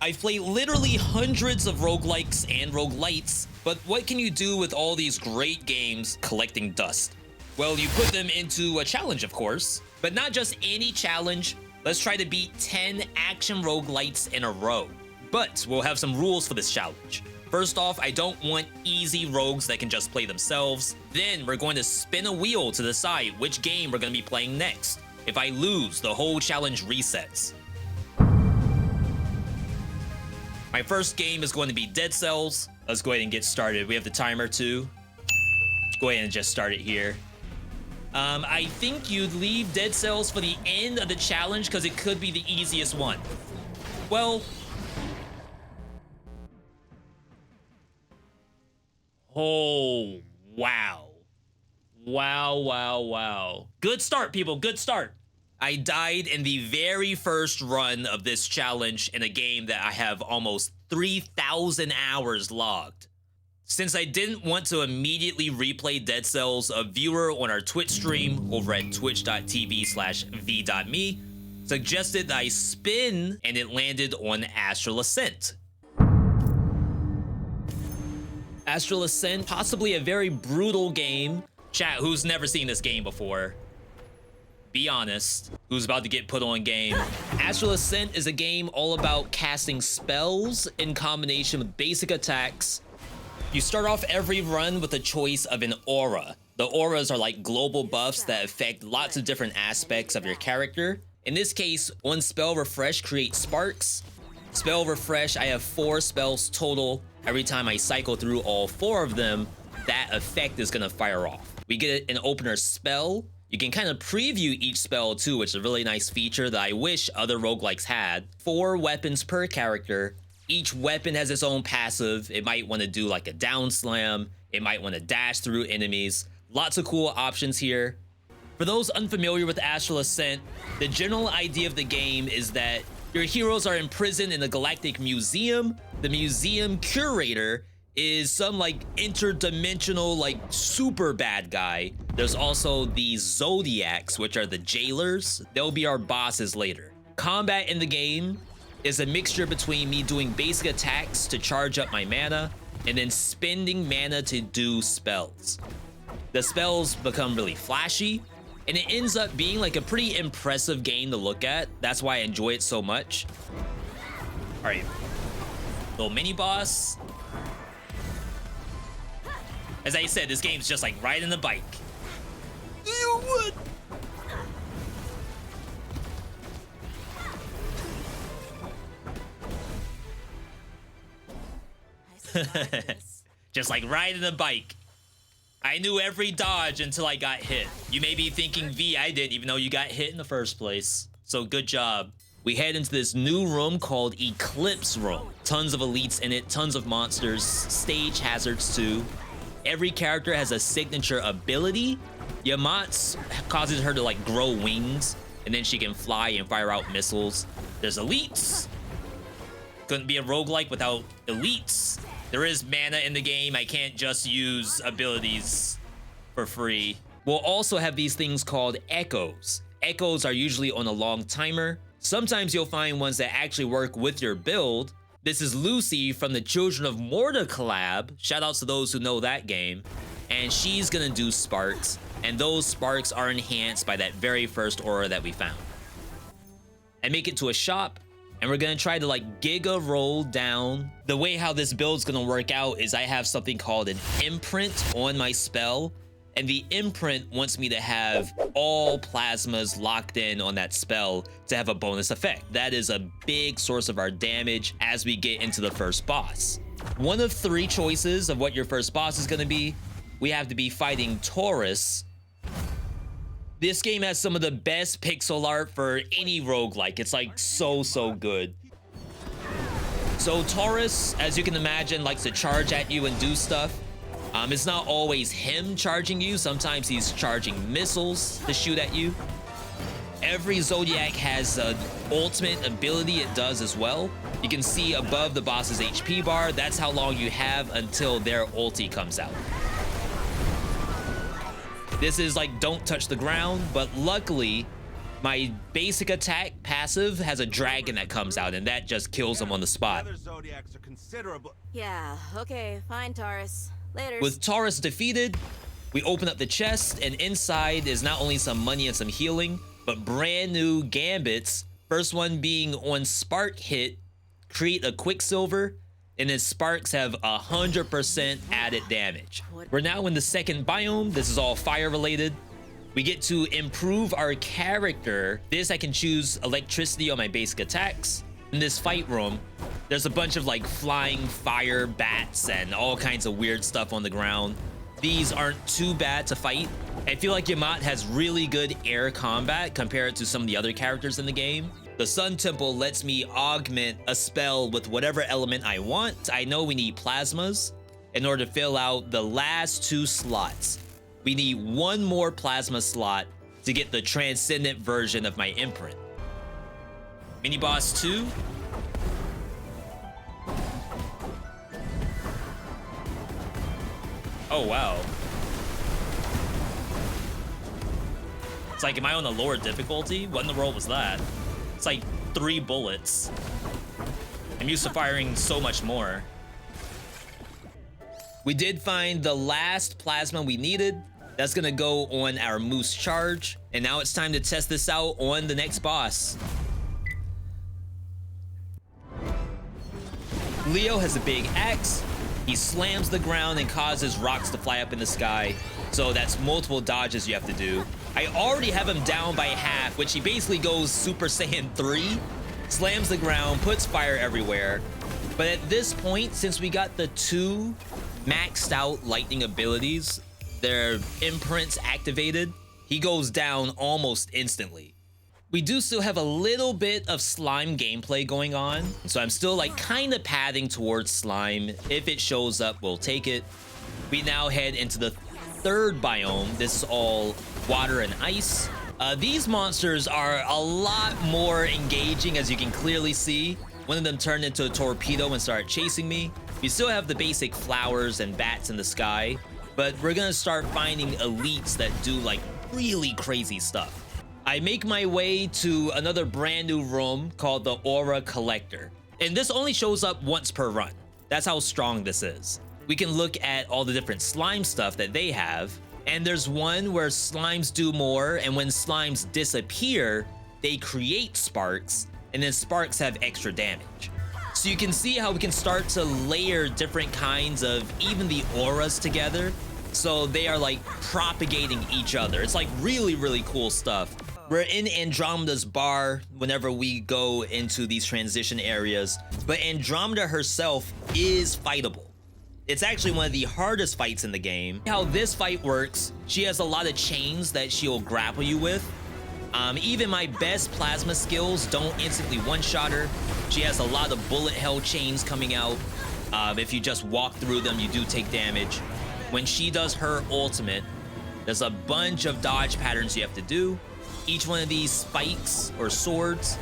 I've played literally hundreds of roguelikes and roguelites, but what can you do with all these great games collecting dust? Well, you put them into a challenge, of course, but not just any challenge. Let's try to beat 10 action roguelites in a row. But we'll have some rules for this challenge. First off, I don't want easy rogues that can just play themselves. Then we're going to spin a wheel to decide which game we're going to be playing next. If I lose, the whole challenge resets. My first game is going to be Dead Cells. Let's go ahead and get started. We have the timer too. Let's go ahead and just start it here. I think you'd leave Dead Cells for the end of the challenge because it could be the easiest one. Well, oh, wow. Wow. Good start, people, good start. I died in the very first run of this challenge in a game that I have almost 3,000 hours logged. Since I didn't want to immediately replay Dead Cells, a viewer on our Twitch stream over at twitch.tv/Veedotme suggested that I spin, and it landed on Astral Ascent. Astral Ascent, possibly a very brutal game. Chat, who's never seen this game before? Be honest, who's about to get put on game? Astral Ascent is a game all about casting spells in combination with basic attacks. You start off every run with a choice of an aura. The auras are like global buffs that affect lots of different aspects of your character. In this case, on Spell Refresh creates sparks. Spell Refresh, I have 4 spells total. Every time I cycle through all 4 of them, that effect is gonna fire off. We get an opener spell. You can kind of preview each spell too, which is a really nice feature that I wish other roguelikes had. 4 weapons per character. Each weapon has its own passive. It might want to do like a down slam. It might want to dash through enemies. Lots of cool options here. For those unfamiliar with Astral Ascent, the general idea of the game is that your heroes are imprisoned in a galactic museum. The museum curator is some like interdimensional, like super bad guy. There's also the Zodiacs, which are the jailers. They'll be our bosses later. Combat in the game is a mixture between me doing basic attacks to charge up my mana and then spending mana to do spells. The spells become really flashy and it ends up being like a pretty impressive game to look at. That's why I enjoy it so much. All right, little mini boss. As I said, this game's just like riding the bike. You would. Just like riding a bike. I knew every dodge until I got hit. You may be thinking, V, I didn't even know you got hit in the first place. So good job. We head into this new room called Eclipse Room. Tons of elites in it, tons of monsters, stage hazards too. Every character has a signature ability. Yamat's causes her to like grow wings, and then she can fly and fire out missiles. There's elites. Couldn't be a roguelike without elites. There is mana in the game. I can't just use abilities for free. We'll also have these things called echoes. Echoes are usually on a long timer. Sometimes you'll find ones that actually work with your build. This is Lucy from the Children of Morta collab. Shout outs to those who know that game. And she's gonna do sparks, and those sparks are enhanced by that very first aura that we found. I make it to a shop, and we're gonna try to like giga roll down. The way how this build's gonna work out is I have something called an imprint on my spell, and the imprint wants me to have all plasmas locked in on that spell to have a bonus effect. That is a big source of our damage as we get into the first boss. One of 3 choices of what your first boss is gonna be. We have to be fighting Taurus. This game has some of the best pixel art for any roguelike. It's like so good. So Taurus, as you can imagine, likes to charge at you and do stuff. It's not always him charging you. Sometimes he's charging missiles to shoot at you. Every Zodiac has an ultimate ability it does as well. You can see above the boss's HP bar, that's how long you have until their ulti comes out. This is like don't touch the ground, but luckily My basic attack passive has a dragon that comes out, and that just kills him on the spot. Other zodiacs are considerable. Yeah, okay, fine, Taurus. Later. With Taurus defeated, we open up the chest, and inside is not only some money and some healing, but brand new gambits. First one being on Spark hit, create a Quicksilver, and then Sparks have 100% added damage. We're now in the second biome. This is all fire related. We get to improve our character. This, I can choose electricity on my basic attacks. In this fight room, there's a bunch of like flying fire bats and all kinds of weird stuff on the ground. These aren't too bad to fight. I feel like Yamat has really good air combat compared to some of the other characters in the game. The Sun Temple lets me augment a spell with whatever element I want. I know we need plasmas in order to fill out the last 2 slots. We need 1 more plasma slot to get the transcendent version of my imprint. Mini boss 2. Oh, wow. It's like, am I on a lower difficulty? What in the world was that? It's like 3 bullets. I'm used to firing so much more. We did find the last plasma we needed. That's gonna go on our Moose charge. And now it's time to test this out on the next boss. Leo has a big axe. He slams the ground and causes rocks to fly up in the sky. So that's multiple dodges you have to do. I already have him down by half, which he basically goes Super Saiyan 3, slams the ground, puts fire everywhere. But at this point, since we got the 2 maxed out lightning abilities, their imprints activated, he goes down almost instantly. We do still have a little bit of slime gameplay going on, so I'm still like kind of padding towards slime. If it shows up, we'll take it. We now head into the 3rd biome. This is all water and ice. These monsters are a lot more engaging, as you can clearly see. One of them turned into a torpedo and started chasing me. We still have the basic flowers and bats in the sky, but we're gonna start finding elites that do like really crazy stuff. I make my way to another brand new room called the Aura Collector. And this only shows up once per run. That's how strong this is. We can look at all the different slime stuff that they have. And there's one where slimes do more, and when slimes disappear, they create sparks, and then sparks have extra damage. So you can see how we can start to layer different kinds of even the auras together. So they are like propagating each other. It's like really, really cool stuff. We're in Andromeda's bar whenever we go into these transition areas, but Andromeda herself is fightable. It's actually one of the hardest fights in the game. How this fight works, she has a lot of chains that she'll grapple you with. Even my best plasma skills don't instantly one-shot her. She has a lot of bullet hell chains coming out. If you just walk through them, you do take damage. When she does her ultimate, there's a bunch of dodge patterns you have to do. Each one of these spikes or swords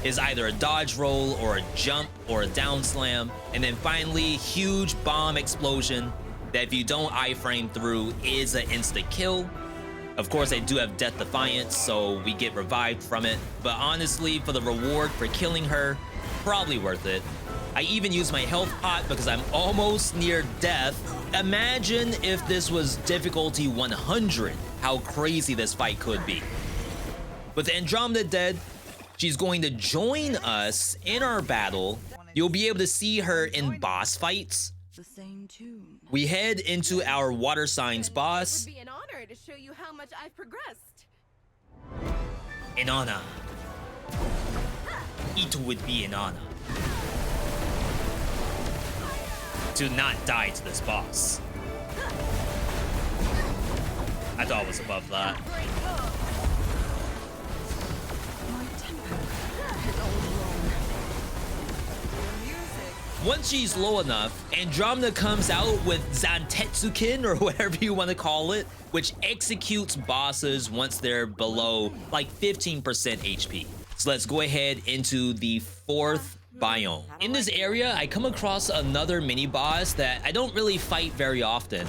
is either a dodge roll or a jump or a down slam. And then finally, huge bomb explosion that if you don't iframe through is an insta kill. Of course, I do have Death Defiance, so we get revived from it. But honestly, for the reward for killing her, probably worth it. I even use my health pot because I'm almost near death. Imagine if this was difficulty 100, how crazy this fight could be. With Andromeda dead, she's going to join us in our battle. You'll be able to see her in boss fights. The same tune. We head into our water signs boss. It would be an honor to show you how much I've progressed. An honor. It would be an honor to not die to this boss. I thought it was above that. Once she's low enough, Andromeda comes out with Zantetsuken, or whatever you want to call it, which executes bosses once they're below like 15% HP. So let's go ahead into the 4th biome. In this area, I come across another mini boss that I don't really fight very often.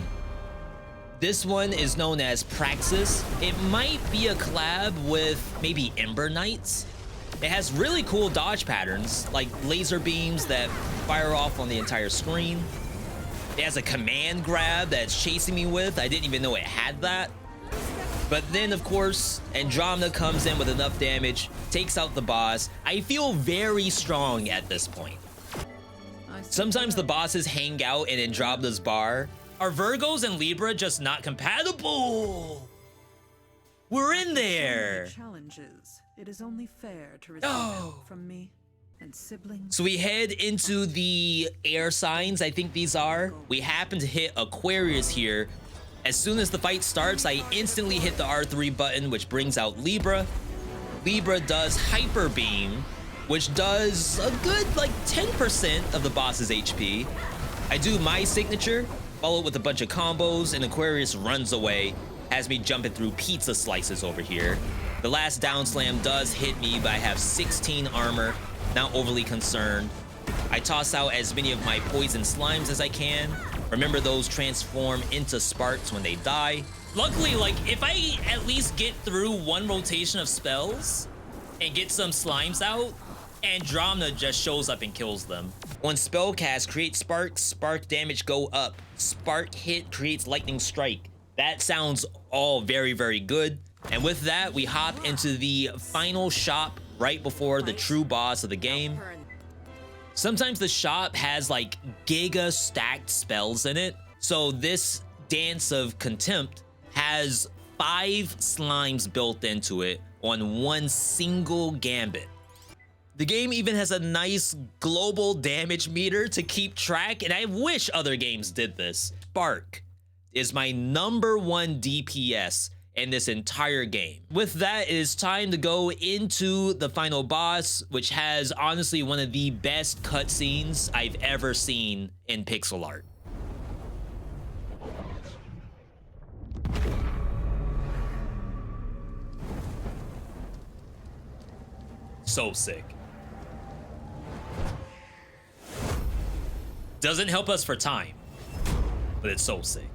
This one is known as Praxis. It might be a collab with maybe Ember Knights. It has really cool dodge patterns, like laser beams that fire off on the entire screen. It has a command grab that's chasing me with. I didn't even know it had that. But then, of course, Andromeda comes in with enough damage, takes out the boss. I feel very strong at this point. Sometimes the bosses hang out in Andromeda's bar. Are Virgos and Libra just not compatible? We're in there. Challenges. It is only fair to receive help from me and siblings. So we head into the air signs, I think these are. We happen to hit Aquarius here. As soon as the fight starts, I instantly hit the R3 button, which brings out Libra. Libra does Hyper Beam, which does a good like 10% of the boss's HP. I do my signature, follow it with a bunch of combos, and Aquarius runs away, has me jumping through pizza slices over here. The last down slam does hit me, but I have 16 armor, not overly concerned. I toss out as many of my poison slimes as I can. Remember, those transform into sparks when they die. Luckily, like, if I at least get through one rotation of spells and get some slimes out, Andromeda just shows up and kills them. When spell cast creates sparks, spark damage go up. Spark hit creates lightning strike. That sounds all very, very good. And with that, we hop into the final shop right before the true boss of the game. Sometimes the shop has like giga stacked spells in it. So this Dance of Contempt has 5 slimes built into it on one single gambit. The game even has a nice global damage meter to keep track, and I wish other games did this. Spark is my #1 DPS in this entire game. With that, it is time to go into the final boss, which has honestly one of the best cutscenes I've ever seen in pixel art. So sick. Doesn't help us for time, but it's so sick.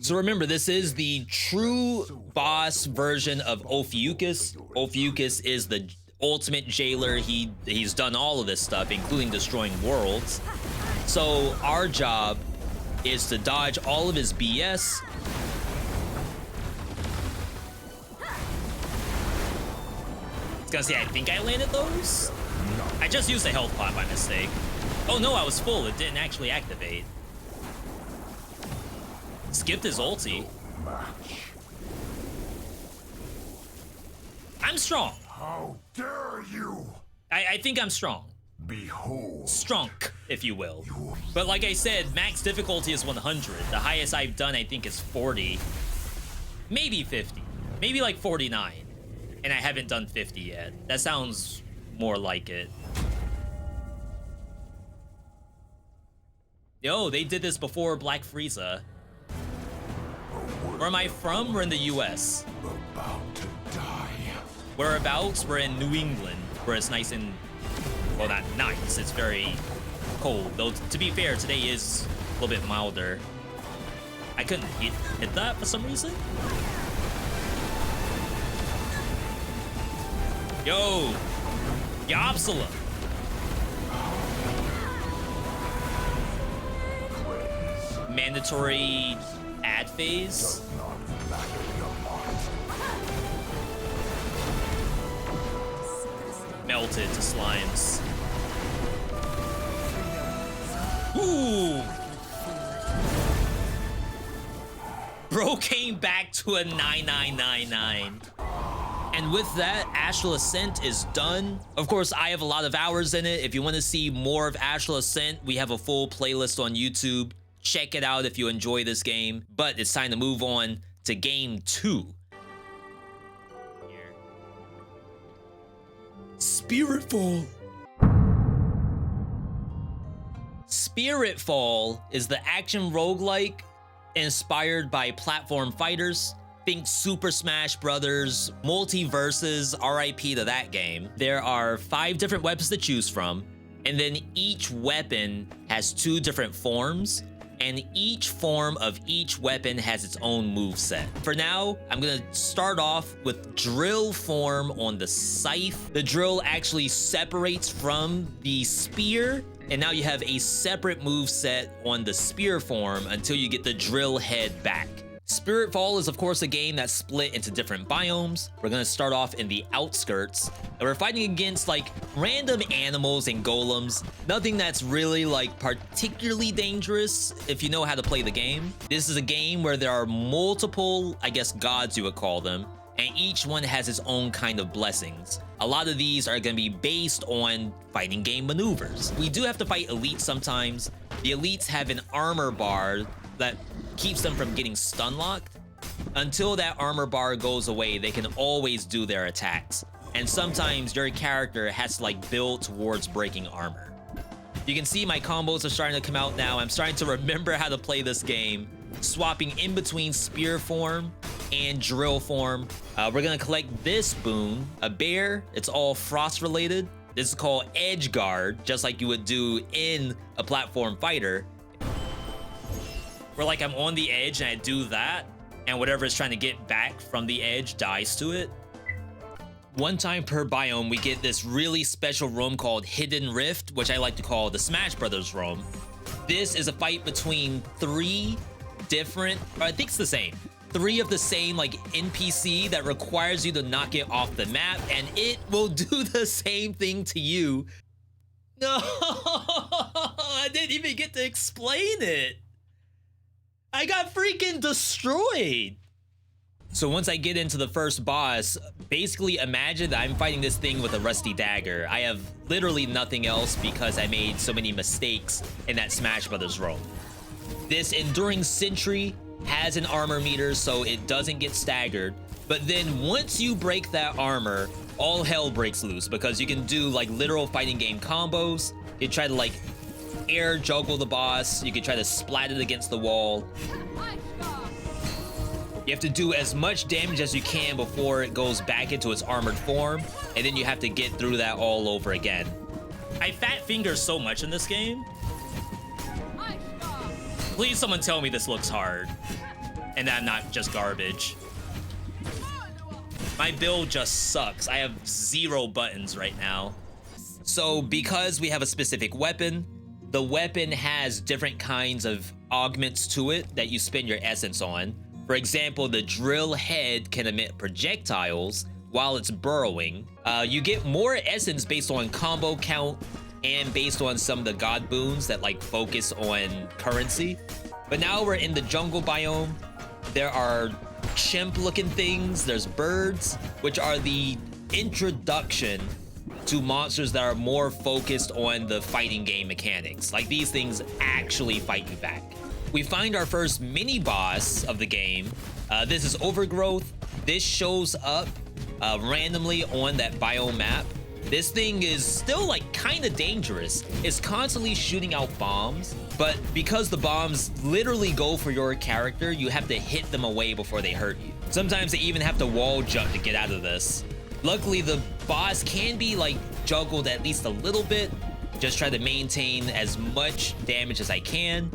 So remember, this is the true boss version of Ophiuchus. Ophiuchus is the ultimate jailer. He's done all of this stuff, including destroying worlds. So our job is to dodge all of his BS. I was gonna say, I think I landed those? I just used a health pot by mistake. Oh no, I was full. It didn't actually activate. Skipped his ulti. I'm strong. How dare you? I think I'm strong. Behold. Strunk, if you will. But like I said, max difficulty is 100. The highest I've done, I think, is 40. Maybe 50. Maybe like 49. And I haven't done 50 yet. That sounds more like it. Yo, they did this before Black Frieza. Where am I from? We're in the US. About to die. Whereabouts? We're in New England, where it's nice and, well, not nice, it's very cold. Though, to be fair, today is a little bit milder. I couldn't hit that for some reason. Yo, Yopsala. Mandatory ad phase. Melted to slimes. Ooh. Bro came back to a 9999. And with that, Astral Ascent is done. Of course, I have a lot of hours in it. If you want to see more of Astral Ascent, we have a full playlist on YouTube. Check it out if you enjoy this game. But it's time to move on to game 2. Spiritfall. Spiritfall is the action roguelike inspired by platform fighters. Think Super Smash Brothers, Multiverses, RIP to that game. There are 5 different weapons to choose from, and then each weapon has 2 different forms. and each form of each weapon has its own move set. For now, I'm gonna start off with drill form on the scythe. The drill actually separates from the spear, and now you have a separate move set on the spear form until you get the drill head back. Spiritfall is of course a game that's split into different biomes. We're gonna start off in the outskirts, and we're fighting against like random animals and golems. Nothing that's really like particularly dangerous if you know how to play the game. This is a game where there are multiple, I guess, gods you would call them, and each one has its own kind of blessings. A lot of these are gonna be based on fighting game maneuvers. We do have to fight elites sometimes. The elites have an armor bar that keeps them from getting stun locked. Until that armor bar goes away, they can always do their attacks. And sometimes your character has to like build towards breaking armor. You can see my combos are starting to come out now. I'm starting to remember how to play this game, swapping in between spear form and drill form. We're gonna collect this boon, a bear. It's all frost related. This is called edge guard, just like you would do in a platform fighter. Where like I'm on the edge and I do that, and whatever is trying to get back from the edge dies to it. One time per biome, we get this really special room called Hidden Rift, which I like to call the Smash Brothers room. This is a fight between three different, or I think it's the same, three of the same like NPC that requires you to knock it off the map, and it will do the same thing to you. No, I didn't even get to explain it. I got freaking destroyed. So once I get into the first boss, basically imagine that I'm fighting this thing with a rusty dagger. I have literally nothing else because I made so many mistakes in that Smash Brothers roam. This Enduring Sentry has an armor meter so it doesn't get staggered. But then once you break that armor, all hell breaks loose because you can do like literal fighting game combos. You try to like air juggle the boss. You can try to splat it against the wall. You have to do as much damage as you can before it goes back into its armored form, and then you have to get through that all over again. I fat finger so much in this game. Please someone tell me this looks hard and that I'm not just garbage. My build just sucks. I have 0 buttons right now. So because we have a specific weapon, the weapon has different kinds of augments to it that you spend your essence on. For example, the drill head can emit projectiles while it's burrowing. You get more essence based on combo count and based on some of the god boons that like focus on currency. But now we're in the jungle biome. There are chimp looking things, there's birds, which are the introduction to monsters that are more focused on the fighting game mechanics. Like these things actually fight you back. We find our first mini boss of the game. This is Overgrowth. This shows up randomly on that biome map. This thing is still like kind of dangerous. It's constantly shooting out bombs, but because the bombs literally go for your character, you have to hit them away before they hurt you. Sometimes they even have to wall jump to get out of this. Luckily, the boss can be like juggled at least a little bit. Just try to maintain as much damage as I can.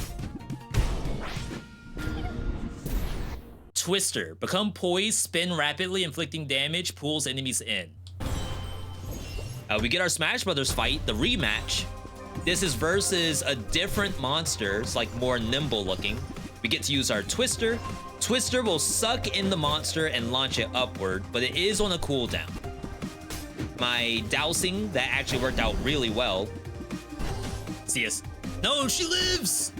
Twister. Become poised, spin rapidly, inflicting damage, pulls enemies in. We get our Smash Brothers fight, the rematch. This is versus a different monster. It's like more nimble looking. We get to use our Twister. Twister will suck in the monster and launch it upward, but it is on a cooldown. My dousing, that actually worked out really well. See us. No, she lives!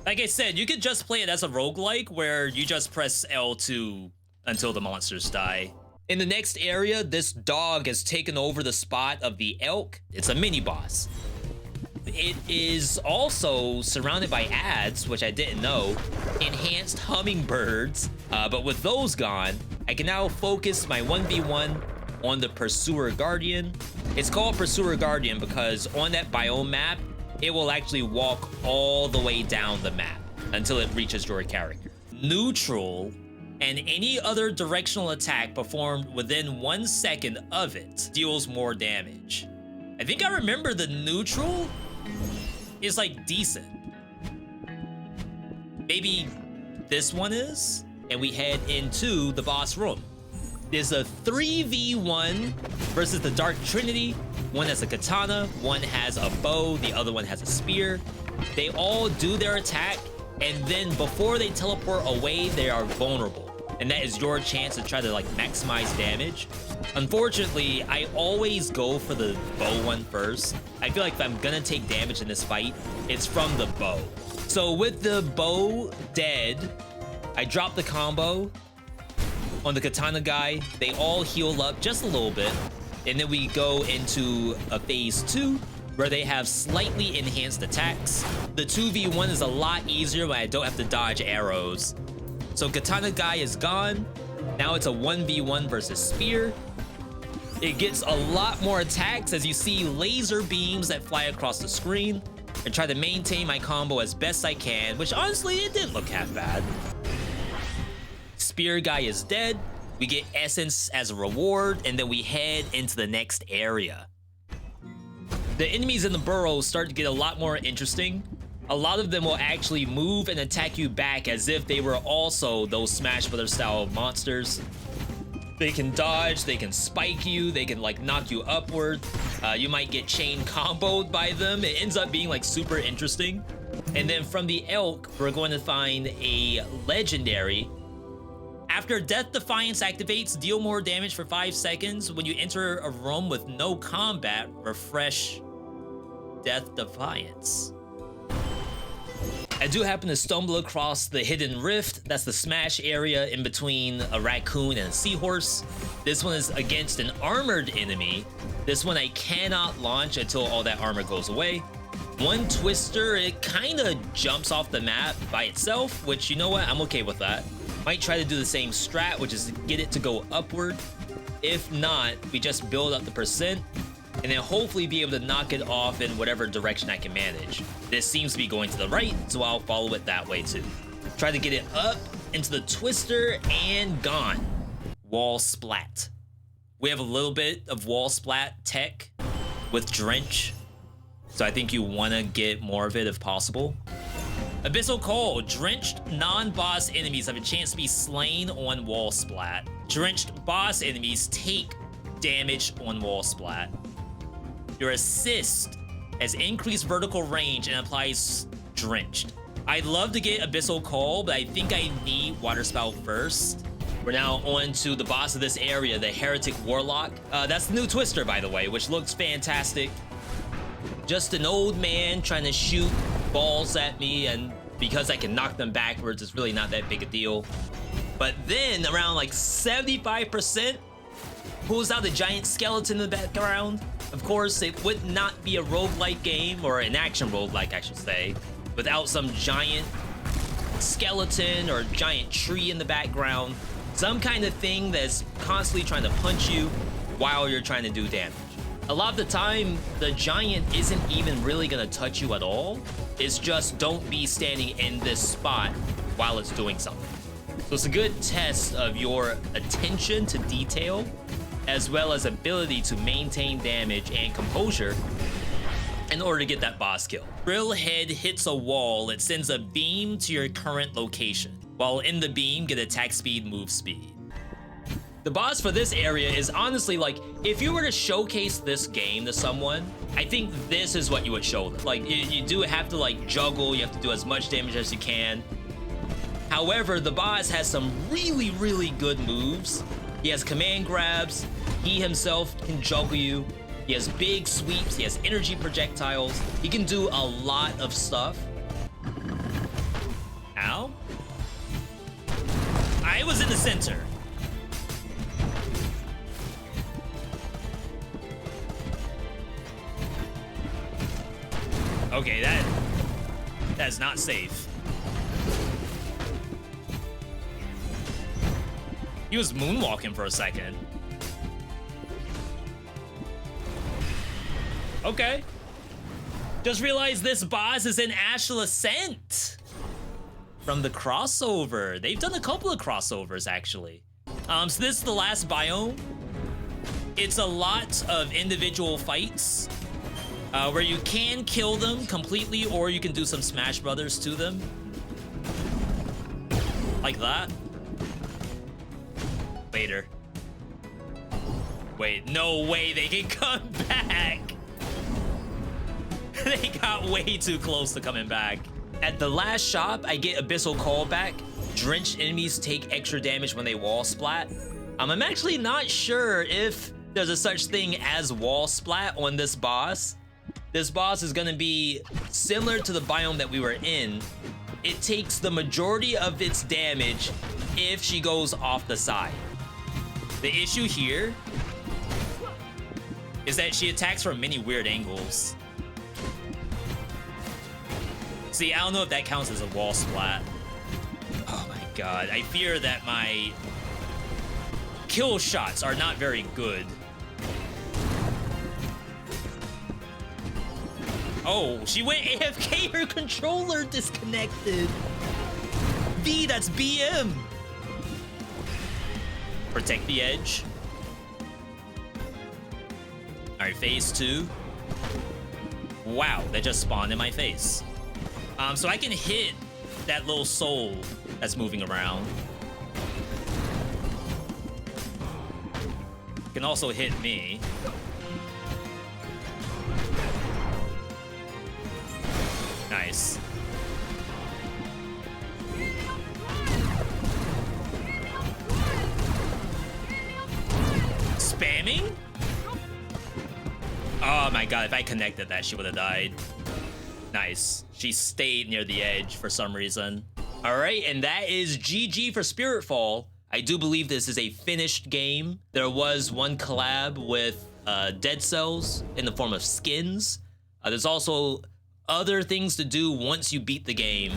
Like I said, you could just play it as a roguelike where you just press L2 until the monsters die. In the next area, this dog has taken over the spot of the elk. It's a mini boss. It is also surrounded by ads, which I didn't know, enhanced hummingbirds, but with those gone, I can now focus my 1v1 on the Pursuer Guardian. It's called Pursuer Guardian because on that biome map, it will actually walk all the way down the map until it reaches your character. Neutral and any other directional attack performed within 1 second of it deals more damage. I think I remember the neutral is like decent. Maybe this one is? And we head into the boss room. There's a 3v1 versus the Dark Trinity. One has a katana, one has a bow, the other one has a spear. They all do their attack, and then before they teleport away, they are vulnerable. And that is your chance to try to like maximize damage. Unfortunately, I always go for the bow one first. I feel like if I'm gonna take damage in this fight, it's from the bow. So with the bow dead, I drop the combo on the katana guy. They all heal up just a little bit. And then we go into a phase 2 where they have slightly enhanced attacks. The 2v1 is a lot easier when I don't have to dodge arrows. So katana guy is gone. Now it's a 1v1 versus spear. It gets a lot more attacks as you see laser beams that fly across the screen, and try to maintain my combo as best I can, which honestly, it didn't look half bad. Spear guy is dead. We get essence as a reward, and then we head into the next area. The enemies in the burrows start to get a lot more interesting. A lot of them will actually move and attack you back as if they were also those Smash Brothers style monsters. They can dodge, they can spike you, they can like knock you upward. You might get chain comboed by them. It ends up being like super interesting. And then from the elk, we're going to find a legendary. After Death Defiance activates, deal more damage for 5 seconds. When you enter a room with no combat, refresh Death Defiance. I do happen to stumble across the Hidden Rift. That's the smash area in between a raccoon and a seahorse. This one is against an armored enemy. This one I cannot launch until all that armor goes away. One twister, it kind of jumps off the map by itself, which, you know what, I'm okay with that. Might try to do the same strat, which is get it to go upward. If not, we just build up the percent and then hopefully be able to knock it off in whatever direction I can manage. This seems to be going to the right, so I'll follow it that way too. Try to get it up into the twister and gone. Wall splat. We have a little bit of wall splat tech with Drench, so I think you want to get more of it if possible. Abyssal Coal. Drenched non-boss enemies have a chance to be slain on wall splat. Drenched boss enemies take damage on wall splat. Your assist has increased vertical range and applies drenched. I'd love to get Abyssal Coal, but I think I need Water Spout first. We're now on to the boss of this area, the Heretic Warlock. That's the new Twister, by the way, which looks fantastic. Just an old man trying to shoot balls at me, and because I can knock them backwards, it's really not that big a deal. But then around like 75%, pulls out a giant skeleton in the background. Of course, it would not be a roguelike game, or an action roguelike, I should say, without some giant skeleton or giant tree in the background. Some kind of thing that's constantly trying to punch you while you're trying to do damage. A lot of the time, the giant isn't even really gonna touch you at all. It's just don't be standing in this spot while it's doing something. So it's a good test of your attention to detail, as well as ability to maintain damage and composure in order to get that boss kill. Drill head hits a wall, it sends a beam to your current location. While in the beam, get attack speed, move speed. The boss for this area is honestly like, if you were to showcase this game to someone, I think this is what you would show them. Like, you do have to like juggle, you have to do as much damage as you can. However, the boss has some really, really good moves. He has command grabs, he himself can juggle you, he has big sweeps, he has energy projectiles, he can do a lot of stuff. Ow. I was in the center. Okay, that's not safe. He was moonwalking for a second. Okay. Just realized this boss is in Astral Ascent. from the crossover. They've done a couple of crossovers, actually. So this is the last biome. It's a lot of individual fights where you can kill them completely, or you can do some Smash Brothers to them. Like that. Later. Wait, no way they can come back. They got way too close to coming back. At the last shop, I get Abyssal Callback. Drenched enemies take extra damage when they wall splat. I'm actually not sure if there's a such thing as wall splat on this boss. This boss is gonna be similar to the biome that we were in. It takes the majority of its damage if she goes off the side. The issue here is that she attacks from many weird angles. See, I don't know if that counts as a wall splat. Oh my god, I fear that my kill shots are not very good. Oh, she went AFK, her controller disconnected. V, that's BM. Protect the edge. All right, phase 2. Wow, that just spawned in my face. So I can hit that little soul that's moving around. Can also hit me. Nice. Spamming? Oh my god, if I connected that, she would have died. Nice. She stayed near the edge for some reason. All right, and that is GG for Spiritfall. I do believe this is a finished game. There was one collab with Dead Cells in the form of skins. There's also other things to do once you beat the game.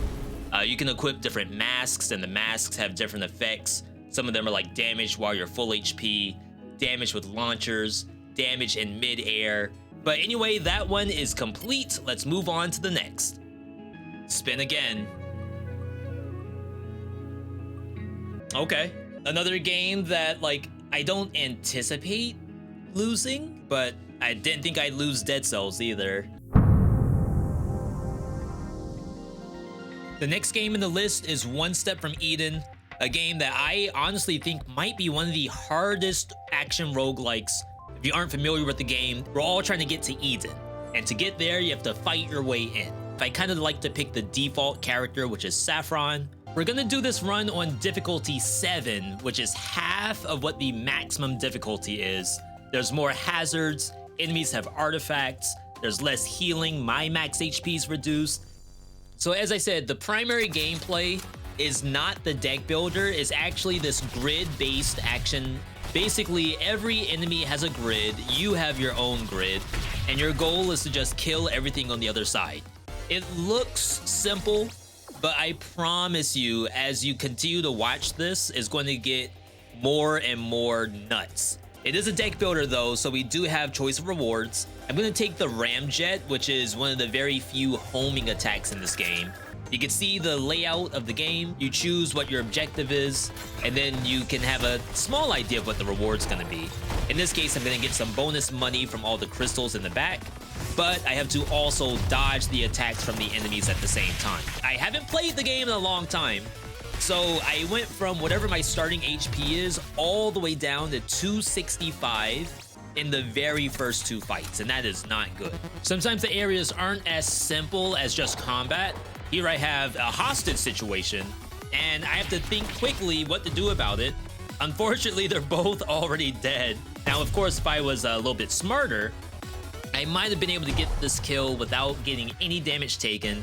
You can equip different masks, and the masks have different effects. Some of them are like damage while you're full HP, damage with launchers, damage in mid-air. But anyway, that one is complete. Let's move on to the next. Spin again. Okay. Another game that, like, I don't anticipate losing, but I didn't think I'd lose Dead Cells either. The next game in the list is One Step from Eden, a game that I honestly think might be one of the hardest action roguelikes. If you aren't familiar with the game, we're all trying to get to Eden, and to get there, you have to fight your way in. I kind of like to pick the default character, which is Saffron. We're gonna do this run on difficulty 7, which is half of what the maximum difficulty is. There's more hazards, enemies have artifacts, there's less healing, my max HP is reduced. So as I said, the primary gameplay is not the deck builder, it's actually this grid-based action. Basically, every enemy has a grid, you have your own grid, and your goal is to just kill everything on the other side. It looks simple, but I promise you, as you continue to watch this, it's going to get more and more nuts. It is a deck builder though, so we do have choice of rewards. I'm going to take the Ramjet, which is one of the very few homing attacks in this game. You can see the layout of the game, you choose what your objective is, and then you can have a small idea of what the reward's going to be. In this case, I'm going to get some bonus money from all the crystals in the back, but I have to also dodge the attacks from the enemies at the same time. I haven't played the game in a long time, so I went from whatever my starting HP is all the way down to 265 in the very first 2 fights, and that is not good. Sometimes the areas aren't as simple as just combat. Here I have a hostage situation, and I have to think quickly what to do about it. Unfortunately, they're both already dead. Now, of course, if I was a little bit smarter, I might have been able to get this kill without getting any damage taken.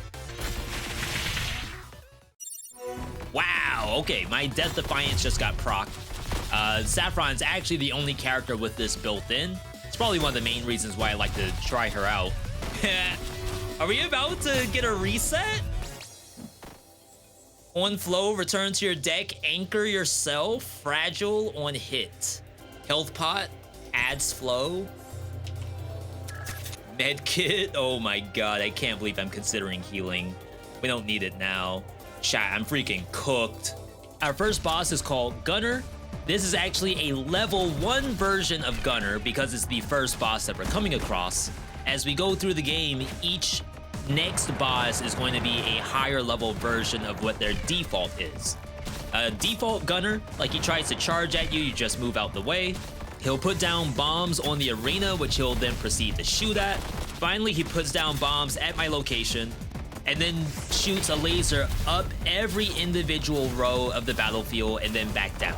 Wow, okay, my Death Defiance just got procced. Saffron's actually the only character with this built in. It's probably one of the main reasons why I like to try her out. Are we about to get a reset? On flow, return to your deck, anchor yourself, fragile on hit. Health pot, adds flow. Med kit, oh my god, I can't believe I'm considering healing. We don't need it now. Chat, I'm freaking cooked. Our first boss is called Gunner. This is actually a level 1 version of Gunner because it's the first boss that we're coming across. As we go through the game, each next boss is going to be a higher level version of what their default is. A default Gunner, like he tries to charge at you, you just move out the way. He'll put down bombs on the arena, which he'll then proceed to shoot at. Finally, he puts down bombs at my location and then shoots a laser up every individual row of the battlefield and then back down.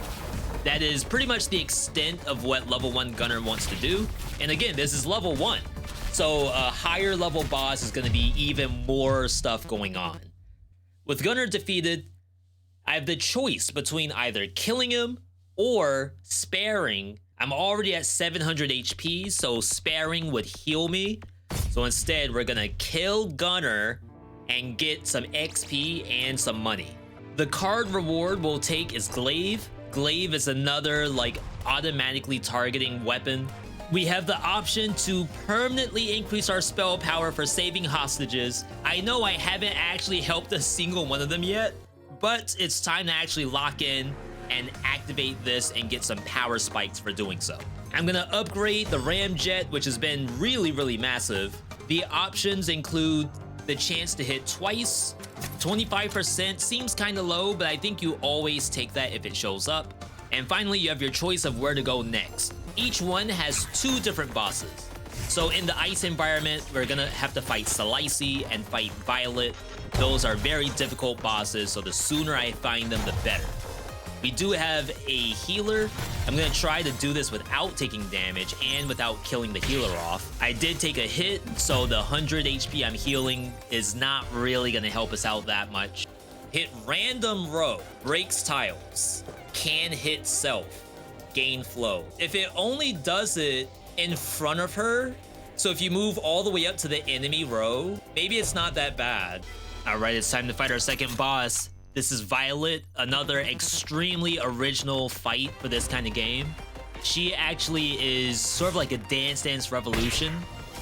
That is pretty much the extent of what level 1 Gunner wants to do. And again, this is level 1. So a higher level boss is going to be even more stuff going on. With Gunner defeated, I have the choice between either killing him or sparing. I'm already at 700 HP, so sparing would heal me. So instead, we're gonna kill Gunner and get some XP and some money. The card reward we'll take is Glaive. Glaive is another like automatically targeting weapon. We have the option to permanently increase our spell power for saving hostages. I know I haven't actually helped a single one of them yet, but it's time to actually lock in and activate this and get some power spikes for doing so. I'm gonna upgrade the ramjet, which has been really massive. The options include the chance to hit twice. 25% seems kind of low, but I think you always take that if it shows up. And finally, you have your choice of where to go next. Each one has 2 different bosses. So in the ice environment, we're gonna have to fight SlimyYy and fight Violet. Those are very difficult bosses, so the sooner I find them, the better. We do have a healer. I'm gonna try to do this without taking damage and without killing the healer off. I did take a hit, so the 100 HP I'm healing is not really gonna help us out that much. Hit random row, breaks tiles, can hit self, gain flow. If it only does it in front of her, so if you move all the way up to the enemy row, maybe it's not that bad. All right, it's time to fight our second boss. This is Violet, another extremely original fight for this kind of game. She actually is sort of like a Dance Dance Revolution,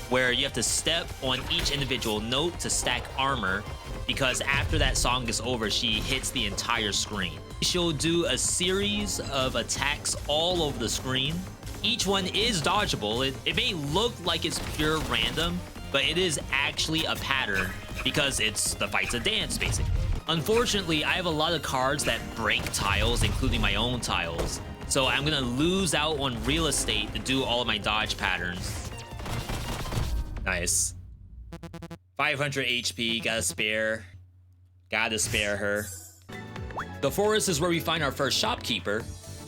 where you have to step on each individual note to stack armor, because after that song is over, she hits the entire screen. She'll do a series of attacks all over the screen. Each one is dodgeable. It may look like it's pure random, but it is actually a pattern because it's the fight's a dance, basically. Unfortunately, I have a lot of cards that break tiles, including my own tiles. So I'm gonna lose out on real estate to do all of my dodge patterns. Nice. 500 HP, gotta spare her. The forest is where we find our first shopkeeper.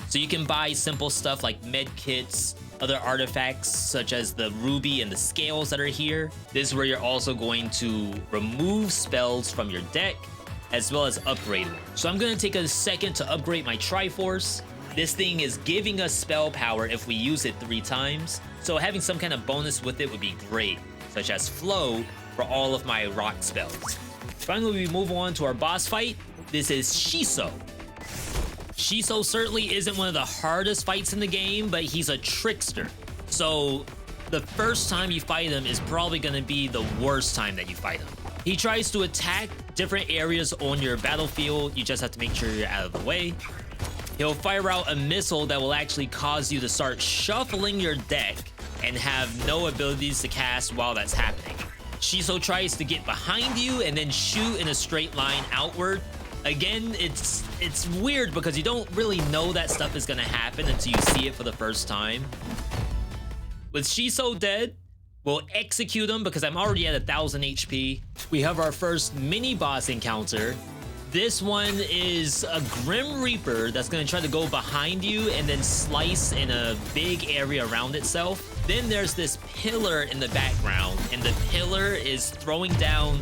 So you can buy simple stuff like med kits, other artifacts such as the ruby and the scales that are here. This is where you're also going to remove spells from your deck, as well as upgrade them. So I'm gonna take a second to upgrade my Triforce. This thing is giving us spell power if we use it 3 times. So having some kind of bonus with it would be great, such as flow for all of my rock spells. Finally, we move on to our boss fight. This is Shiso. Shiso certainly isn't one of the hardest fights in the game, but he's a trickster. So the first time you fight him is probably gonna be the worst time that you fight him. He tries to attack different areas on your battlefield. You just have to make sure you're out of the way. He'll fire out a missile that will actually cause you to start shuffling your deck and have no abilities to cast while that's happening. Shiso tries to get behind you and then shoot in a straight line outward. Again, it's weird because you don't really know that stuff is gonna happen until you see it for the first time. With Shiso dead, we'll execute him because I'm already at 1000 HP. We have our first mini boss encounter. This one is a Grim Reaper that's gonna try to go behind you and then slice in a big area around itself. Then there's this pillar in the background, and the pillar is throwing down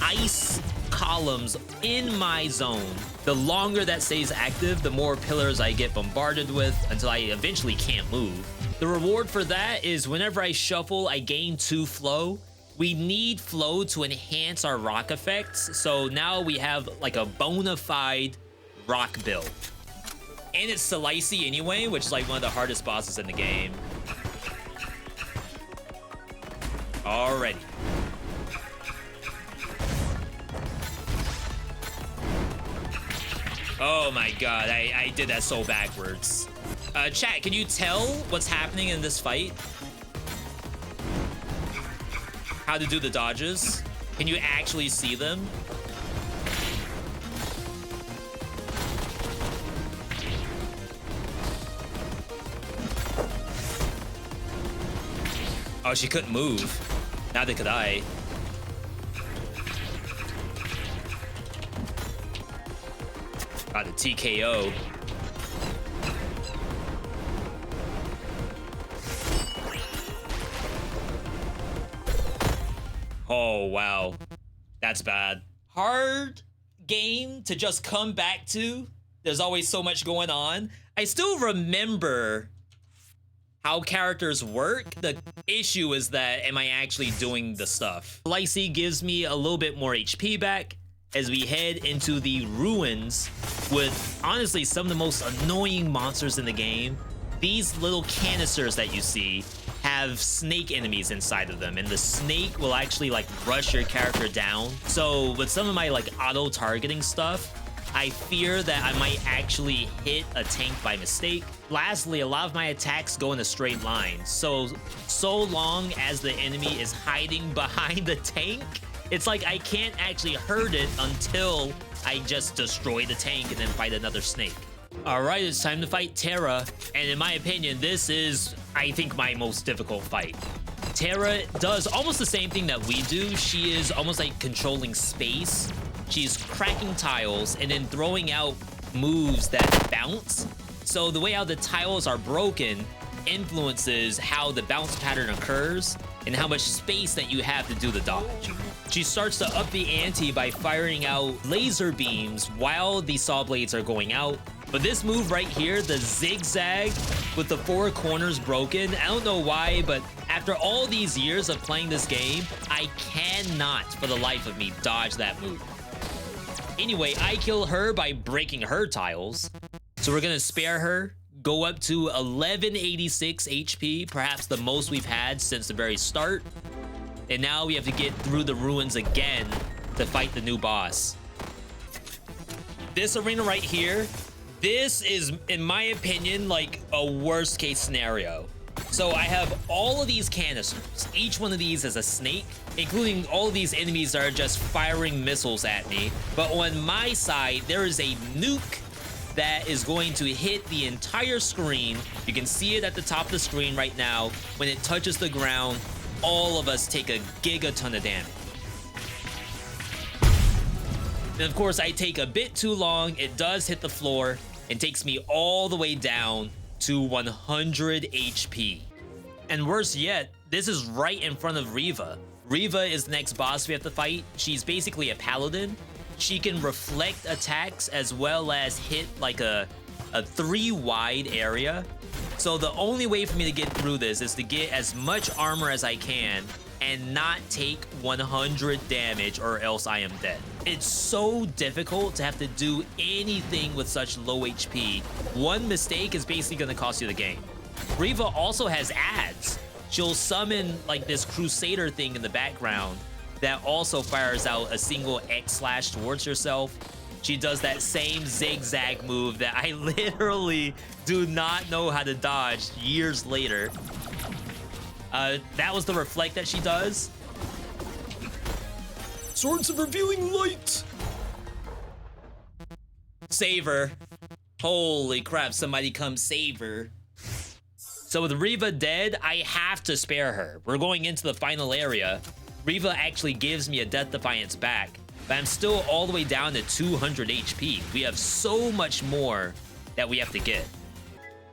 ice columns in my zone. The longer that stays active, the more pillars I get bombarded with until I eventually can't move. The reward for that is whenever I shuffle, I gain 2 flow. We need flow to enhance our rock effects, so now we have like a bona fide rock build. And it's SlimyYy anyway, which is like one of the hardest bosses in the game. Alrighty. Oh my god, I did that so backwards. Chat, can you tell what's happening in this fight? How to do the dodges? Can you actually see them? Oh, she couldn't move. Neither could I. Got a TKO. Oh, wow. That's bad. Hard game to just come back to. There's always so much going on. I still remember how characters work. The issue is that, am I actually doing the stuff? SlimyYy gives me a little bit more HP back as we head into the ruins with, honestly, some of the most annoying monsters in the game. These little canisters that you see have snake enemies inside of them, and the snake will actually like rush your character down. So with some of my like auto targeting stuff, I fear that I might actually hit a tank by mistake. Lastly, a lot of my attacks go in a straight line. So long as the enemy is hiding behind the tank, it's like I can't actually hurt it until I just destroy the tank and then fight another snake. All right, it's time to fight Terra. And in my opinion, this is, I think, my most difficult fight. Terra does almost the same thing that we do. She is almost like controlling space. She's cracking tiles and then throwing out moves that bounce. So the way how the tiles are broken influences how the bounce pattern occurs and how much space that you have to do the dodge. She starts to up the ante by firing out laser beams while the saw blades are going out. But this move right here, the zigzag with the four corners broken, I don't know why, but after all these years of playing this game, I cannot for the life of me dodge that move. Anyway, I kill her by breaking her tiles. So we're gonna spare her, go up to 1186 HP, perhaps the most we've had since the very start. And now we have to get through the ruins again to fight the new boss. This arena right here, this is, in my opinion, like a worst case scenario. So I have all of these canisters. Each one of these is a snake, including all of these enemies that are just firing missiles at me. But on my side, there is a nuke that is going to hit the entire screen. You can see it at the top of the screen right now. When it touches the ground, all of us take a gigaton of damage. And of course, I take a bit too long. It does hit the floor and takes me all the way down to 100 HP. And worse yet, this is right in front of Riva. Riva is the next boss we have to fight. She's basically a paladin. She can reflect attacks as well as hit like a 3 wide area. So the only way for me to get through this is to get as much armor as I can and not take 100 damage, or else I am dead. It's so difficult to have to do anything with such low HP. One mistake is basically going to cost you the game. Riva also has ads. She'll summon like this crusader thing in the background that also fires out a single X slash towards yourself. She does that same zigzag move that I literally do not know how to dodge years later. That was the reflect that she does. Swords of revealing light. Save her. Holy crap, somebody come save her. So with Riva dead, I have to spare her. We're going into the final area. Riva actually gives me a Death Defiance back, but I'm still all the way down to 200 HP. We have so much more that we have to get.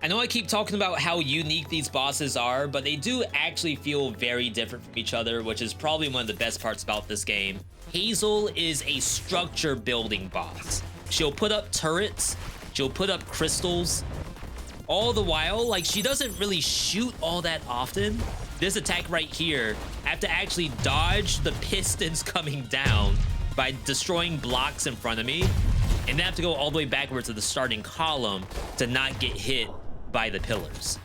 I know I keep talking about how unique these bosses are, but they do actually feel very different from each other, which is probably one of the best parts about this game. Hazel is a structure building boss. She'll put up turrets, she'll put up crystals, all the while, like, she doesn't really shoot all that often. This attack right here, I have to actually dodge the pistons coming down by destroying blocks in front of me, and then I have to go all the way backwards to the starting column to not get hit by the pillars.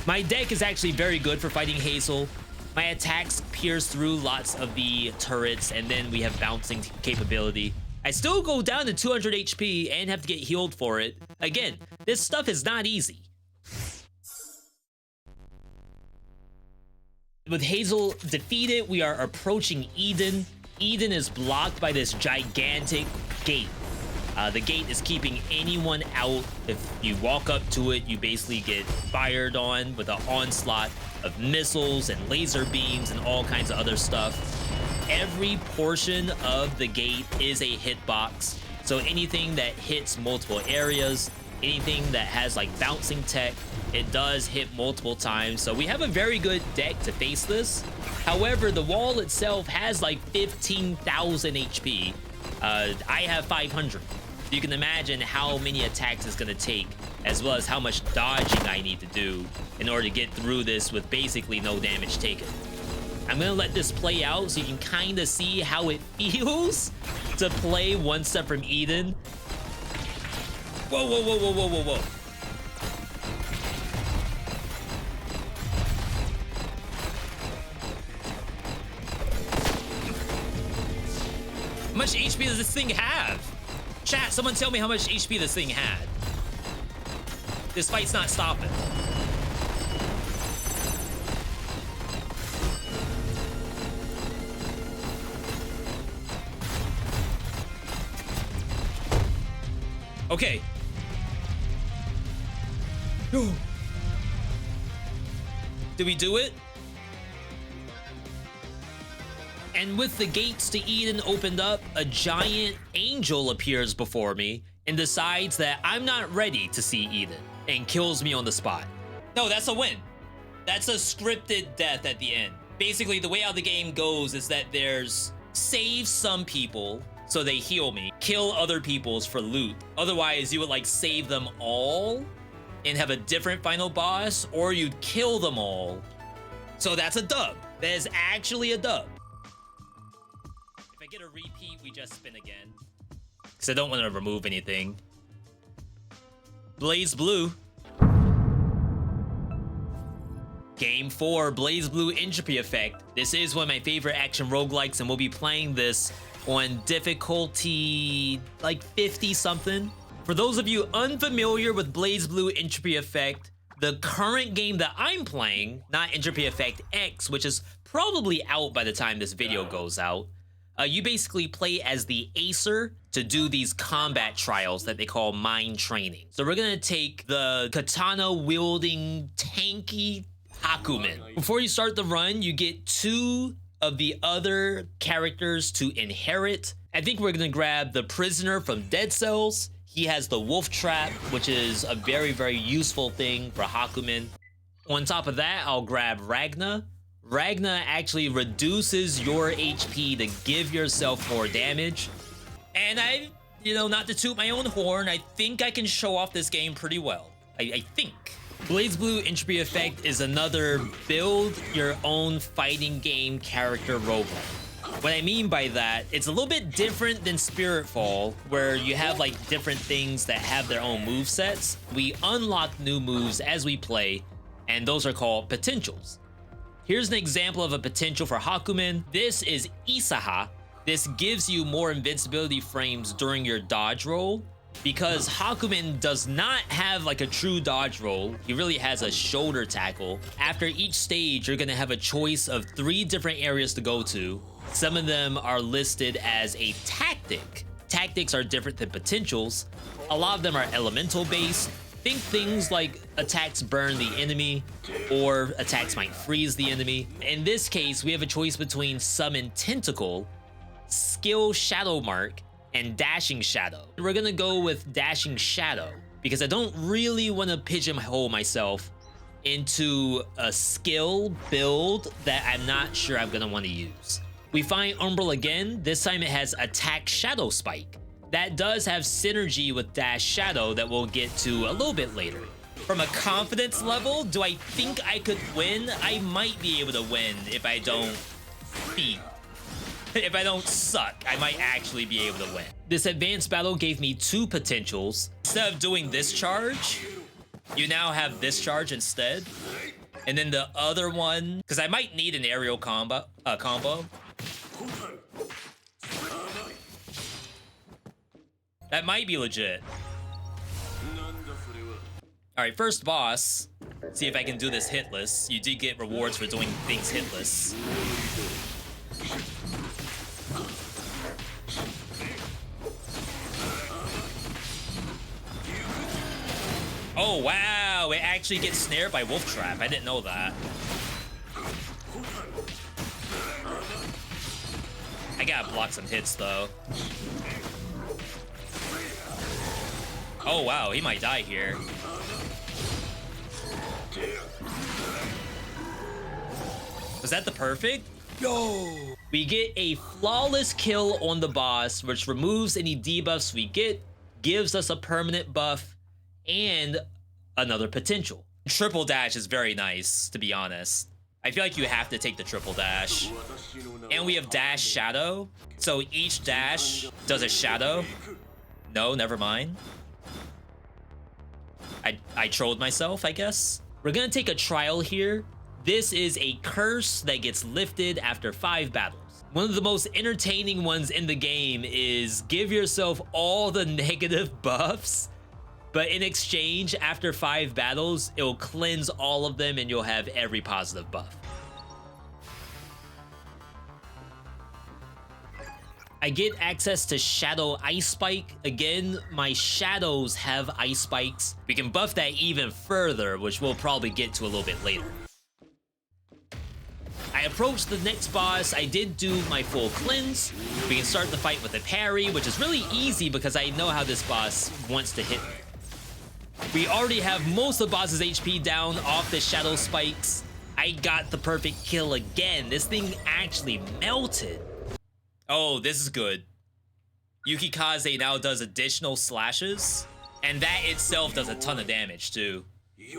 My deck is actually very good for fighting Hazel. My attacks pierce through lots of the turrets, and then we have bouncing capability. I still go down to 200 HP and have to get healed for it. Again, this stuff is not easy. With Hazel defeated, we are approaching Eden. Eden is blocked by this gigantic gate. The gate is keeping anyone out. If you walk up to it, you basically get fired on with an onslaught of missiles and laser beams and all kinds of other stuff. Every portion of the gate is a hitbox. So anything that hits multiple areas, anything that has like bouncing tech, it does hit multiple times. So we have a very good deck to face this. However, the wall itself has like 15,000 HP. I have 500. You can imagine how many attacks it's gonna take, as well as how much dodging I need to do in order to get through this with basically no damage taken. I'm gonna let this play out so you can kind of see how it feels to play one step from Eden. Whoa, whoa, whoa, whoa, whoa, whoa, whoa. How much HP does this thing have? Chat, someone tell me how much HP this thing had. This fight's not stopping. Okay. Did we do it? And with the gates to Eden opened up, a giant angel appears before me and decides that I'm not ready to see Eden and kills me on the spot. No, that's a win. That's a scripted death at the end. Basically, the way how the game goes is that there's save some people so they heal me, kill other people's for loot. Otherwise, you would like save them all and have a different final boss, or you'd kill them all. So that's a dub. That is actually a dub. If I get a repeat, we just spin again. Because I don't want to remove anything. BlazBlue. Game 4, BlazBlue Entropy Effect. This is one of my favorite action roguelikes, and we'll be playing this on difficulty like 50 something. For those of you unfamiliar with BlazBlue Entropy Effect, the current game that I'm playing, not Entropy Effect X, which is probably out by the time this video goes out, you basically play as the Acer to do these combat trials that they call mind training. So we're gonna take the katana wielding tanky Hakumen. Before you start the run, you get 2 of the other characters to inherit. I think we're gonna grab the prisoner from Dead Cells. He has the wolf trap, which is a very, very useful thing for Hakumen. On top of that, I'll grab Ragna. Ragna actually reduces your HP to give yourself more damage. And I, not to toot my own horn, I think I can show off this game pretty well. I think. BlazBlue Entropy Effect is another build your own fighting game character roguelike. What I mean by that, it's a little bit different than Spiritfall, where you have like different things that have their own movesets. We unlock new moves as we play, and those are called potentials. Here's an example of a potential for Hakumen. This is Isaha. This gives you more invincibility frames during your dodge roll. Because Hakumen does not have like a true dodge roll, he really has a shoulder tackle. After each stage, you're gonna have a choice of 3 different areas to go to. Some of them are listed as a tactic. Tactics are different than potentials. A lot of them are elemental based. Think things like attacks burn the enemy, or attacks might freeze the enemy. In this case, we have a choice between Summon Tentacle, Skill Shadow Mark, and Dashing Shadow. We're gonna go with Dashing Shadow because I don't really want to pigeonhole myself into a skill build that I'm not sure I'm gonna want to use. We find Umbral again. This time it has Attack Shadow Spike. That does have synergy with Dash Shadow that we'll get to a little bit later. From a confidence level, do I think I could win? I might be able to win if I don't feed. If I don't suck, I might actually be able to win. This advanced battle gave me 2 potentials. Instead of doing this charge, you now have this charge instead. And then the other one, because I might need an aerial combo. That might be legit. All right, first boss. See if I can do this hitless. You did get rewards for doing things hitless. Oh, wow. It actually gets snared by Wolf Trap. I didn't know that. I gotta block some hits, though. Oh, wow. He might die here. Was that the perfect? Yo! We get a flawless kill on the boss, which removes any debuffs we get, gives us a permanent buff, and another potential. Triple dash is very nice, to be honest. I feel like you have to take the triple dash. And we have dash shadow. So each dash does a shadow. No, never mind. I trolled myself, I guess. We're gonna take a trial here. This is a curse that gets lifted after 5 battles. One of the most entertaining ones in the game is give yourself all the negative buffs, but in exchange, after 5 battles, it will cleanse all of them and you'll have every positive buff. I get access to Shadow Ice Spike. Again, my shadows have ice spikes. We can buff that even further, which we'll probably get to a little bit later. I approached the next boss. I did do my full cleanse. We can start the fight with a parry, which is really easy because I know how this boss wants to hit me. We already have most of the boss's HP down off the shadow spikes. I got the perfect kill again. This thing actually melted. Oh, this is good. Yukikaze now does additional slashes, and that itself does a ton of damage too.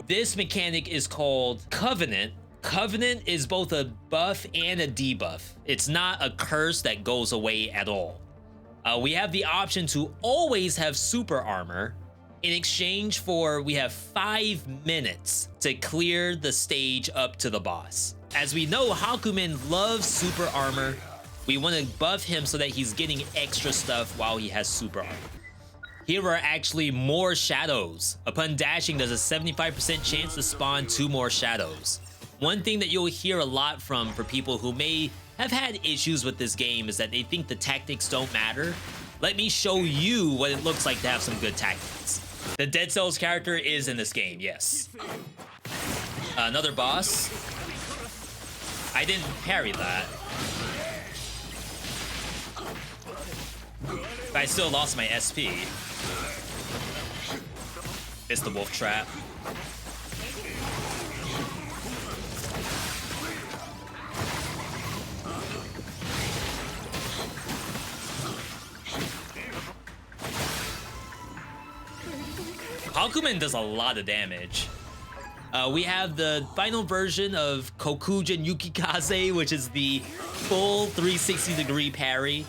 This mechanic is called Covenant. Covenant is both a buff and a debuff. It's not a curse that goes away at all. We have the option to always have super armor. In exchange for, we have 5 minutes to clear the stage up to the boss. As we know, Hakumen loves super armor. We want to buff him so that he's getting extra stuff while he has super armor. Here are actually more shadows. Upon dashing, there's a 75% chance to spawn 2 more shadows. One thing that you'll hear a lot from for people who may have had issues with this game is that they think the tactics don't matter. Let me show you what it looks like to have some good tactics. The Dead Cells character is in this game, yes. Another boss. I didn't parry that. But I still lost my SP. It's the Wolf Trap. Hakumen does a lot of damage. We have the final version of Kokujin Yukikaze, which is the full 360-degree parry.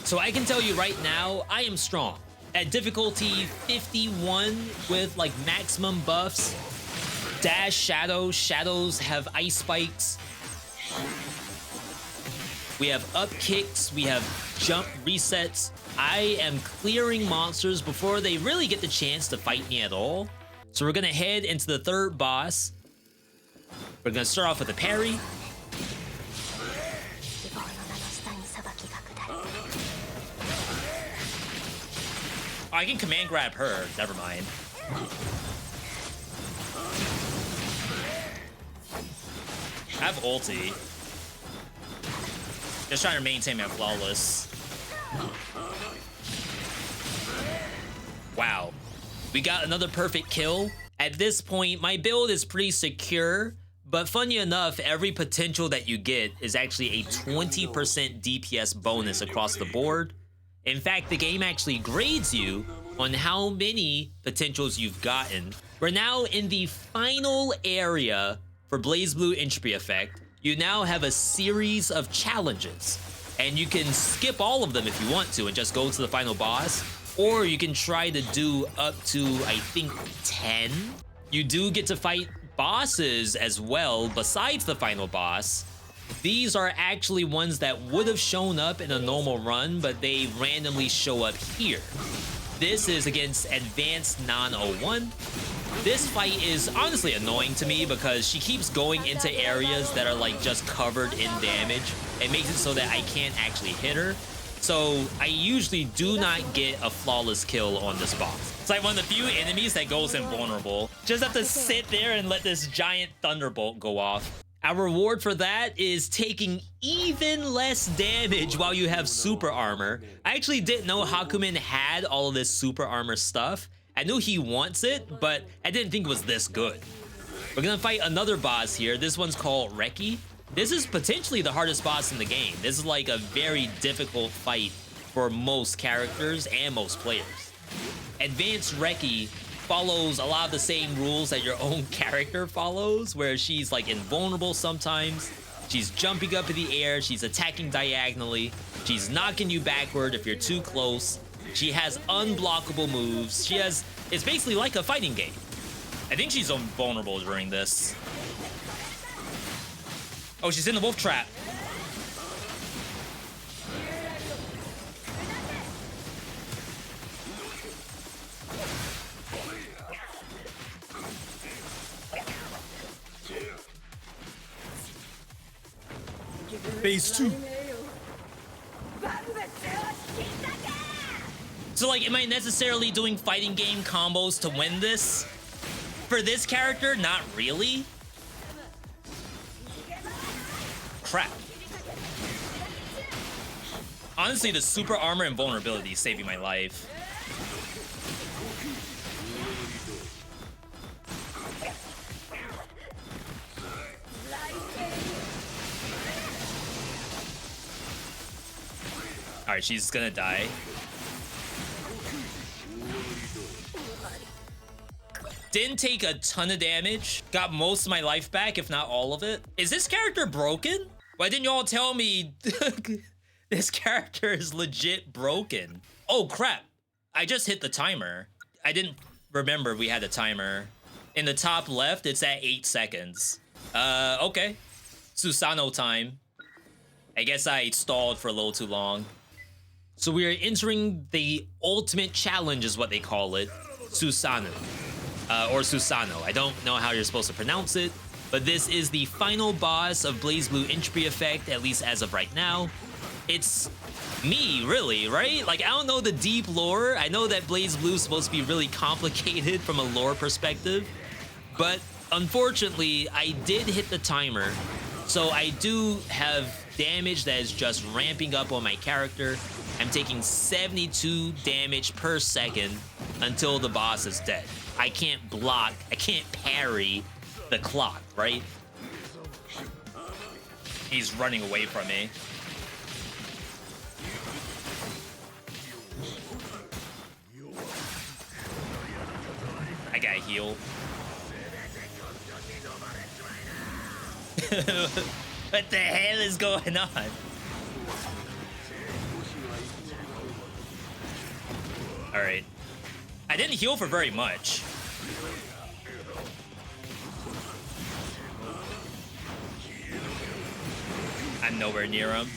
So I can tell you right now, I am strong. At difficulty 51 with like maximum buffs, dash shadows, shadows have ice spikes. We have up kicks, we have jump resets. I am clearing monsters before they really get the chance to fight me at all. So we're gonna head into the 3rd boss. We're gonna start off with a parry. Oh, I can command grab her. Never mind. I have ulti. Just trying to maintain my flawless. Wow. We got another perfect kill. At this point, my build is pretty secure, but funny enough, every potential that you get is actually a 20% DPS bonus across the board. In fact, the game actually grades you on how many potentials you've gotten. We're now in the final area for BlazBlue Entropy Effect. You now have a series of challenges, and you can skip all of them if you want to and just go to the final boss, or you can try to do up to, I think, 10. You do get to fight bosses as well besides the final boss. These are actually ones that would have shown up in a normal run, but they randomly show up here. This is against Advanced 901. This fight is honestly annoying to me because she keeps going into areas that are like just covered in damage. It makes it so that I can't actually hit her. So I usually do not get a flawless kill on this boss. It's like one of the few enemies that goes invulnerable. Just have to sit there and let this giant thunderbolt go off. Our reward for that is taking even less damage while you have super armor. I actually didn't know Hakumen had all of this super armor stuff. I knew he wants it, but I didn't think it was this good. We're gonna fight another boss here. This one's called Reki. This is potentially the hardest boss in the game. This is like a very difficult fight for most characters and most players. Advanced Reki follows a lot of the same rules that your own character follows, where she's like invulnerable sometimes. She's jumping up in the air. She's attacking diagonally. She's knocking you backward if you're too close. She has unblockable moves. It's basically like a fighting game. I think she's invulnerable during this. Oh, she's in the wolf trap. Phase 2. So like, am I necessarily doing fighting game combos to win this? For this character, not really. Crap. Honestly, the super armor and vulnerability is saving my life. All right, she's gonna die. Didn't take a ton of damage. Got most of my life back, if not all of it. Is this character broken? Why didn't y'all tell me this character is legit broken? Oh, crap. I just hit the timer. I didn't remember we had a timer. In the top left, it's at 8 seconds. Okay. Susanoo time. I guess I stalled for a little too long. So we are entering the ultimate challenge is what they call it. Susanoo. Or Susanoo. I don't know how you're supposed to pronounce it, but this is the final boss of BlazBlue Entropy Effect, at least as of right now. It's me, really, right? Like, I don't know the deep lore. I know that BlazBlue is supposed to be really complicated from a lore perspective, but unfortunately, I did hit the timer, so I do have damage that is just ramping up on my character. I'm taking 72 damage per second until the boss is dead. I can't block, I can't parry the clock, right? He's running away from me. I gotta heal. What the hell is going on? All right. I didn't heal for very much. I'm nowhere near him.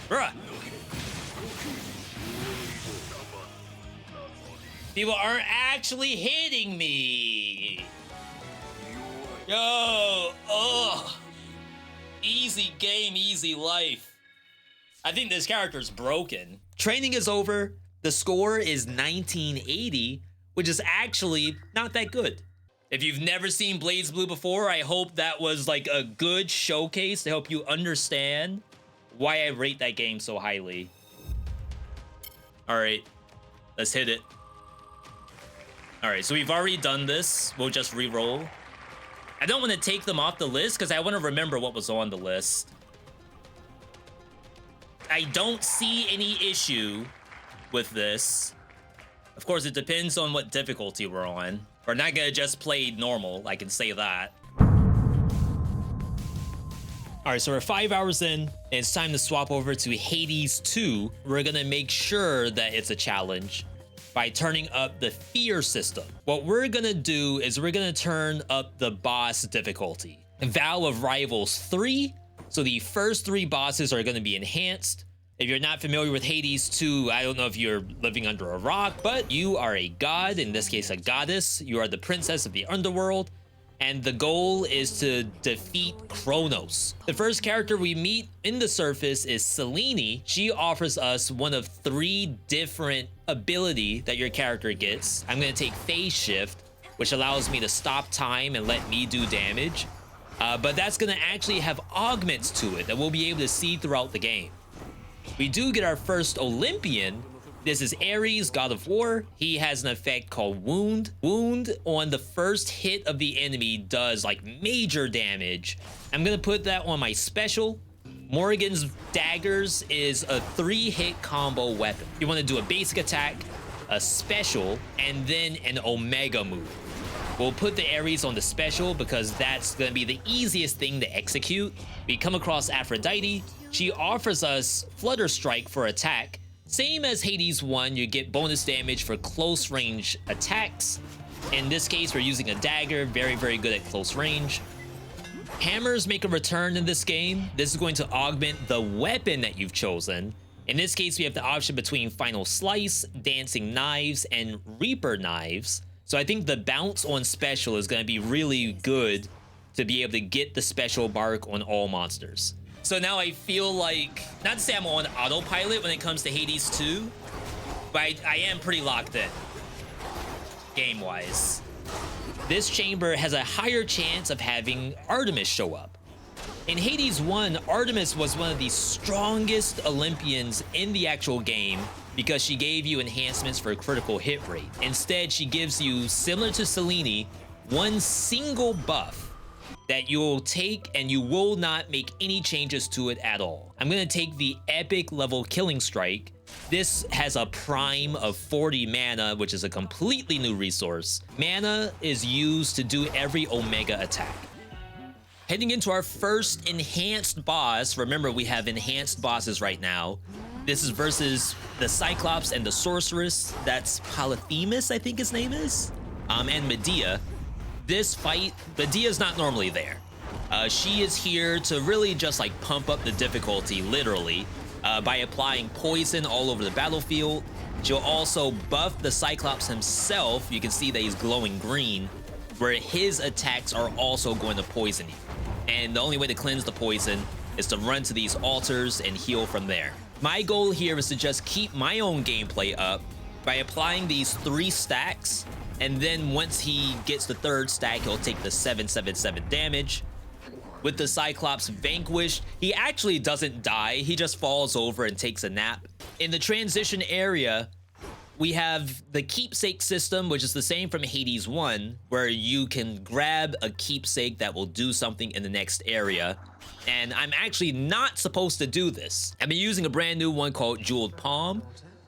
Bruh. People aren't actually hitting me. Yo, ugh. Easy game, easy life. I think this character's broken. Training is over. The score is 1980, which is actually not that good. If you've never seen BlazBlue before, I hope that was like a good showcase to help you understand why I rate that game so highly. All right, let's hit it. All right, so we've already done this. We'll just re-roll. I don't want to take them off the list because I want to remember what was on the list. I don't see any issue with this. Of course, it depends on what difficulty we're on. We're not gonna just play normal, I can say that. All right, so we're 5 hours in, and it's time to swap over to Hades 2. We're gonna make sure that it's a challenge by turning up the fear system. What we're gonna do is we're gonna turn up the boss difficulty. Vow of Rivals 3. So the first 3 bosses are gonna be enhanced. If you're not familiar with Hades 2, I don't know if you're living under a rock, but you are a god, in this case a goddess. You are the princess of the underworld, and the goal is to defeat Kronos. The first character we meet in the surface is SlimyYy. She offers us one of 3 different ability that your character gets. I'm gonna take Phase Shift, which allows me to stop time and let me do damage. But that's gonna actually have augments to it that we'll be able to see throughout the game. We do get our first Olympian. This is Ares, god of war. He has an effect called Wound. Wound on the first hit of the enemy does like major damage. I'm gonna put that on my special. Morrigan's daggers is a 3-hit combo weapon. You wanna do a basic attack, a special, and then an omega move. We'll put the Ares on the special because that's gonna be the easiest thing to execute. We come across Aphrodite. She offers us Flutter Strike for attack. Same as Hades 1, you get bonus damage for close range attacks. In this case, we're using a dagger, very, very good at close range. Hammers make a return in this game. This is going to augment the weapon that you've chosen. In this case, we have the option between Final Slice, Dancing Knives, and Reaper Knives. So I think the bounce on special is going to be really good to be able to get the special mark on all monsters. So now I feel like, not to say I'm on autopilot when it comes to Hades 2, but I am pretty locked in, game-wise. This chamber has a higher chance of having Artemis show up. In Hades 1, Artemis was one of the strongest Olympians in the actual game because she gave you enhancements for critical hit rate. Instead, she gives you, similar to SlimyYy, one single buff that you'll take and you will not make any changes to it at all. I'm gonna take the epic level Killing Strike. This has a prime of 40 mana, which is a completely new resource. Mana is used to do every omega attack. Heading into our first enhanced boss. Remember, we have enhanced bosses right now. This is versus the Cyclops and the Sorceress. That's Polyphemus, I think his name is. And Medea. This fight, Medea's not normally there. She is here to really just like pump up the difficulty, literally, by applying poison all over the battlefield. She'll also buff the Cyclops himself. You can see that he's glowing green, where his attacks are also going to poison you. And the only way to cleanse the poison is to run to these altars and heal from there. My goal here is to just keep my own gameplay up by applying these 3 stacks. And then once he gets the 3rd stack, he'll take the 777 damage. With the Cyclops vanquished, he actually doesn't die. He just falls over and takes a nap. In the transition area, we have the keepsake system, which is the same from Hades 1, where you can grab a keepsake that will do something in the next area. And I'm actually not supposed to do this. I've been using a brand new one called Jeweled Palm,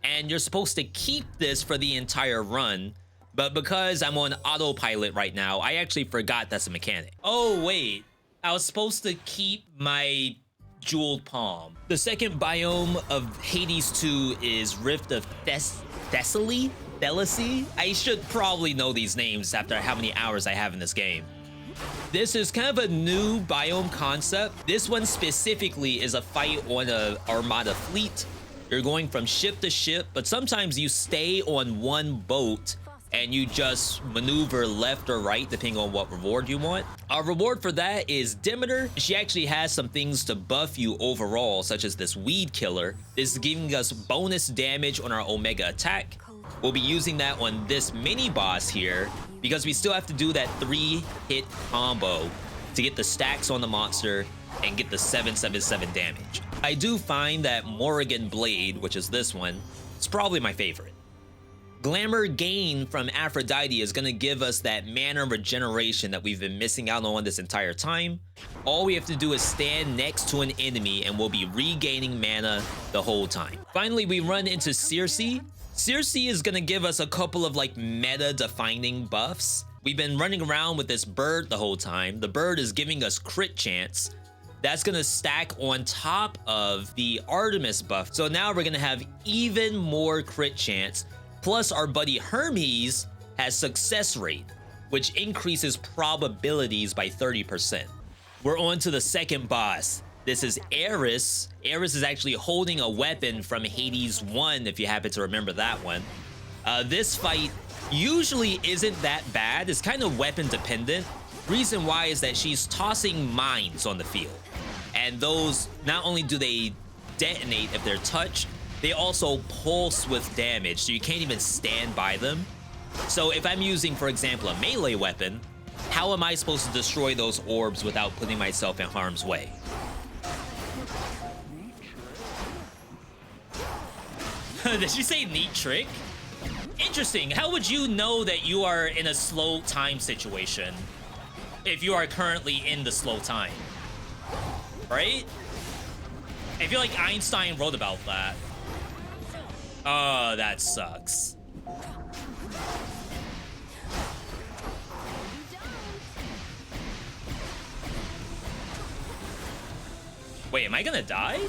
and you're supposed to keep this for the entire run. But because I'm on autopilot right now, I actually forgot that's a mechanic. Oh, wait. I was supposed to keep my Jeweled Palm. The second biome of Hades 2 is Rift of Thessaly? I should probably know these names after how many hours I have in this game. This is kind of a new biome concept. This one specifically is a fight on an armada fleet. You're going from ship to ship, but sometimes you stay on one boat and you just maneuver left or right depending on what reward you want. Our reward for that is Demeter. She actually has some things to buff you overall, such as this Weed Killer. This is giving us bonus damage on our Omega attack. We'll be using that on this mini boss here because we still have to do that 3-hit combo to get the stacks on the monster and get the 777 damage. I do find that Morrigan Blade, which is this one, is probably my favorite. Glamour Gain from Aphrodite is going to give us that mana regeneration that we've been missing out on this entire time. All we have to do is stand next to an enemy and we'll be regaining mana the whole time. Finally, we run into Circe. Circe is going to give us a couple of like meta defining buffs. We've been running around with this bird the whole time. The bird is giving us crit chance. that's gonna stack on top of the Artemis buff. So now we're gonna have even more crit chance. Plus our buddy Hermes has success rate, which increases probabilities by 30%. We're on to the second boss. This is Eris. Eris is actually holding a weapon from Hades 1, if you happen to remember that one. This fight usually isn't that bad. It's kind of weapon dependent. Reason why is that she's tossing mines on the field. And those, not only do they detonate if they're touched, they also pulse with damage, so you can't even stand by them. So if I'm using, for example, a melee weapon, how am I supposed to destroy those orbs without putting myself in harm's way? Did she say neat trick? Interesting. How would you know that you are in a slow time situation if you are currently in the slow time? Right? I feel like Einstein wrote about that. Oh, that sucks. Wait, am I gonna die?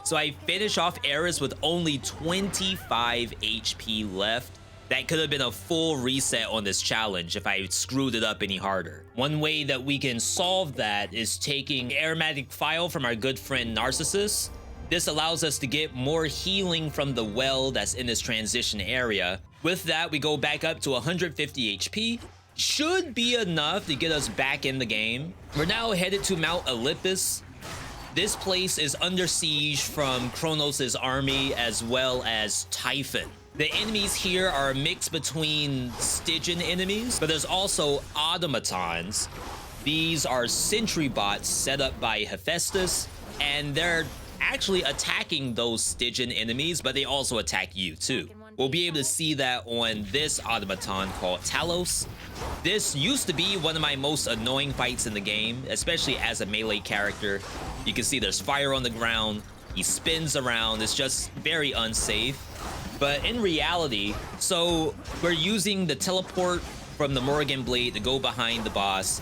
So I finish off Eris with only 25 HP left. That could have been a full reset on this challenge if I screwed it up any harder. One way that we can solve that is taking aromatic file from our good friend Narcissus. This allows us to get more healing from the well that's in this transition area. With that, we go back up to 150 HP. Should be enough to get us back in the game. We're now headed to Mount Olympus. This place is under siege from Kronos' army as well as Typhon. The enemies here are a mix between Stygian enemies, but there's also automatons. These are sentry bots set up by Hephaestus, and they're actually attacking those Stygian enemies, but they also attack you too. We'll be able to see that on this automaton called Talos. This used to be one of my most annoying fights in the game, especially as a melee character. You can see there's fire on the ground, he spins around, it's just very unsafe. But in reality, so we're using the teleport from the Morrigan Blade to go behind the boss,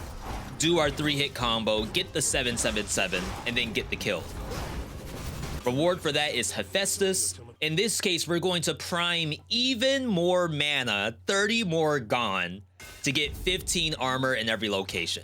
do our 3-hit combo, get the 777, and then get the kill. Reward for that is Hephaestus. In this case, we're going to prime even more mana, 30 more gone, to get 15 armor in every location.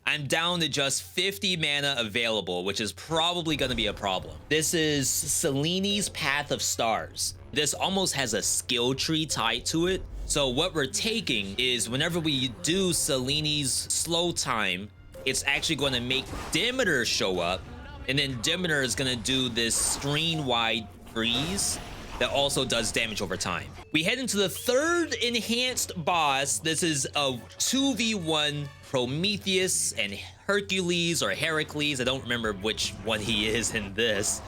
I'm down to just 50 mana available, which is probably going to be a problem. This is SlimyY's Path of Stars. This almost has a skill tree tied to it. So what we're taking is whenever we do SlimyY's slow time, it's actually going to make Demeter show up. And then Demeter is going to do this screen-wide freeze that also does damage over time. We head into the third enhanced boss. This is a 2v1 Prometheus and Hercules or Heracles. I don't remember which one he is in this.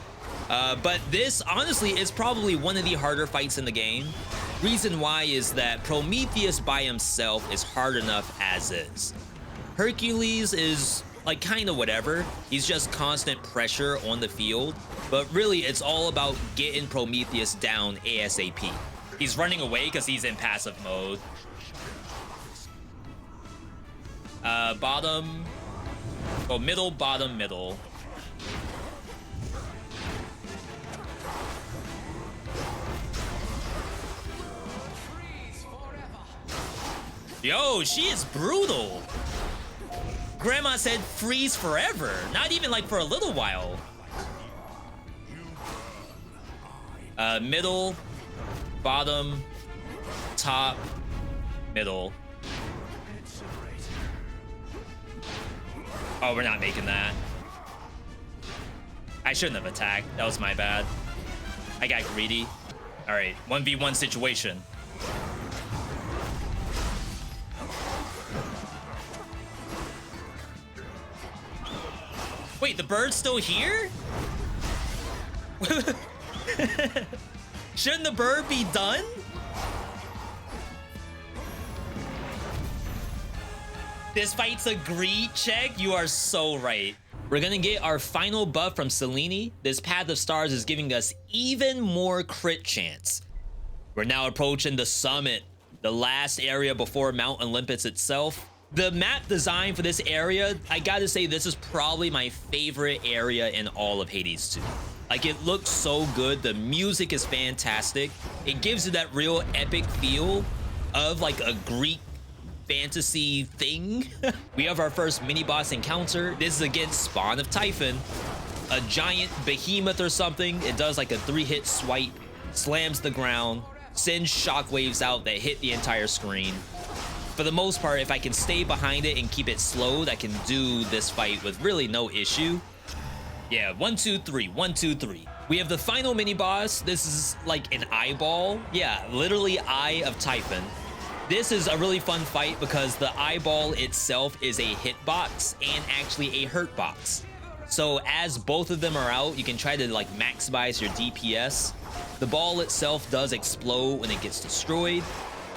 But this honestly is probably one of the harder fights in the game. Reason why is that Prometheus by himself is hard enough as is. Hercules is like kind of whatever. He's just constant pressure on the field. But really, it's all about getting Prometheus down ASAP. He's running away because he's in passive mode. Bottom. Oh, middle, bottom, middle. Yo, she is brutal. Grandma said freeze forever. Not even like for a little while. Middle, bottom, top, middle. Oh, we're not making that. I shouldn't have attacked. That was my bad. I got greedy. All right, 1v1 situation. Wait, the bird's still here? Shouldn't the bird be done? This fight's a greed check. You are so right. We're gonna get our final buff from SlimyYy. This Path of Stars is giving us even more crit chance. We're now approaching the summit, the last area before Mount Olympus itself. The map design for this area, I gotta say this is probably my favorite area in all of Hades 2. Like, it looks so good. The music is fantastic. It gives you that real epic feel of like a Greek fantasy thing. We have our first mini boss encounter. This is against Spawn of Typhon, a giant behemoth or something. It does like a 3-hit swipe, slams the ground, sends shockwaves out that hit the entire screen. For the most part, if I can stay behind it and keep it slowed, I can do this fight with really no issue. Yeah, 1, 2, 3, 1, 2, 3. We have the final mini boss. This is like an eyeball. Yeah, literally Eye of Typhon. This is a really fun fight because the eyeball itself is a hitbox and actually a hurt box. So as both of them are out, you can try to like maximize your DPS. The ball itself does explode when it gets destroyed.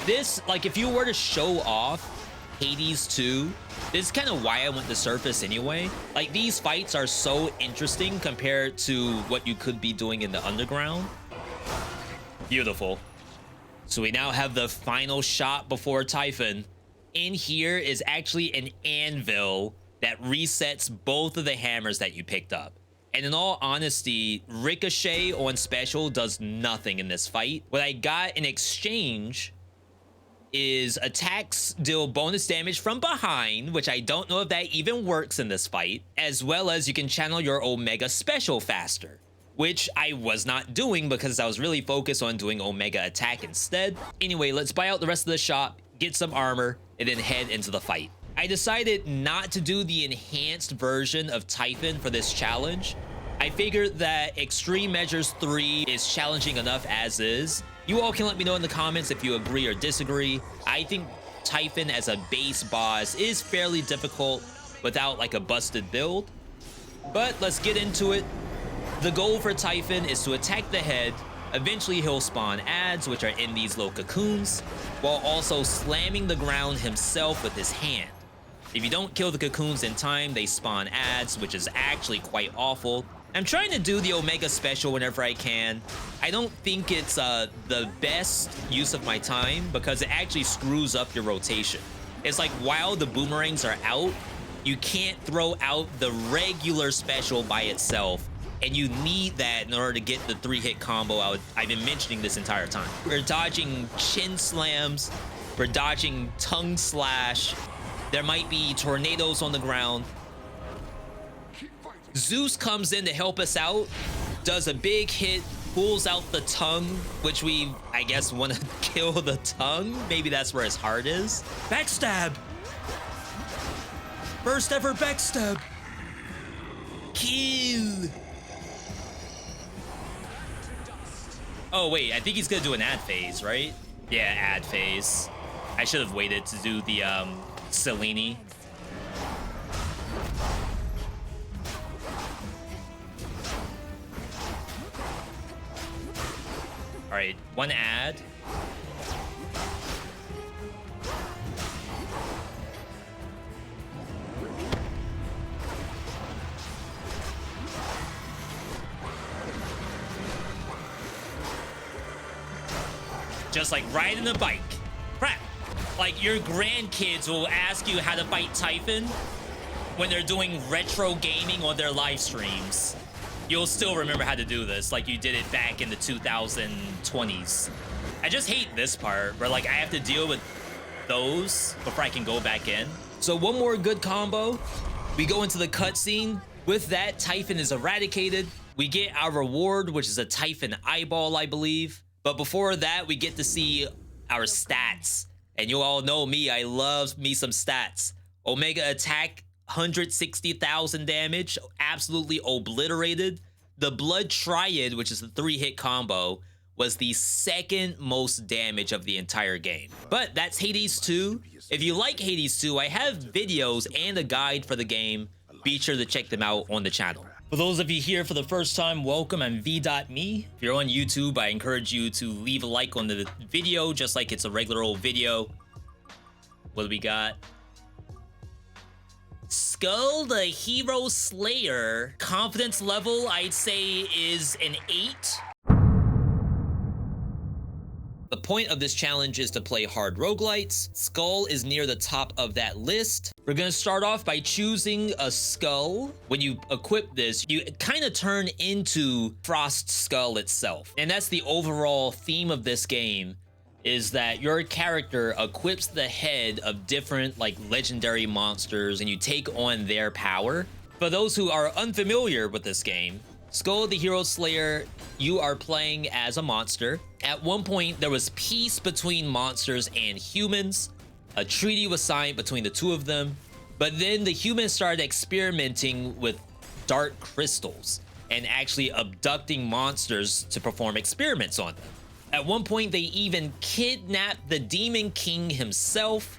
This, like, if you were to show off Hades 2, this is kind of why I went to Surface anyway. Like, these fights are so interesting compared to what you could be doing in the underground. Beautiful. So we now have the final shot before Typhon. In here is actually an anvil that resets both of the hammers that you picked up. And in all honesty, Ricochet on special does nothing in this fight. What I got in exchange is attacks deal bonus damage from behind, which I don't know if that even works in this fight, as well as you can channel your Omega special faster, which I was not doing because I was really focused on doing Omega attack instead. Anyway, let's buy out the rest of the shop, get some armor, and then head into the fight. I decided not to do the enhanced version of Typhon for this challenge. I figured that Extreme Measures 3 is challenging enough as is. You all can let me know in the comments if you agree or disagree. I think Typhon as a base boss is fairly difficult without like a busted build. But let's get into it. The goal for Typhon is to attack the head. Eventually he'll spawn adds, which are in these little cocoons, while also slamming the ground himself with his hand. If you don't kill the cocoons in time, they spawn adds, which is actually quite awful. I'm trying to do the Omega special whenever I can. I don't think it's the best use of my time because it actually screws up your rotation. It's like while the boomerangs are out, you can't throw out the regular special by itself. And you need that in order to get the 3-hit combo I've been mentioning this entire time. We're dodging chin slams. We're dodging tongue slash. There might be tornadoes on the ground. Zeus comes in to help us out, does a big hit, pulls out the tongue, which we, I guess, want to kill the tongue. Maybe that's where his heart is. Backstab! First ever backstab! Kill! Oh, wait, I think he's gonna do an ad phase, right? Yeah, ad phase. I should have waited to do the, Selene. All right, one ad. Just like riding a bike. Crap. Like your grandkids will ask you how to fight Typhon when they're doing retro gaming on their live streams. You'll still remember how to do this like you did it back in the 2020s. I just hate this part where like I have to deal with those before I can go back in. So one more good combo. We go into the cutscene. With that, Typhon is eradicated. We get our reward, which is a Typhon eyeball, I believe. But before that, we get to see our stats. And you all know me, I love me some stats. Omega attack, 160,000 damage, absolutely obliterated. The Blood Triad, which is a 3-hit combo, was the second most damage of the entire game. But that's Hades 2. If you like Hades 2, I have videos and a guide for the game. Be sure to check them out on the channel. For those of you here for the first time, welcome. I'm Veedotme. If you're on YouTube, I encourage you to leave a like on the video, just like it's a regular old video. What do we got? Skul, the Hero Slayer. Confidence level, I'd say, is an 8. The point of this challenge is to play hard roguelites. Skul is near the top of that list. We're gonna start off by choosing a Skul. When you equip this, you kind of turn into Frost Skul itself. And that's the overall theme of this game, is that your character equips the head of different like legendary monsters and you take on their power. For those who are unfamiliar with this game, Skul the Hero Slayer, you are playing as a monster. At one point, there was peace between monsters and humans. A treaty was signed between the two of them. But then the humans started experimenting with dark crystals and actually abducting monsters to perform experiments on them. At one point, they even kidnapped the Demon King himself.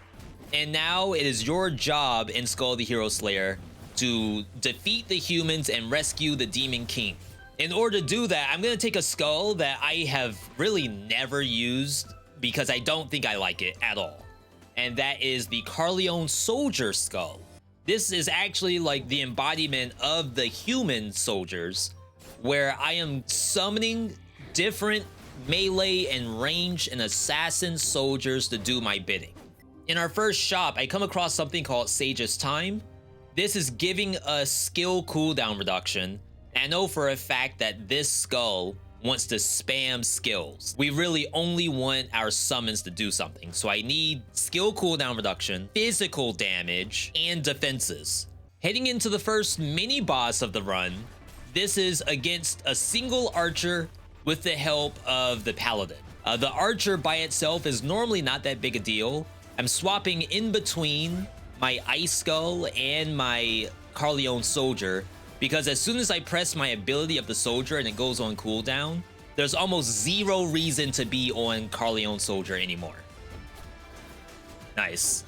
And now it is your job in Skul the Hero Slayer to defeat the humans and rescue the Demon King. In order to do that, I'm gonna take a Skul that I have really never used because I don't think I like it at all. And that is the Carleon Soldier Skul. This is actually like the embodiment of the human soldiers, where I am summoning different melee and range and assassin soldiers to do my bidding. In our first shop, I come across something called Sage's Time. This is giving us skill cooldown reduction. I know for a fact that this Skul wants to spam skills. We really only want our summons to do something. So I need skill cooldown reduction, physical damage, and defenses. Heading into the first mini boss of the run, this is against a single archer with the help of the paladin. The archer by itself is normally not that big a deal. I'm swapping in between my Ice Skul and my Carleon Soldier, because as soon as I press my ability of the soldier and it goes on cooldown, there's almost zero reason to be on Carleon Soldier anymore. Nice.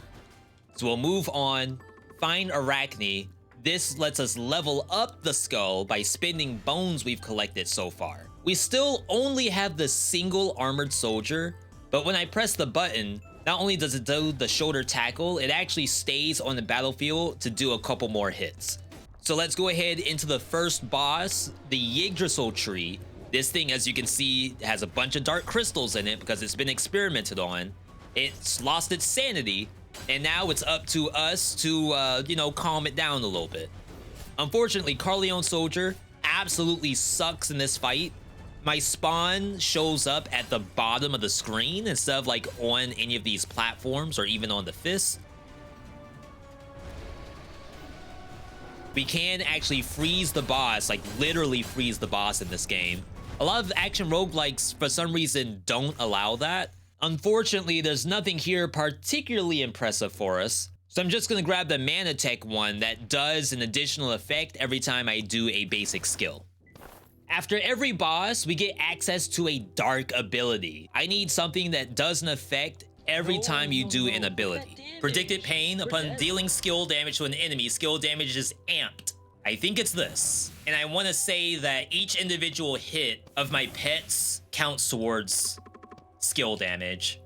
So we'll move on, find Arachne. This lets us level up the Skul by spending bones we've collected so far. We still only have the single armored soldier, but when I press the button, not only does it do the shoulder tackle, it actually stays on the battlefield to do a couple more hits. So let's go ahead into the first boss, the Yggdrasil tree. This thing, as you can see, has a bunch of dark crystals in it because it's been experimented on. It's lost its sanity, and now it's up to us to, calm it down a little bit. Unfortunately, Carleon Soldier absolutely sucks in this fight. My spawn shows up at the bottom of the screen instead of like on any of these platforms or even on the fist. We can actually freeze the boss, like literally freeze the boss in this game. A lot of action roguelikes, for some reason, don't allow that. Unfortunately, there's nothing here particularly impressive for us. So I'm just gonna grab the Mana Tech one that does an additional effect every time I do a basic skill. After every boss, we get access to a dark ability. I need something that does an effect every time you do an ability. Predicted pain upon dealing skill damage to an enemy. Skill damage is amped. I think it's this. And I want to say that each individual hit of my pets counts towards skill damage.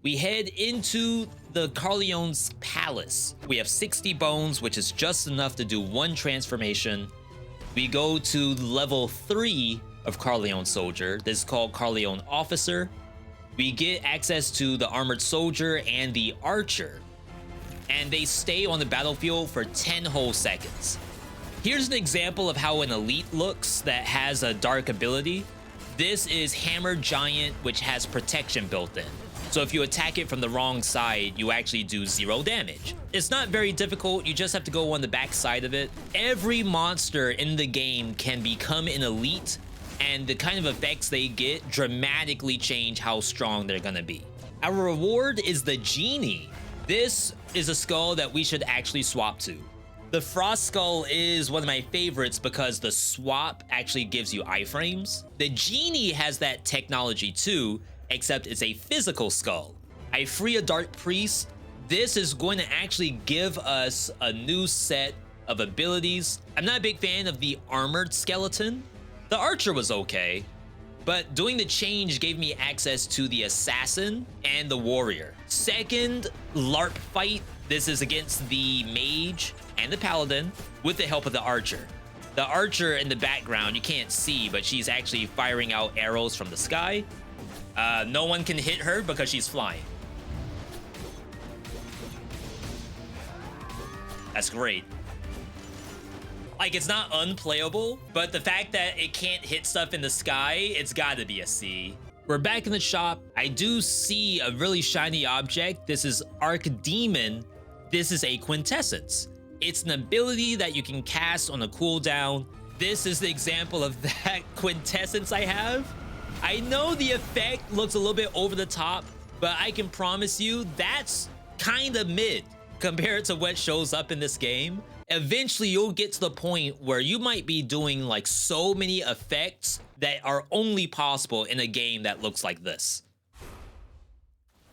We head into the Carleon's Palace. We have 60 bones, which is just enough to do one transformation. We go to level 3 of Carleon Soldier. This is called Carleon Officer. We get access to the Armored Soldier and the Archer, and they stay on the battlefield for 10 whole seconds. Here's an example of how an elite looks that has a dark ability. This is Hammer Giant, which has protection built in. So if you attack it from the wrong side, you actually do 0 damage. It's not very difficult, you just have to go on the back side of it. Every monster in the game can become an elite, and the kind of effects they get dramatically change how strong they're gonna be. Our reward is the Genie. This is a Skul that we should actually swap to. The Frost Skul is one of my favorites because the swap actually gives you iframes. The Genie has that technology too, except it's a physical Skul. I free a Dark Priest. This is going to actually give us a new set of abilities. I'm not a big fan of the Armored Skeleton. The Archer was okay, but doing the change gave me access to the Assassin and the Warrior. Second LARP fight, this is against the Mage and the Paladin with the help of the Archer. The Archer in the background, you can't see, but she's actually firing out arrows from the sky. No one can hit her because she's flying. That's great. Like, it's not unplayable, but the fact that it can't hit stuff in the sky, it's gotta be a C. We're back in the shop. I do see a really shiny object. This is Archdemon. This is a quintessence. It's an ability that you can cast on a cooldown. This is the example of that quintessence I have. I know the effect looks a little bit over the top, but I can promise you that's kind of mid compared to what shows up in this game. Eventually, you'll get to the point where you might be doing like so many effects that are only possible in a game that looks like this.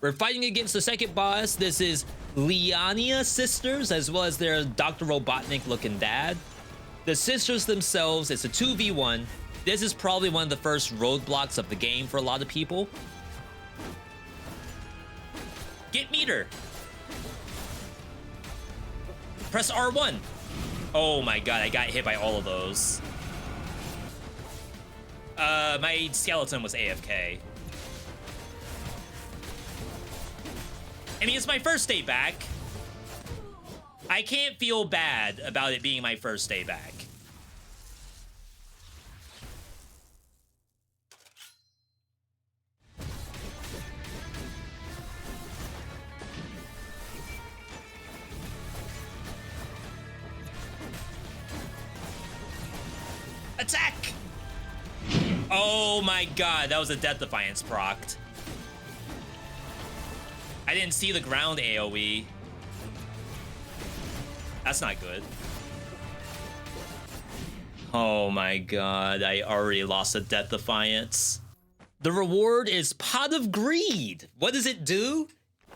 We're fighting against the second boss. This is Liania sisters, as well as their Dr. Robotnik looking dad. The sisters themselves, it's a 2v1. This is probably one of the first roadblocks of the game for a lot of people. Get meter. Press R1. Oh my god, I got hit by all of those. My skeleton was AFK. I mean, it's my first day back. I can't feel bad about it being my first day back. Attack! Oh my god, that was a Death Defiance procced. I didn't see the ground AoE. That's not good. Oh my god, I already lost a Death Defiance. The reward is Pot of Greed. What does it do?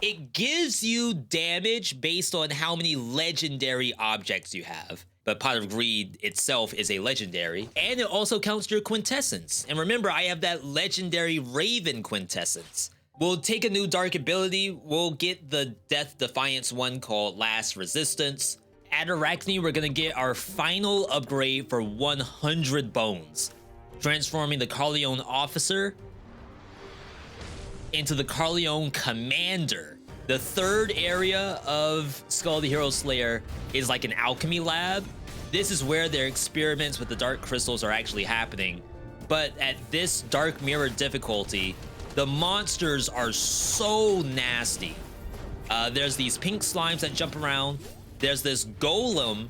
It gives you damage based on how many legendary objects you have. But Pot of Greed itself is a legendary, and it also counts your quintessence. And remember, I have that legendary Raven quintessence. We'll take a new dark ability. We'll get the Death Defiance one called Last Resistance. At Arachne, we're gonna get our final upgrade for 100 bones, transforming the Carleon Officer into the Carleon Commander. The third area of Skull the Hero Slayer is like an alchemy lab. This is where their experiments with the dark crystals are actually happening. But at this Dark Mirror difficulty, the monsters are so nasty. There's these pink slimes that jump around. There's this golem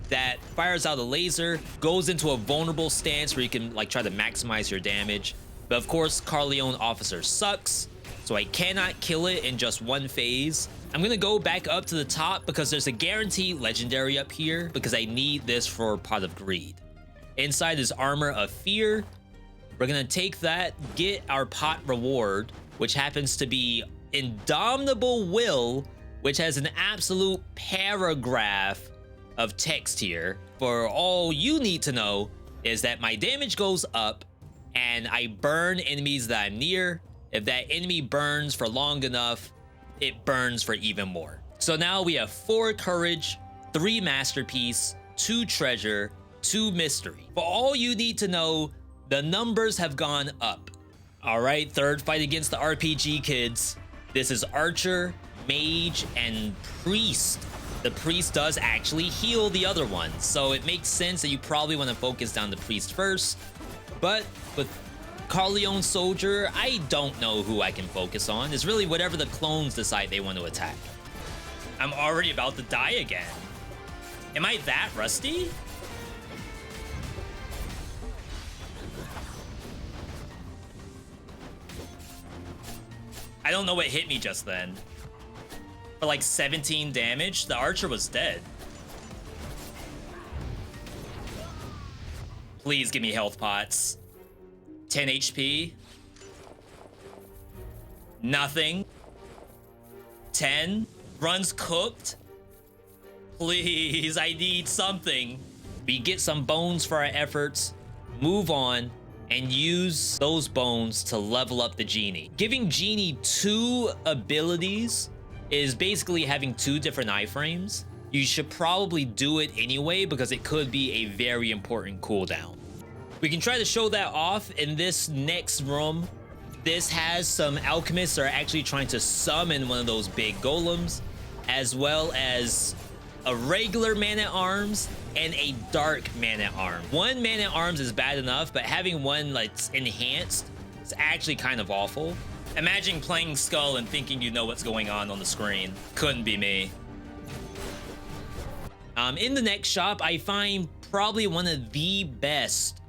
that fires out a laser, goes into a vulnerable stance where you can like try to maximize your damage. But of course, Carleon Officer sucks, so I cannot kill it in just one phase. I'm gonna go back up to the top because there's a guaranteed legendary up here because I need this for Pot of Greed. Inside is Armor of Fear. We're gonna take that, get our pot reward, which happens to be Indomitable Will, which has an absolute paragraph of text here. For all you need to know is that my damage goes up and I burn enemies that I'm near. If that enemy burns for long enough, it burns for even more. So now we have 4 courage, 3 masterpiece, 2 treasure, 2 mystery. For all you need to know, the numbers have gone up. All right, third fight against the RPG kids. This is Archer, Mage, and Priest. The Priest does actually heal the other one, so it makes sense that you probably want to focus down the Priest first. But with Carleon Soldier, I don't know who I can focus on. It's really whatever the clones decide they want to attack. I'm already about to die again. Am I that rusty? I don't know what hit me just then. For like 17 damage, the Archer was dead. Please give me health pots. 10 HP. Nothing. 10. Runs cooked. Please, I need something. We get some bones for our efforts, move on, and use those bones to level up the genie. Giving genie 2 abilities is basically having 2 different iframes. You should probably do it anyway because it could be a very important cooldown. We can try to show that off in this next room. this has some alchemists that are actually trying to summon one of those big golems, as well as a regular man-at-arms and a dark man-at-arms. One man-at-arms is bad enough, but having one that's enhanced is actually kind of awful. Imagine playing Skul and thinking you know what's going on the screen. Couldn't be me. In the next shop, I find probably one of the best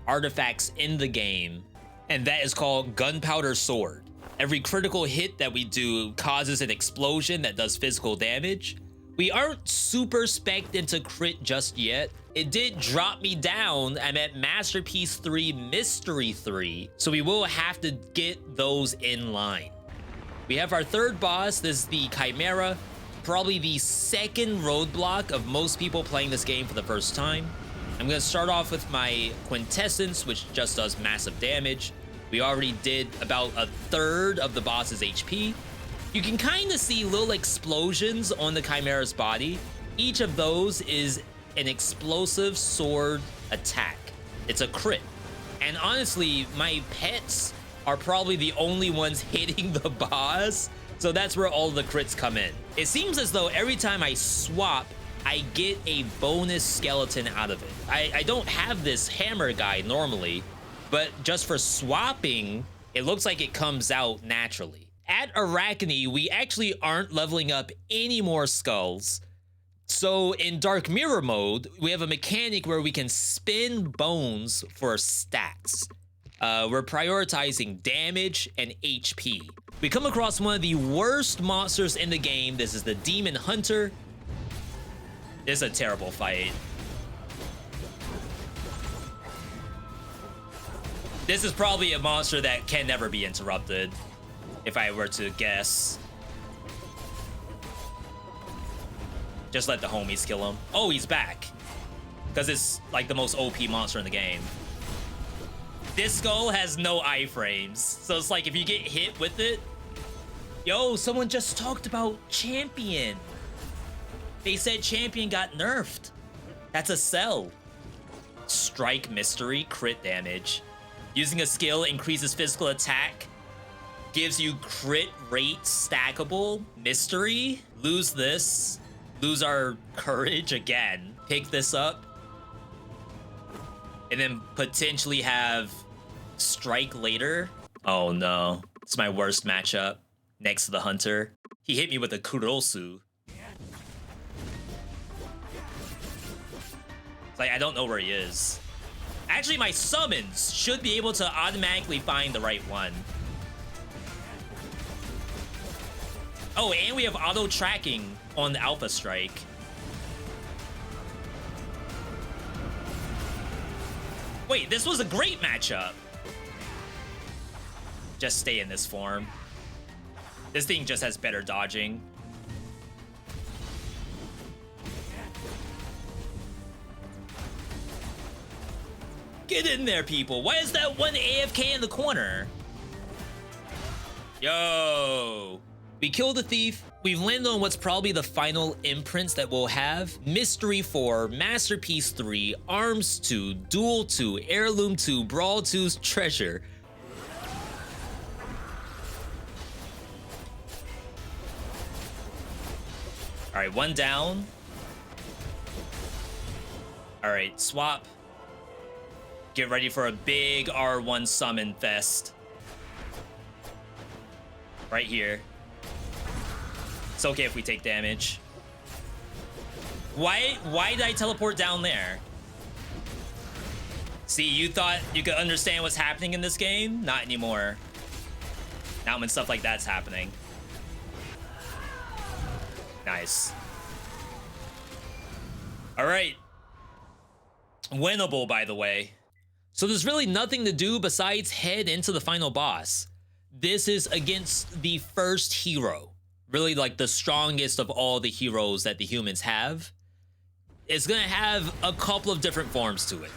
artifacts in the game, and that is called Gunpowder Sword. Every critical hit that we do causes an explosion that does physical damage. We aren't super spec'd into crit just yet. It did drop me down. I'm at Masterpiece 3, Mystery 3, so we will have to get those in line. We have our third boss. This is the Chimera, probably the second roadblock of most people playing this game for the first time. I'm gonna start off with my Quintessence, which just does massive damage. We already did about a third of the boss's HP. You can kind of see little explosions on the Chimera's body. Each of those is an explosive sword attack. It's a crit. And honestly, my pets are probably the only ones hitting the boss, so that's where all the crits come in. It seems as though every time I swap, I get a bonus skeleton out of it. I don't have this hammer guy normally, but just for swapping, it looks like it comes out naturally. At Arachne, we actually aren't leveling up any more skulls. So in Dark Mirror mode, we have a mechanic where we can spin bones for stats. We're prioritizing damage and HP. We come across one of the worst monsters in the game. This is the Demon Hunter. It's a terrible fight. This is probably a monster that can never be interrupted, if I were to guess. Just let the homies kill him. Oh, he's back. Because it's like the most OP monster in the game. This skull has no iframes. So it's like if you get hit with it. Yo, someone just talked about Champion. They said Champion got nerfed. That's a sell. Strike Mystery, crit damage. Using a skill increases physical attack. Gives you crit rate stackable. Mystery. Lose this. Lose our courage again. Pick this up. And then potentially have strike later. Oh no. It's my worst matchup. Next to the Hunter. He hit me with a Kurosu. It's like, I don't know where he is. Actually, my summons should be able to automatically find the right one. Oh, and we have auto tracking on the Alpha Strike. Wait, this was a great matchup. Just stay in this form. This thing just has better dodging. Get in there, people. Why is that one AFK in the corner? Yo. We killed the thief. We've landed on what's probably the final imprints that we'll have. Mystery 4, Masterpiece 3, Arms 2, Duel 2, Heirloom 2, Brawl 2's Treasure. All right, one down. All right, swap. Get ready for a big R1 summon fest. Right here. It's okay if we take damage. Why did I teleport down there? See, you thought you could understand what's happening in this game? Not anymore. Not when stuff like that's happening. Nice. All right. Winnable, by the way. So there's really nothing to do besides head into the final boss. This is against the first hero. Really like the strongest of all the heroes that the humans have. It's gonna have a couple of different forms to it.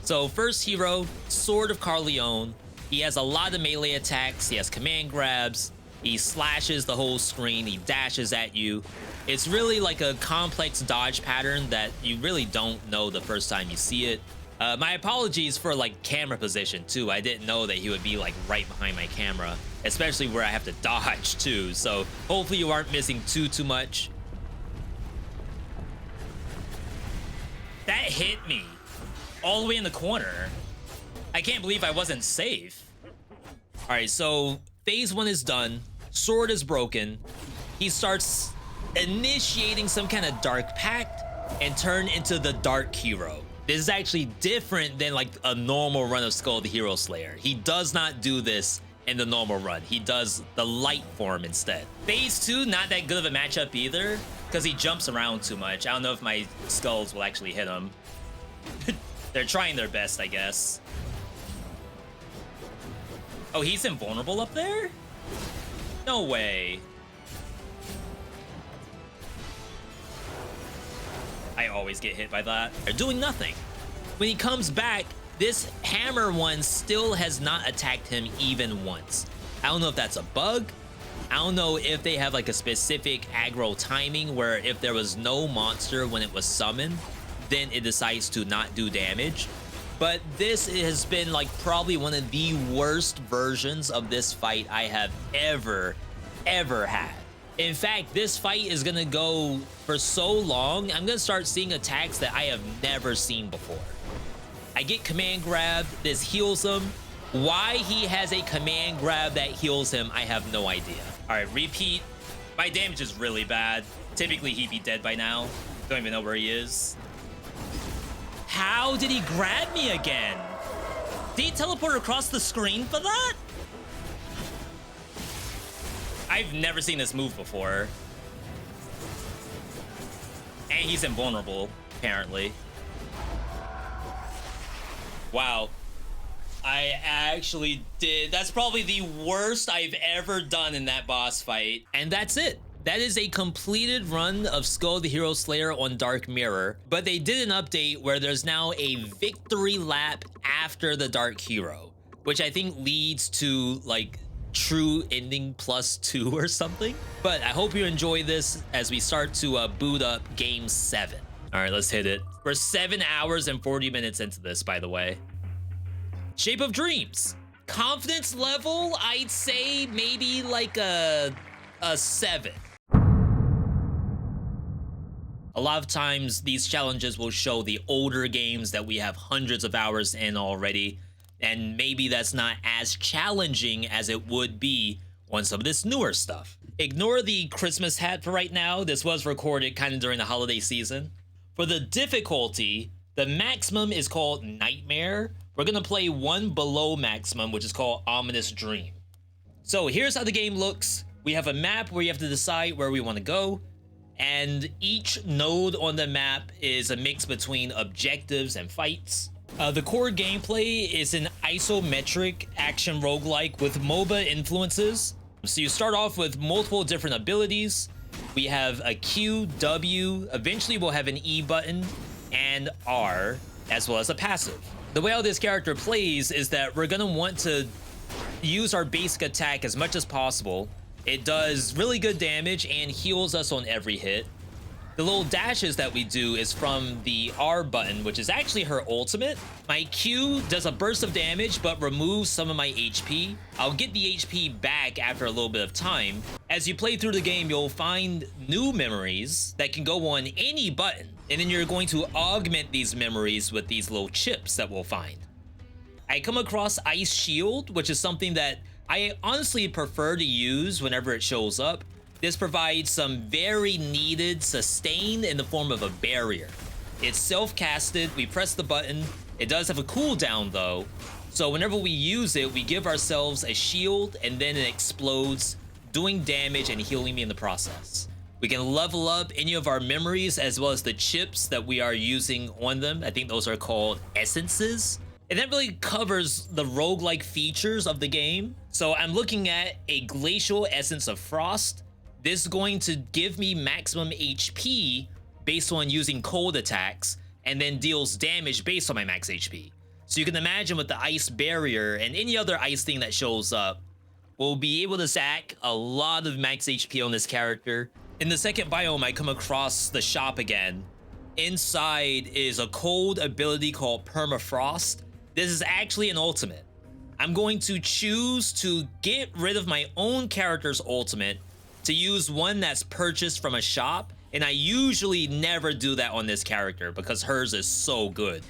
So first hero, Sword of Carleon. He has a lot of melee attacks. He has command grabs. He slashes the whole screen. He dashes at you. It's really like a complex dodge pattern that you really don't know the first time you see it. My apologies for like camera position too. I didn't know that he would be like right behind my camera, especially where I have to dodge too. So hopefully you aren't missing too much. That hit me all the way in the corner. I can't believe I wasn't safe. All right, so phase 1 is done. Sword is broken. He starts initiating some kind of dark pact and turn into the dark hero. This is actually different than like a normal run of Skul the Hero Slayer. He does not do this in the normal run. He does the light form instead. Phase 2, not that good of a matchup either, because he jumps around too much. I don't know if my skulls will actually hit him. They're trying their best, I guess. Oh, he's invulnerable up there? No way. I always get hit by that. They're doing nothing. When he comes back, this hammer one still has not attacked him even once. I don't know if that's a bug. I don't know if they have like a specific aggro timing where if there was no monster when it was summoned, then it decides to not do damage. But this has been like probably one of the worst versions of this fight I have ever had. In fact, this fight is gonna go for so long, I'm gonna start seeing attacks that I have never seen before. I get command grab, this heals him. Why he has a command grab that heals him, I have no idea. All right, repeat. My damage is really bad. Typically, he'd be dead by now. Don't even know where he is. How did he grab me again? Did he teleport across the screen for that? I've never seen this move before. And he's invulnerable, apparently. Wow. I actually did. That's probably the worst I've ever done in that boss fight. And that's it. That is a completed run of Skul the Hero Slayer on Dark Mirror, but they did an update where there's now a victory lap after the Dark Hero, which I think leads to like true ending +2 or something. But I hope you enjoy this as we start to boot up game 7. All right, let's hit it. We're 7 hours and 40 minutes into this, by the way. Shape of Dreams. Confidence level, I'd say maybe like a 7. A lot of times these challenges will show the older games that we have hundreds of hours in already, and maybe that's not as challenging as it would be on some of this newer stuff. Ignore the Christmas hat for right now. This was recorded kind of during the holiday season. For the difficulty, the maximum is called Nightmare. We're gonna play one below maximum, which is called Ominous Dream. So here's how the game looks. We have a map where you have to decide where we want to go, and each node on the map is a mix between objectives and fights. The core gameplay is an isometric action roguelike with MOBA influences. So you start off with multiple different abilities. We have a Q, W, eventually we'll have an E button, and R, as well as a passive. The way how this character plays is that we're gonna want to use our basic attack as much as possible. It does really good damage and heals us on every hit. The little dashes that we do is from the R button, which is actually her ultimate. My Q does a burst of damage, but removes some of my HP. I'll get the HP back after a little bit of time. As you play through the game, you'll find new memories that can go on any button. And then you're going to augment these memories with these little chips that we'll find. I come across Ice Shield, which is something that I honestly prefer to use whenever it shows up. This provides some very needed sustain in the form of a barrier. It's self-casted, we press the button. It does have a cooldown though. So whenever we use it, we give ourselves a shield and then it explodes, doing damage and healing me in the process. We can level up any of our memories as well as the chips that we are using on them. I think those are called essences. And that really covers the roguelike features of the game. So I'm looking at a Glacial Essence of Frost. This is going to give me maximum HP based on using cold attacks, and then deals damage based on my max HP. So you can imagine with the ice barrier and any other ice thing that shows up, we'll be able to stack a lot of max HP on this character. In the second biome, I come across the shop again. Inside is a cold ability called Permafrost. This is actually an ultimate. I'm going to choose to get rid of my own character's ultimate to use one that's purchased from a shop, and I usually never do that on this character because hers is so good.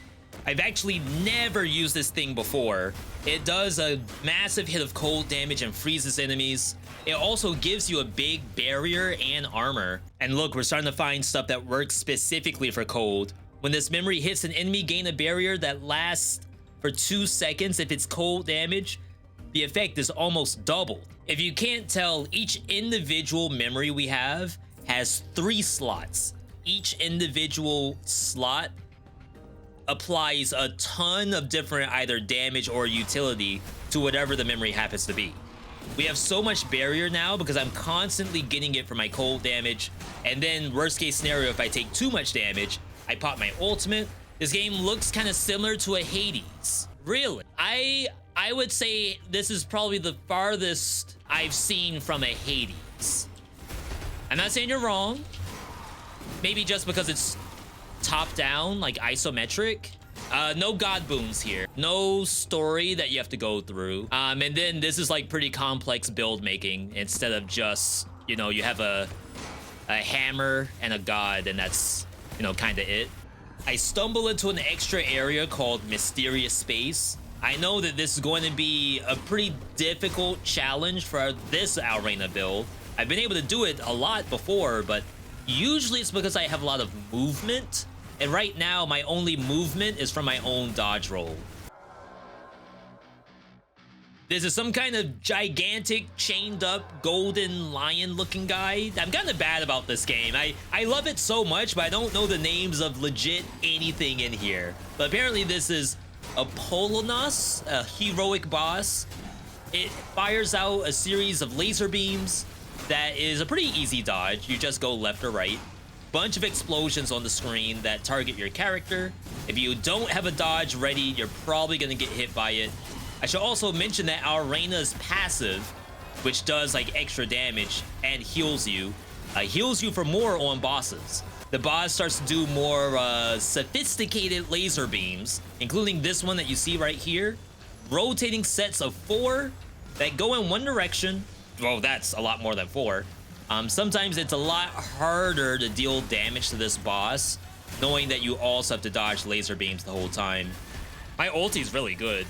I've actually never used this thing before. It does a massive hit of cold damage and freezes enemies. It also gives you a big barrier and armor. And look, we're starting to find stuff that works specifically for cold. When this memory hits an enemy, gain a barrier that lasts for 2 seconds. If it's cold damage, the effect is almost doubled. If you can't tell, each individual memory we have has 3 slots. Each individual slot applies a ton of different either damage or utility to whatever the memory happens to be. We have so much barrier now because I'm constantly getting it for my cold damage, and then worst case scenario, if I take too much damage, I pop my ultimate. This game looks kind of similar to a Hades. Really? I would say this is probably the farthest I've seen from a Hades. I'm not saying you're wrong. Maybe just because it's top down, like isometric. No god boons here. No story that you have to go through. And then this is like pretty complex build making instead of just, you know, you have a hammer and a god and that's, you know, kind of it. I stumble into an extra area called Mysterious Space. I know that this is going to be a pretty difficult challenge for this Arena build. I've been able to do it a lot before, but usually it's because I have a lot of movement. And right now, my only movement is from my own dodge roll. This is some kind of gigantic, chained up, golden lion looking guy. I'm kind of bad about this game. I love it so much, but I don't know the names of legit anything in here. But apparently this is Apollonos, a heroic boss. It fires out a series of laser beams that is a pretty easy dodge. You just go left or right. Bunch of explosions on the screen that target your character. If you don't have a dodge ready, you're probably gonna get hit by it. I should also mention that Arena's passive, which does like extra damage and heals you for more on bosses. The boss starts to do more sophisticated laser beams, including this one that you see right here. Rotating sets of 4 that go in one direction. Well, that's a lot more than 4. Sometimes it's a lot harder to deal damage to this boss, knowing that you also have to dodge laser beams the whole time. My ulti's really good.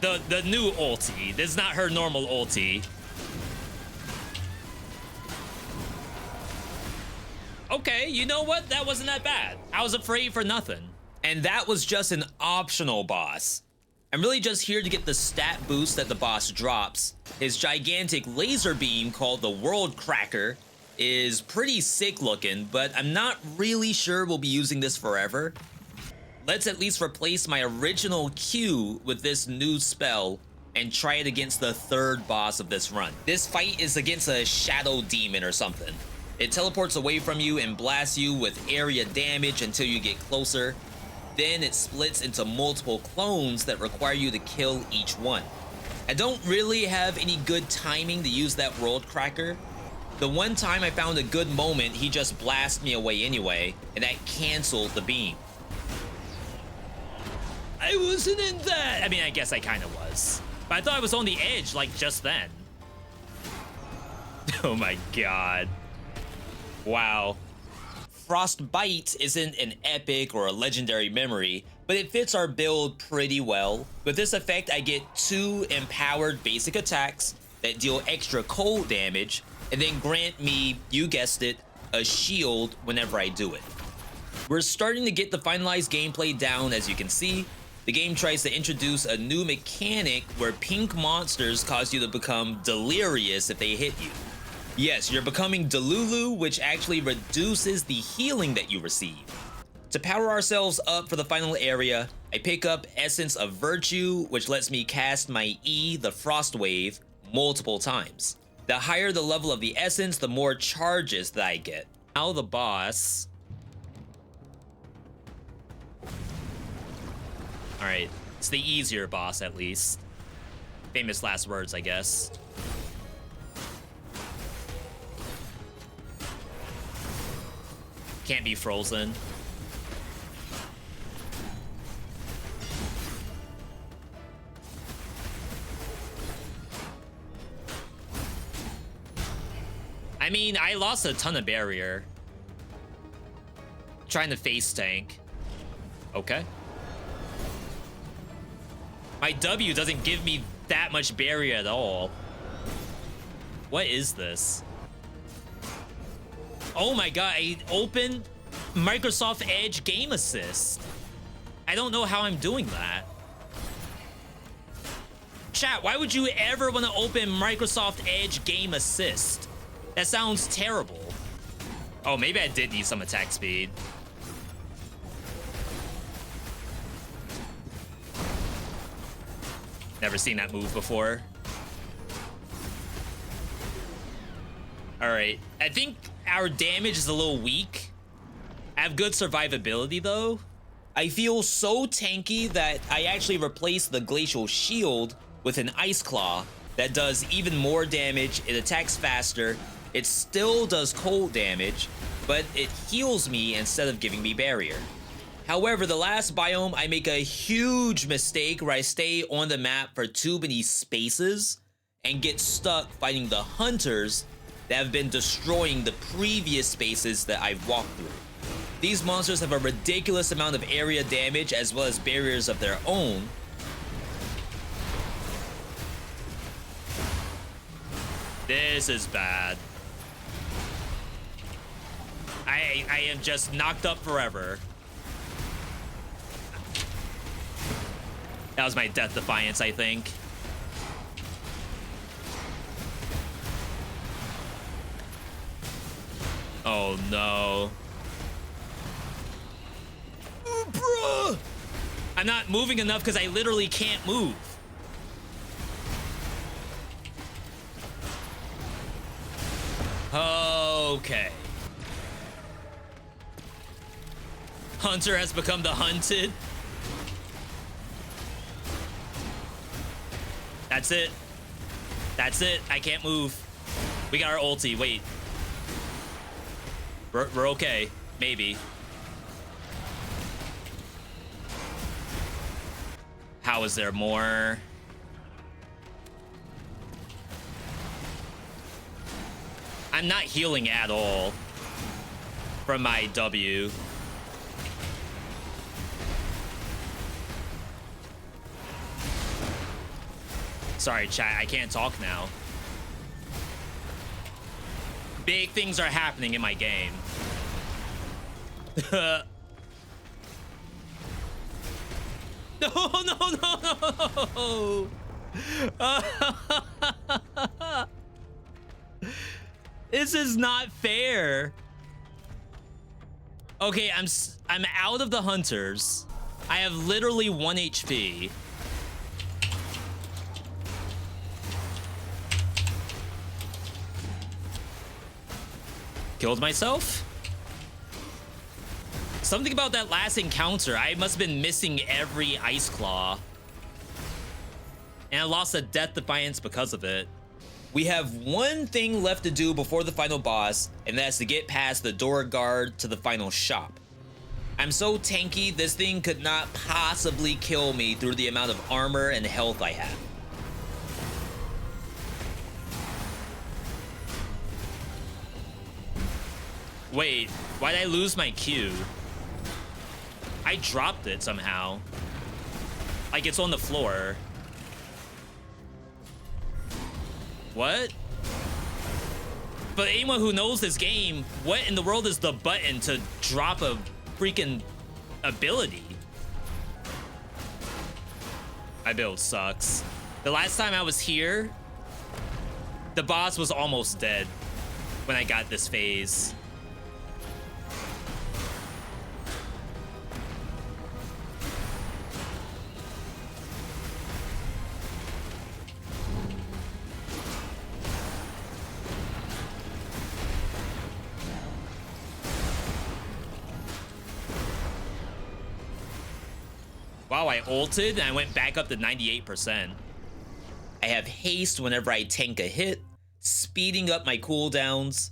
The new ulti. This is not her normal ulti. Okay, you know what? That wasn't that bad. I was afraid for nothing. And that was just an optional boss. I'm really just here to get the stat boost that the boss drops. His gigantic laser beam called the World Cracker is pretty sick looking, but I'm not really sure we'll be using this forever. Let's at least replace my original Q with this new spell and try it against the 3rd boss of this run. This fight is against a shadow demon or something. It teleports away from you and blasts you with area damage until you get closer. Then it splits into multiple clones that require you to kill each one. I don't really have any good timing to use that World Cracker. The one time I found a good moment, he just blasted me away anyway, and that canceled the beam. I wasn't in that. I mean, I guess I kind of was. But I thought I was on the edge, like, just then. Oh my god. Wow. Frostbite isn't an epic or a legendary memory, but it fits our build pretty well. With this effect, I get 2 empowered basic attacks that deal extra cold damage, and then grant me, you guessed it, a shield whenever I do it. We're starting to get the finalized gameplay down, as you can see. The game tries to introduce a new mechanic where pink monsters cause you to become delirious if they hit you. Yes, you're becoming Delulu, which actually reduces the healing that you receive. To power ourselves up for the final area, I pick up Essence of Virtue, which lets me cast my E, the Frost Wave, multiple times. The higher the level of the essence, the more charges that I get. Now the boss. Alright, it's the easier boss at least. Famous last words, I guess. Can't be frozen. I mean, I lost a ton of barrier. Trying to face tank. Okay. My W doesn't give me that much barrier at all. What is this? Oh my god, I opened Microsoft Edge Game Assist. I don't know how I'm doing that. Chat, why would you ever want to open Microsoft Edge Game Assist? That sounds terrible. Oh, maybe I did need some attack speed. Never seen that move before. All right, I think our damage is a little weak. I have good survivability though. I feel so tanky that I actually replaced the Glacial Shield with an Ice Claw that does even more damage. It attacks faster. It still does cold damage, but it heals me instead of giving me barrier. However, the last biome, I make a huge mistake where I stay on the map for too many spaces and get stuck fighting the hunters that have been destroying the previous spaces that I've walked through. These monsters have a ridiculous amount of area damage as well as barriers of their own. This is bad. I am just knocked up forever. That was my Death Defiance, I think. Oh no. Bruh! I'm not moving enough because I literally can't move. Okay. Hunter has become the hunted. That's it. That's it. I can't move. We got our ulti. Wait. We're okay. Maybe. How is there more? I'm not healing at all from my W. Sorry, chat, I can't talk now. Big things are happening in my game. No, no, no, no. This is not fair. Okay, I'm out of the hunters. I have literally 1 HP. Killed myself? Something about that last encounter. I must have been missing every Ice Claw. And I lost a Death Defiance because of it. We have one thing left to do before the final boss, and that's to get past the door guard to the final shop. I'm so tanky, this thing could not possibly kill me through the amount of armor and health I have. Wait, why'd I lose my Q? I dropped it somehow. Like it's on the floor. What? But anyone who knows this game, what in the world is the button to drop a freaking ability? My build sucks. The last time I was here, the boss was almost dead when I got this phase. Wow, I ulted and I went back up to 98%. I have haste whenever I tank a hit, speeding up my cooldowns,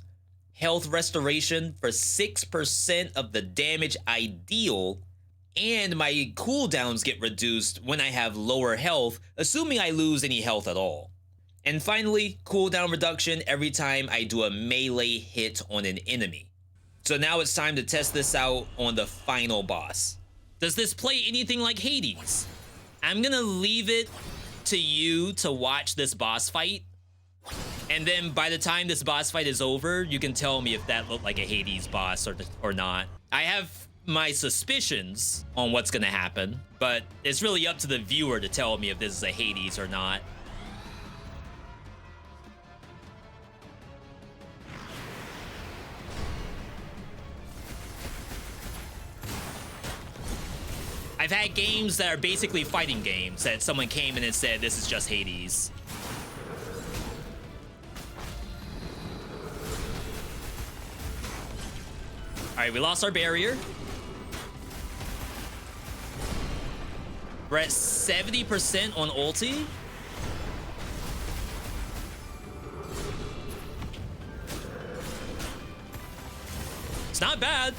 health restoration for 6% of the damage I deal, and my cooldowns get reduced when I have lower health, assuming I lose any health at all. And finally, cooldown reduction every time I do a melee hit on an enemy. So now it's time to test this out on the final boss. Does this play anything like Hades? I'm gonna leave it to you to watch this boss fight. And then by the time this boss fight is over, you can tell me if that looked like a Hades boss or not. I have my suspicions on what's gonna happen, but it's really up to the viewer to tell me if this is a Hades or not. I've had games that are basically fighting games that someone came in and said, this is just Hades. All right, we lost our barrier. We're at 70% on ulti. It's not bad.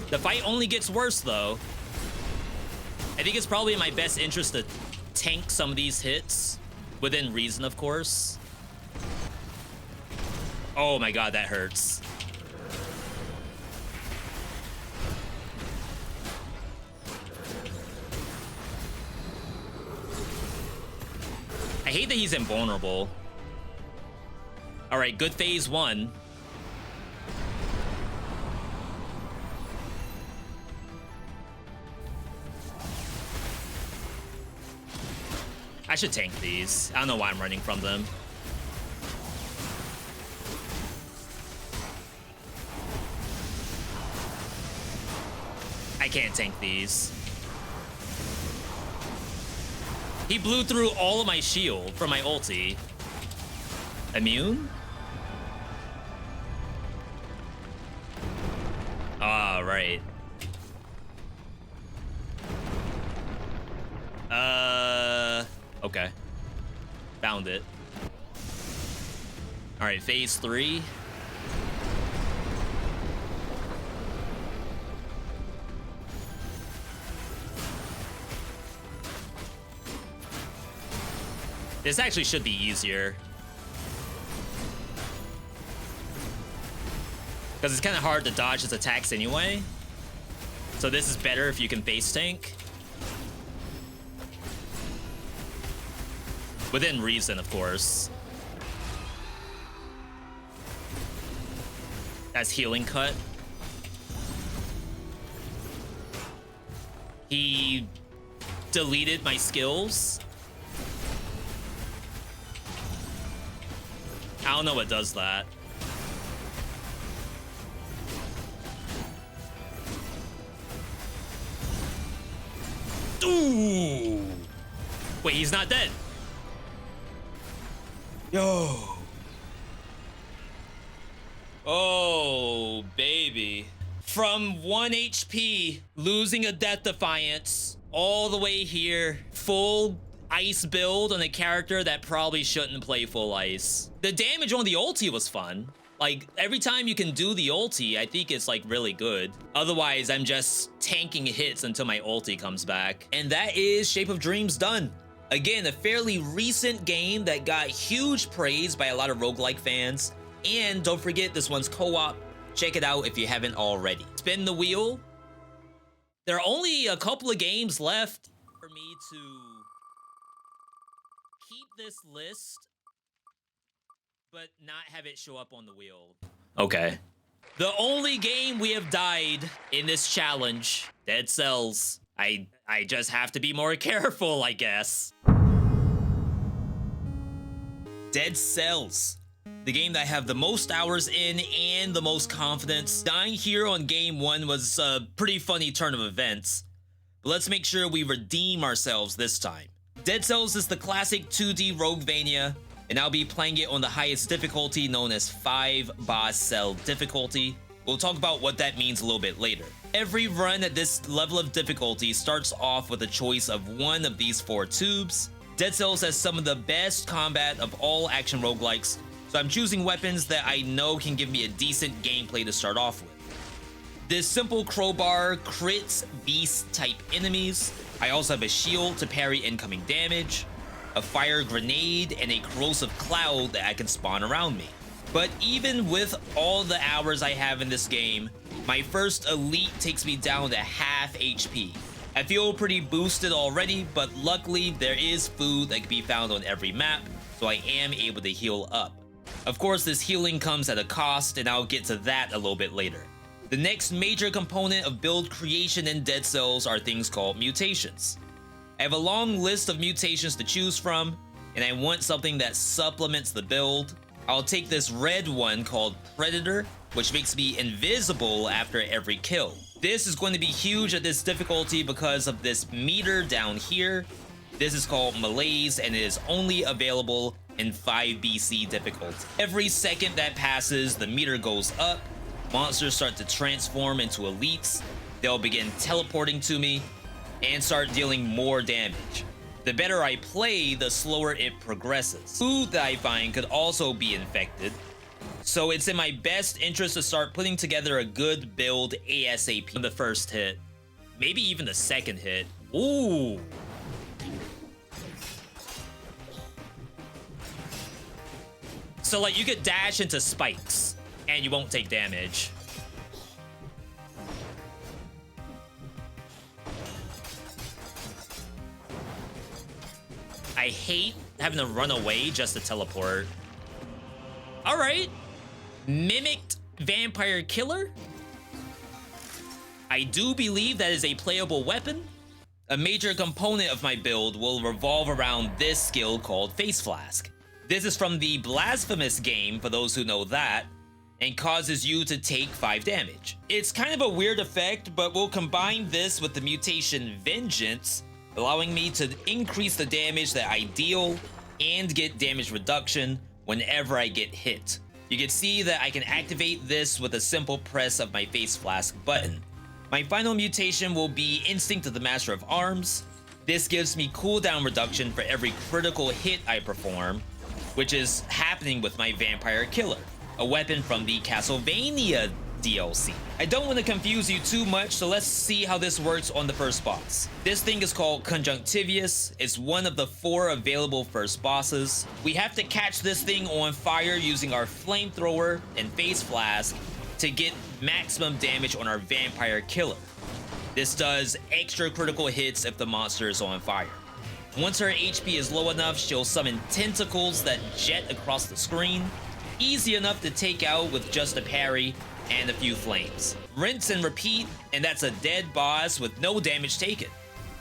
The fight only gets worse, though. I think it's probably in my best interest to tank some of these hits, within reason, of course. Oh my god, that hurts. I hate that he's invulnerable. All right, good phase one. I should tank these. I don't know why I'm running from them. I can't tank these. He blew through all of my shield from my ulti. Immune? Ah, right. Okay. Found it. All right, phase 3. This actually should be easier. Because it's kind of hard to dodge his attacks anyway. So this is better if you can base tank. Within reason, of course. That's healing cut. He deleted my skills. I don't know what does that. Ooh! Wait, he's not dead. Yo. Oh, baby. From 1 HP, losing a Death Defiance, all the way here, full ice build on a character that probably shouldn't play full ice. The damage on the ulti was fun. Like, every time you can do the ulti, I think it's like really good. Otherwise, I'm just tanking hits until my ulti comes back. And that is Shape of Dreams done. Again, a fairly recent game that got huge praise by a lot of roguelike fans. And don't forget, this one's co-op. Check it out if you haven't already. Spin the wheel. There are only a couple of games left for me to keep this list, but not have it show up on the wheel. Okay. The only game we have died in this challenge, Dead Cells. I just have to be more careful, I guess. Dead Cells. The game that I have the most hours in and the most confidence. Dying here on game 1 was a pretty funny turn of events. But let's make sure we redeem ourselves this time. Dead Cells is the classic 2D Roguevania, and I'll be playing it on the highest difficulty known as 5 boss cell difficulty. We'll talk about what that means a little bit later. Every run at this level of difficulty starts off with a choice of one of these 4 tubes. Dead Cells has some of the best combat of all action roguelikes, so I'm choosing weapons that I know can give me a decent gameplay to start off with. This simple crowbar crits beast-type enemies. I also have a shield to parry incoming damage, a fire grenade, and a corrosive cloud that I can spawn around me. But even with all the hours I have in this game, my first elite takes me down to half HP. I feel pretty boosted already, but luckily there is food that can be found on every map, so I am able to heal up. Of course, this healing comes at a cost, and I'll get to that a little bit later. The next major component of build creation in Dead Cells are things called mutations. I have a long list of mutations to choose from, and I want something that supplements the build. I'll take this red one called Predator, which makes me invisible after every kill. This is going to be huge at this difficulty because of this meter down here. This is called Malaise, and it is only available in 5 BC difficulty. Every second that passes, the meter goes up. Monsters start to transform into elites. They'll begin teleporting to me and start dealing more damage. The better I play, the slower it progresses. Food that I find could also be infected, so it's in my best interest to start putting together a good build ASAP. On the first hit, maybe even the second hit. Ooh. So like you could dash into spikes and you won't take damage. I hate having to run away just to teleport. All right. Mimicked Vampire Killer. I do believe that is a playable weapon. A major component of my build will revolve around this skill called Face Flask. This is from the Blasphemous game, for those who know that, and causes you to take 5 damage. It's kind of a weird effect, but we'll combine this with the mutation Vengeance, allowing me to increase the damage that I deal and get damage reduction whenever I get hit. You can see that I can activate this with a simple press of my Face Flask button. My final mutation will be Instinct of the Master of Arms. This gives me cooldown reduction for every critical hit I perform, which is happening with my Vampire Killer, a weapon from the Castlevania DLC. I don't want to confuse you too much, so let's see how this works on the first boss. This thing is called Conjunctivius. It's one of the 4 available first bosses. We have to catch this thing on fire using our flamethrower and Face Flask to get maximum damage on our Vampire Killer. This does extra critical hits if the monster is on fire. Once her HP is low enough, she'll summon tentacles that jet across the screen. Easy enough to take out with just a parry and a few flames. Rinse and repeat, and that's a dead boss with no damage taken.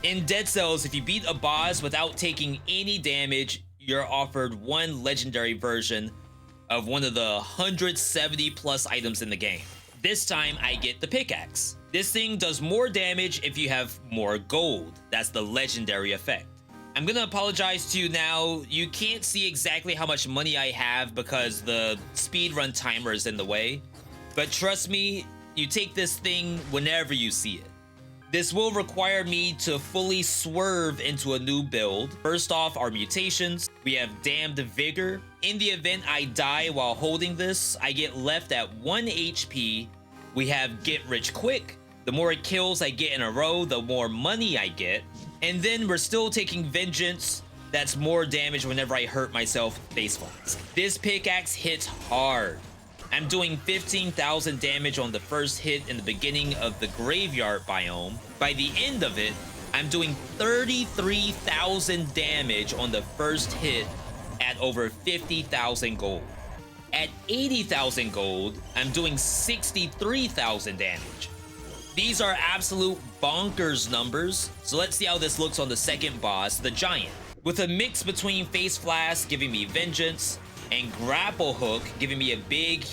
In Dead Cells, if you beat a boss without taking any damage, you're offered one legendary version of one of the 170 plus items in the game. This time I get the pickaxe. This thing does more damage if you have more gold. That's the legendary effect. I'm gonna apologize to you now. You can't see exactly how much money I have because the speedrun timer is in the way. But trust me, you take this thing whenever you see it. This will require me to fully swerve into a new build. First off, our mutations. We have Damned Vigor. In the event I die while holding this, I get left at 1 HP. We have Get Rich Quick. The more kills I get in a row, the more money I get. And then we're still taking Vengeance. That's more damage whenever I hurt myself face flags. This pickaxe hits hard. I'm doing 15,000 damage on the first hit in the beginning of the graveyard biome. By the end of it, I'm doing 33,000 damage on the first hit at over 50,000 gold. At 80,000 gold, I'm doing 63,000 damage. These are absolute bonkers numbers, so let's see how this looks on the second boss, the Giant. With a mix between Face Flask giving me Vengeance and Grapple Hook giving me a big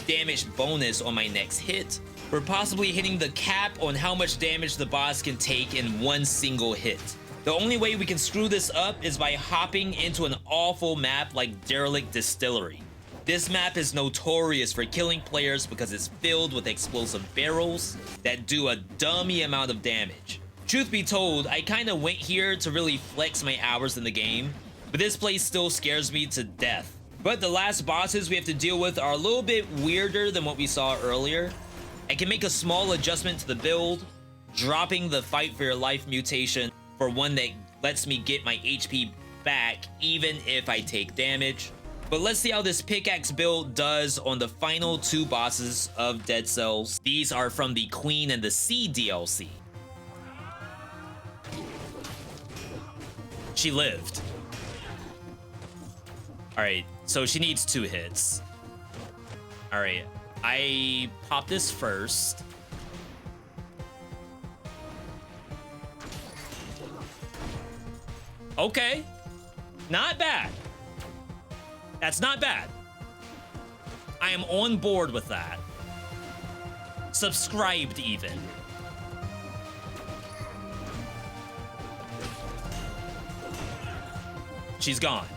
damage bonus on my next hit, we're possibly hitting the cap on how much damage the boss can take in one single hit. The only way we can screw this up is by hopping into an awful map like Derelict Distillery. This map is notorious for killing players because it's filled with explosive barrels that do a dummy amount of damage. Truth be told, I kind of went here to really flex my hours in the game, but this place still scares me to death. But the last bosses we have to deal with are a little bit weirder than what we saw earlier. I can make a small adjustment to the build, dropping the fight for your life mutation for one that lets me get my HP back even if I take damage. But let's see how this pickaxe build does on the final 2 bosses of Dead Cells. These are from the Queen and the Sea DLC. She lived. All right, so she needs 2 hits. All right, I pop this first. Okay, not bad. That's not bad. I am on board with that. Subscribed even. She's gone.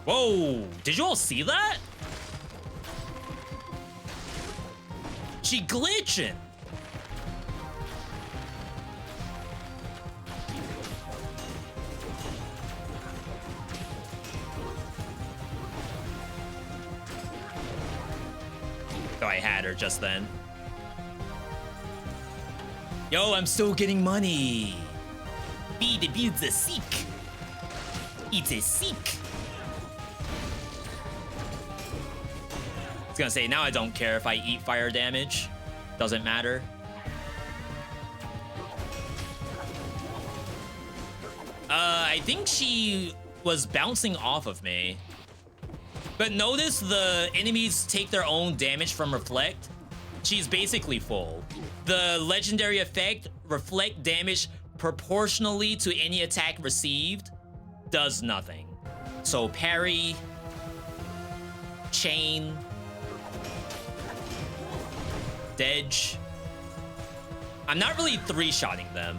Whoa, did you all see that? She glitching. Oh, I had her just then. Yo, I'm still getting money. Be the build's a seek. It's a seek. I was gonna say, now I don't care if I eat fire damage. Doesn't matter. I think she was bouncing off of me. But notice the enemies take their own damage from Reflect. She's basically full. The legendary effect, Reflect damage proportionally to any attack received, does nothing. So parry, chain, Dedge. I'm not really 3-shotting them.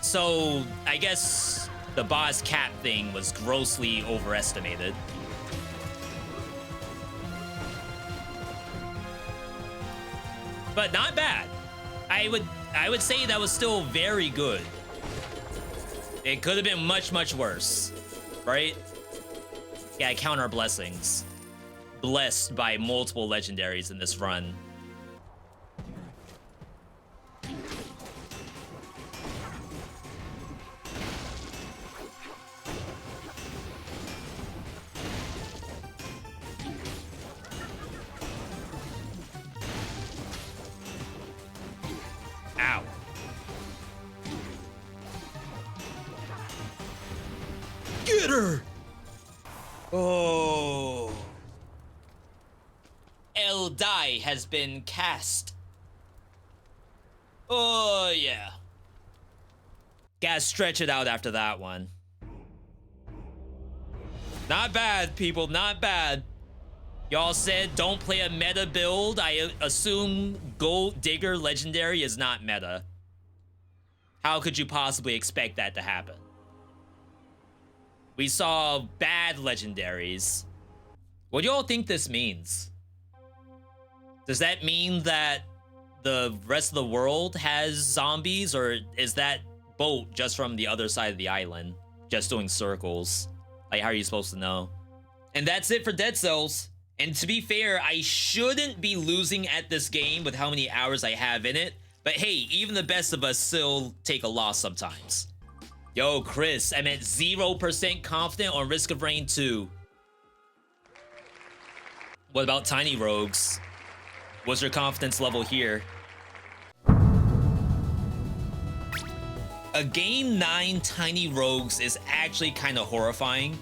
So I guess the boss cap thing was grossly overestimated. But not bad. I would say that was still very good. It could have been much, much worse, right? Yeah, I count our blessings. Blessed by multiple legendaries in this run. Ow. Get her! Oh. El Die has been cast. Oh, yeah. Gotta stretch it out after that one. Not bad, people, not bad. Y'all said don't play a meta build. I assume Gold Digger Legendary is not meta. How could you possibly expect that to happen? We saw bad legendaries. What do y'all think this means? Does that mean that the rest of the world has zombies, or is that boat just from the other side of the island, just doing circles? Like, how are you supposed to know? And that's it for Dead Cells. And to be fair, I shouldn't be losing at this game with how many hours I have in it. But hey, even the best of us still take a loss sometimes. Yo, Chris, I'm at 0% confident on Risk of Rain 2. What about Tiny Rogues? What's your confidence level here? A game 9 Tiny Rogues is actually kind of horrifying.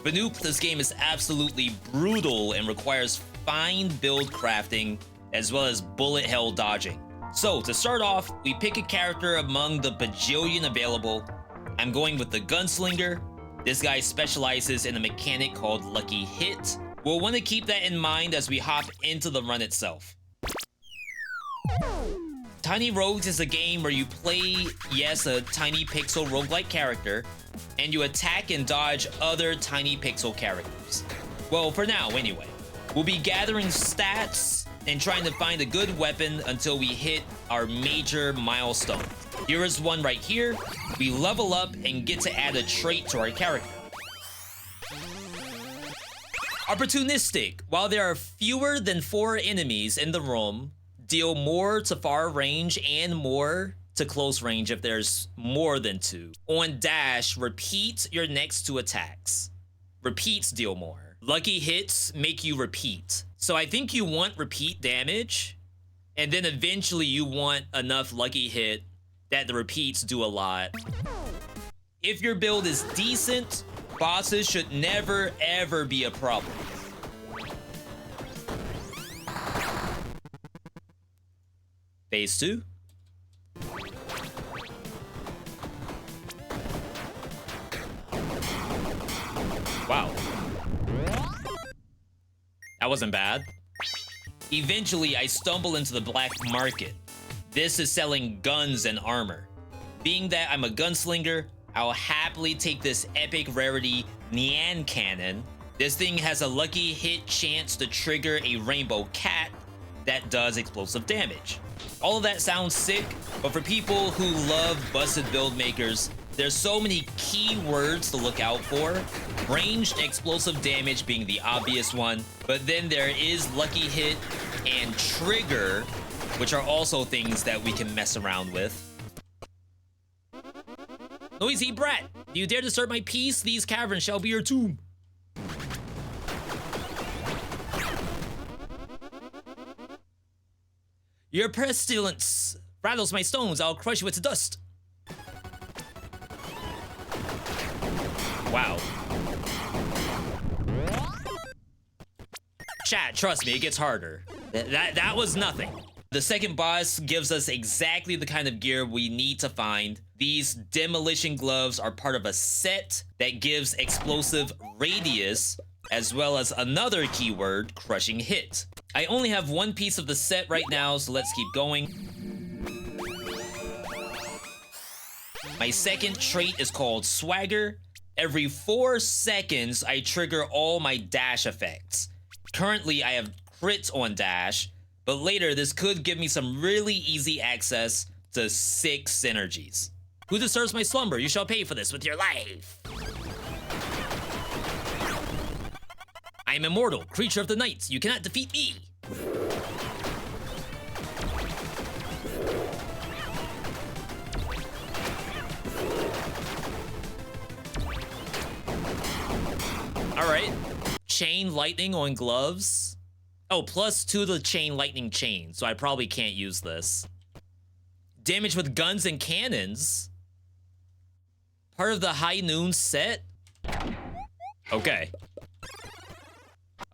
Veedotme, this game is absolutely brutal and requires fine build crafting as well as bullet hell dodging. So to start off, we pick a character among the bajillion available. I'm going with the Gunslinger. This guy specializes in a mechanic called Lucky Hit. We'll want to keep that in mind as we hop into the run itself. Tiny Rogues is a game where you play, yes, a tiny pixel roguelike character, and you attack and dodge other tiny pixel characters. Well, for now, anyway. We'll be gathering stats and trying to find a good weapon until we hit our major milestone. Here is one right here. We level up and get to add a trait to our character. Opportunistic. While there are fewer than 4 enemies in the room, deal more to far range and more to close range if there's more than 2. On dash, repeat your next 2 attacks. Repeats deal more. Lucky hits make you repeat. So I think you want repeat damage, and then eventually you want enough lucky hit that the repeats do a lot. If your build is decent, bosses should never ever be a problem. Phase 2. Wow. That wasn't bad. Eventually, I stumble into the black market. This is selling guns and armor. Being that I'm a gunslinger, I'll happily take this epic rarity Nyan Cannon. This thing has a lucky hit chance to trigger a rainbow cat that does explosive damage. All of that sounds sick, but for people who love busted build makers, there's so many keywords to look out for. Ranged explosive damage being the obvious one, but then there is lucky hit and trigger, which are also things that we can mess around with. Noisy brat, do you dare disturb my peace? These caverns shall be your tomb. Your pestilence rattles my stones. I'll crush you with dust. Wow. Chat, trust me, it gets harder. That was nothing. The second boss gives us exactly the kind of gear we need to find. These demolition gloves are part of a set that gives explosive radius, as well as another keyword, crushing hit. I only have one piece of the set right now, so let's keep going. My second trait is called Swagger. Every 4 seconds, I trigger all my dash effects. Currently, I have crits on dash, but later this could give me some really easy access to 6 synergies. Who disturbs my slumber? You shall pay for this with your life. I am immortal, creature of the night. You cannot defeat me. All right. Chain lightning on gloves. Oh, +2 to the chain lightning chain, so I probably can't use this. Damage with guns and cannons. Part of the high noon set. Okay.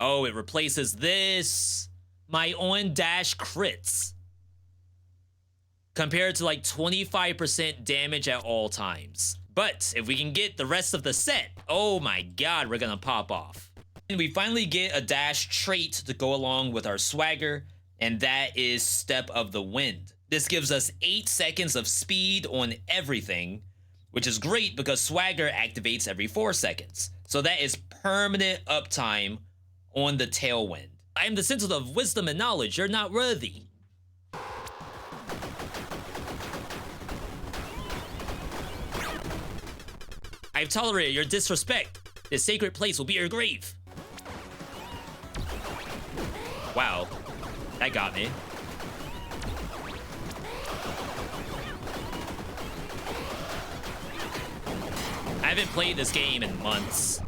Oh, it replaces this. My on dash crits. Compared to like 25% damage at all times. But if we can get the rest of the set, oh my god, we're gonna pop off. And we finally get a dash trait to go along with our swagger, and that is Step of the Wind. This gives us 8 seconds of speed on everything, which is great because swagger activates every 4 seconds. So that is permanent uptime on the tailwind. I am the sentinel of wisdom and knowledge. You're not worthy. I've tolerated your disrespect. This sacred place will be your grave. Wow, that got me. I haven't played this game in months.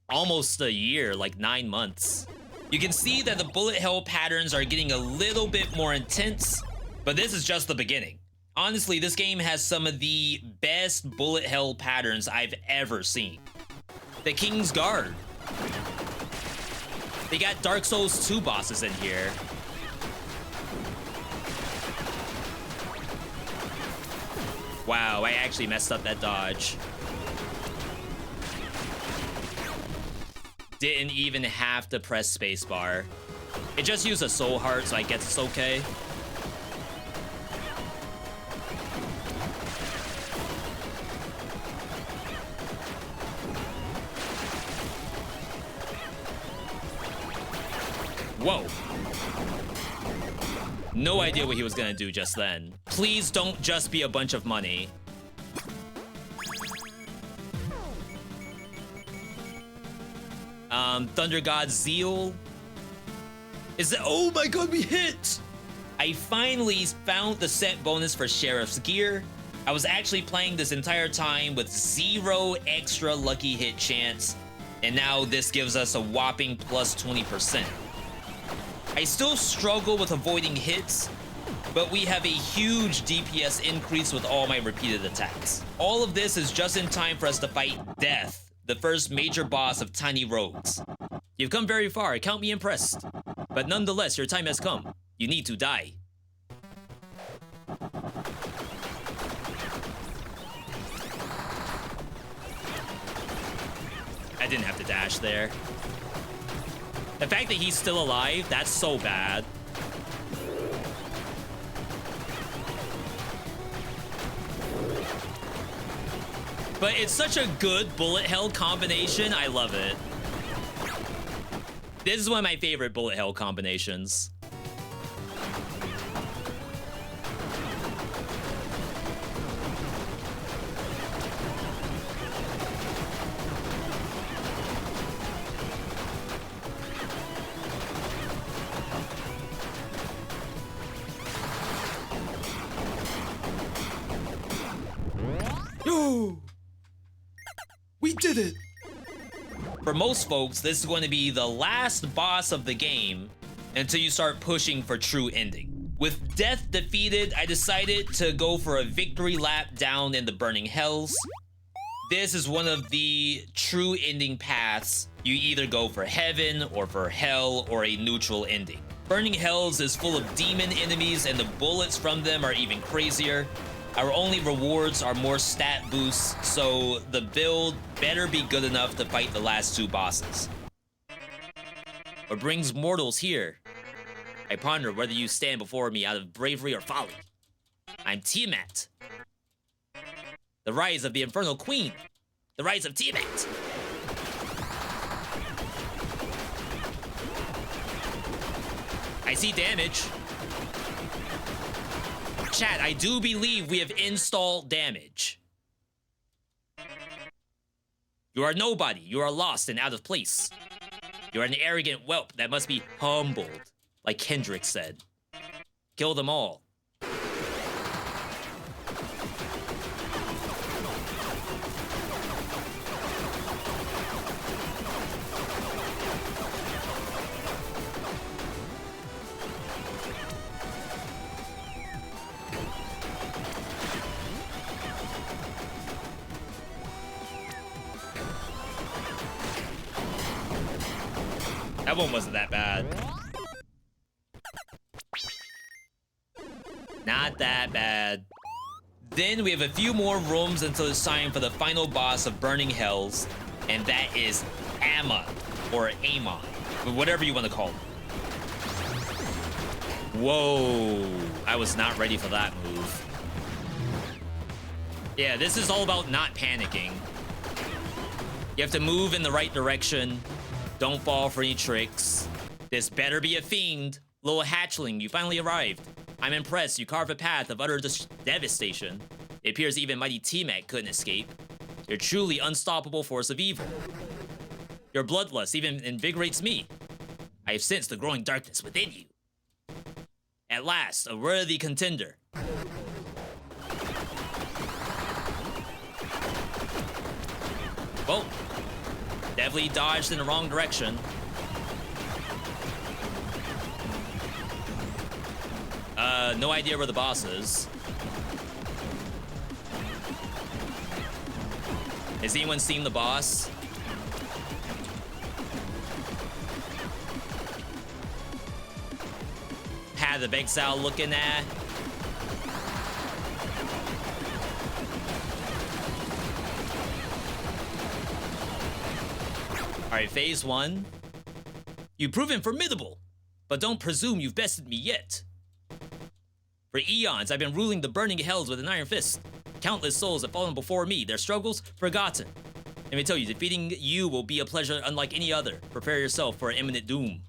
Almost a year, like 9 months. You can see that the bullet hell patterns are getting a little bit more intense, but this is just the beginning. Honestly, this game has some of the best bullet hell patterns I've ever seen. The King's Guard. They got Dark Souls 2 bosses in here. Wow, I actually messed up that dodge. Didn't even have to press spacebar. It just used a soul heart, so I guess it's okay. Whoa. No idea what he was gonna do just then. Please don't just be a bunch of money. Thunder God Zeal. Is it? Oh my god, we hit! I finally found the set bonus for Sheriff's Gear. I was actually playing this entire time with 0 extra lucky hit chance, and now this gives us a whopping plus 20%. I still struggle with avoiding hits, but we have a huge DPS increase with all my repeated attacks. All of this is just in time for us to fight Death, the first major boss of Tiny Rogues. You've come very far, count me impressed. But nonetheless, your time has come. You need to die. I didn't have to dash there. The fact that he's still alive, that's so bad. But it's such a good bullet hell combination, I love it. This is one of my favorite bullet hell combinations. We did it! For most folks, this is going to be the last boss of the game until you start pushing for true ending. With Death defeated, I decided to go for a victory lap down in the Burning Hells. This is one of the true ending paths. You either go for heaven or for hell or a neutral ending. Burning Hells is full of demon enemies and the bullets from them are even crazier. Our only rewards are more stat boosts, so the build better be good enough to fight the last 2 bosses. What brings mortals here? I ponder whether you stand before me out of bravery or folly. I'm Tiamat. The rise of the Infernal Queen. The rise of Tiamat. I see damage. Chat, I do believe we have installed damage. You are nobody. You are lost and out of place. You are an arrogant whelp that must be humbled, like Kendrick said. Kill them all. That one wasn't that bad. Not that bad. Then we have a few more rooms until it's time for the final boss of Burning Hells, and that is Amma, or Amon, whatever you want to call it. Whoa, I was not ready for that move. Yeah, this is all about not panicking. You have to move in the right direction. Don't fall for any tricks. This better be a fiend. Little hatchling, you finally arrived. I'm impressed. You carve a path of utter devastation. It appears even mighty Tiamat couldn't escape. You're truly unstoppable force of evil. Your bloodlust even invigorates me. I have sensed the growing darkness within you. At last, a worthy contender. Well, definitely dodged in the wrong direction. No idea where the boss is. Has anyone seen the boss? Path of Exile looking at. Alright, phase 1. You've proven formidable, but don't presume you've bested me yet. For eons, I've been ruling the burning hells with an iron fist. Countless souls have fallen before me, their struggles forgotten. Let me tell you, defeating you will be a pleasure unlike any other. Prepare yourself for imminent doom.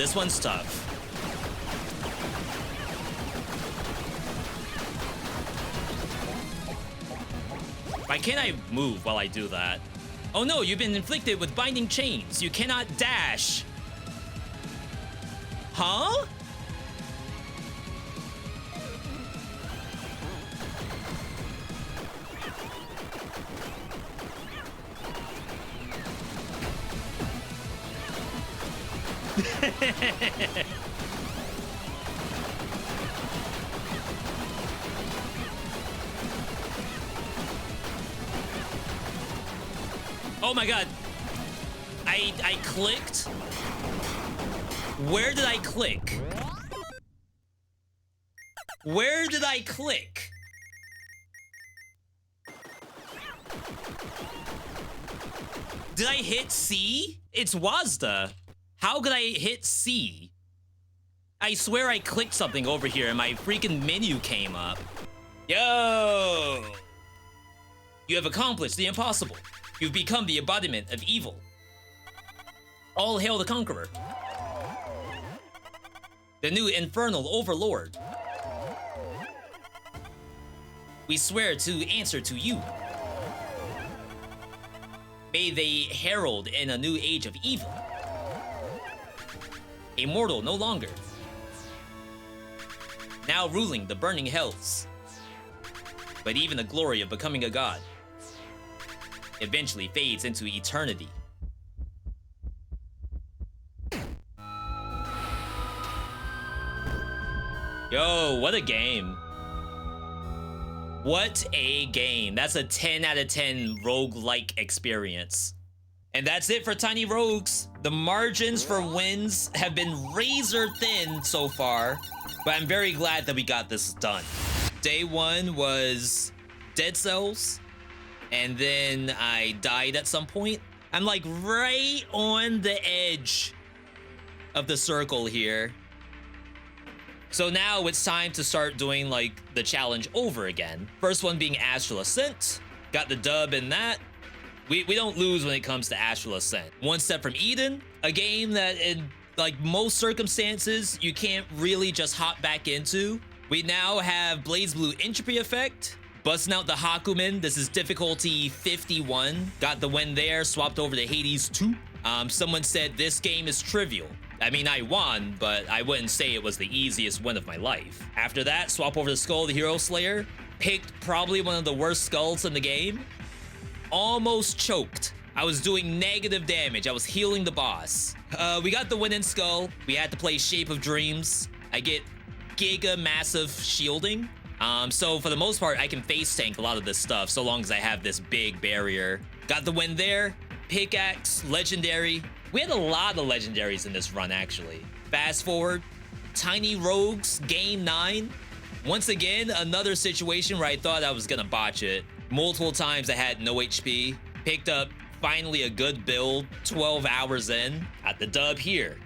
this one's tough. Why can't I move while I do that? Oh no, you've been inflicted with binding chains. You cannot dash. Huh? Oh my god. I clicked. Where did I click? Where did I click? Did I hit C? It's Wazda. How could I hit C? I swear I clicked something over here and my freaking menu came up. Yo! You have accomplished the impossible. You've become the embodiment of evil. All hail the conqueror. The new infernal overlord. We swear to answer to you. May they herald in a new age of evil. A mortal no longer. Now ruling the burning hells. But even the glory of becoming a god eventually fades into eternity. Yo, what a game. What a game. That's a 10 out of 10 roguelike experience. And that's it for Tiny Rogues. The margins for wins have been razor thin so far, but I'm very glad that we got this done. Day one was Dead Cells, and then I died at some point. I'm like right on the edge of the circle here. So now it's time to start doing like the challenge over again. First one being Astral Ascent. Got the dub in that. We don't lose when it comes to Astral Ascent. One Step from Eden, a game that in like most circumstances, you can't really just hop back into. We now have BlazBlue Entropy effect. Busting out the Hakumen. This is difficulty 51. Got the win there, swapped over to Hades 2. Someone said this game is trivial. I mean, I won, but I wouldn't say it was the easiest win of my life. After that, swap over to Skul, the Hero Slayer. Picked probably one of the worst skulls in the game. Almost choked. I was doing negative damage. I was healing the boss. We got the win in Skul. We had to play Shape of Dreams. I get giga massive shielding. So for the most part, I can face tank a lot of this stuff so long as I have this big barrier. Got the win there. Pickaxe, legendary. We had a lot of legendaries in this run, actually. Fast forward, Tiny Rogues, game 9. Once again, another situation where I thought I was gonna botch it. Multiple times I had no HP. Picked up finally a good build, 12 hours in. Got the dub here.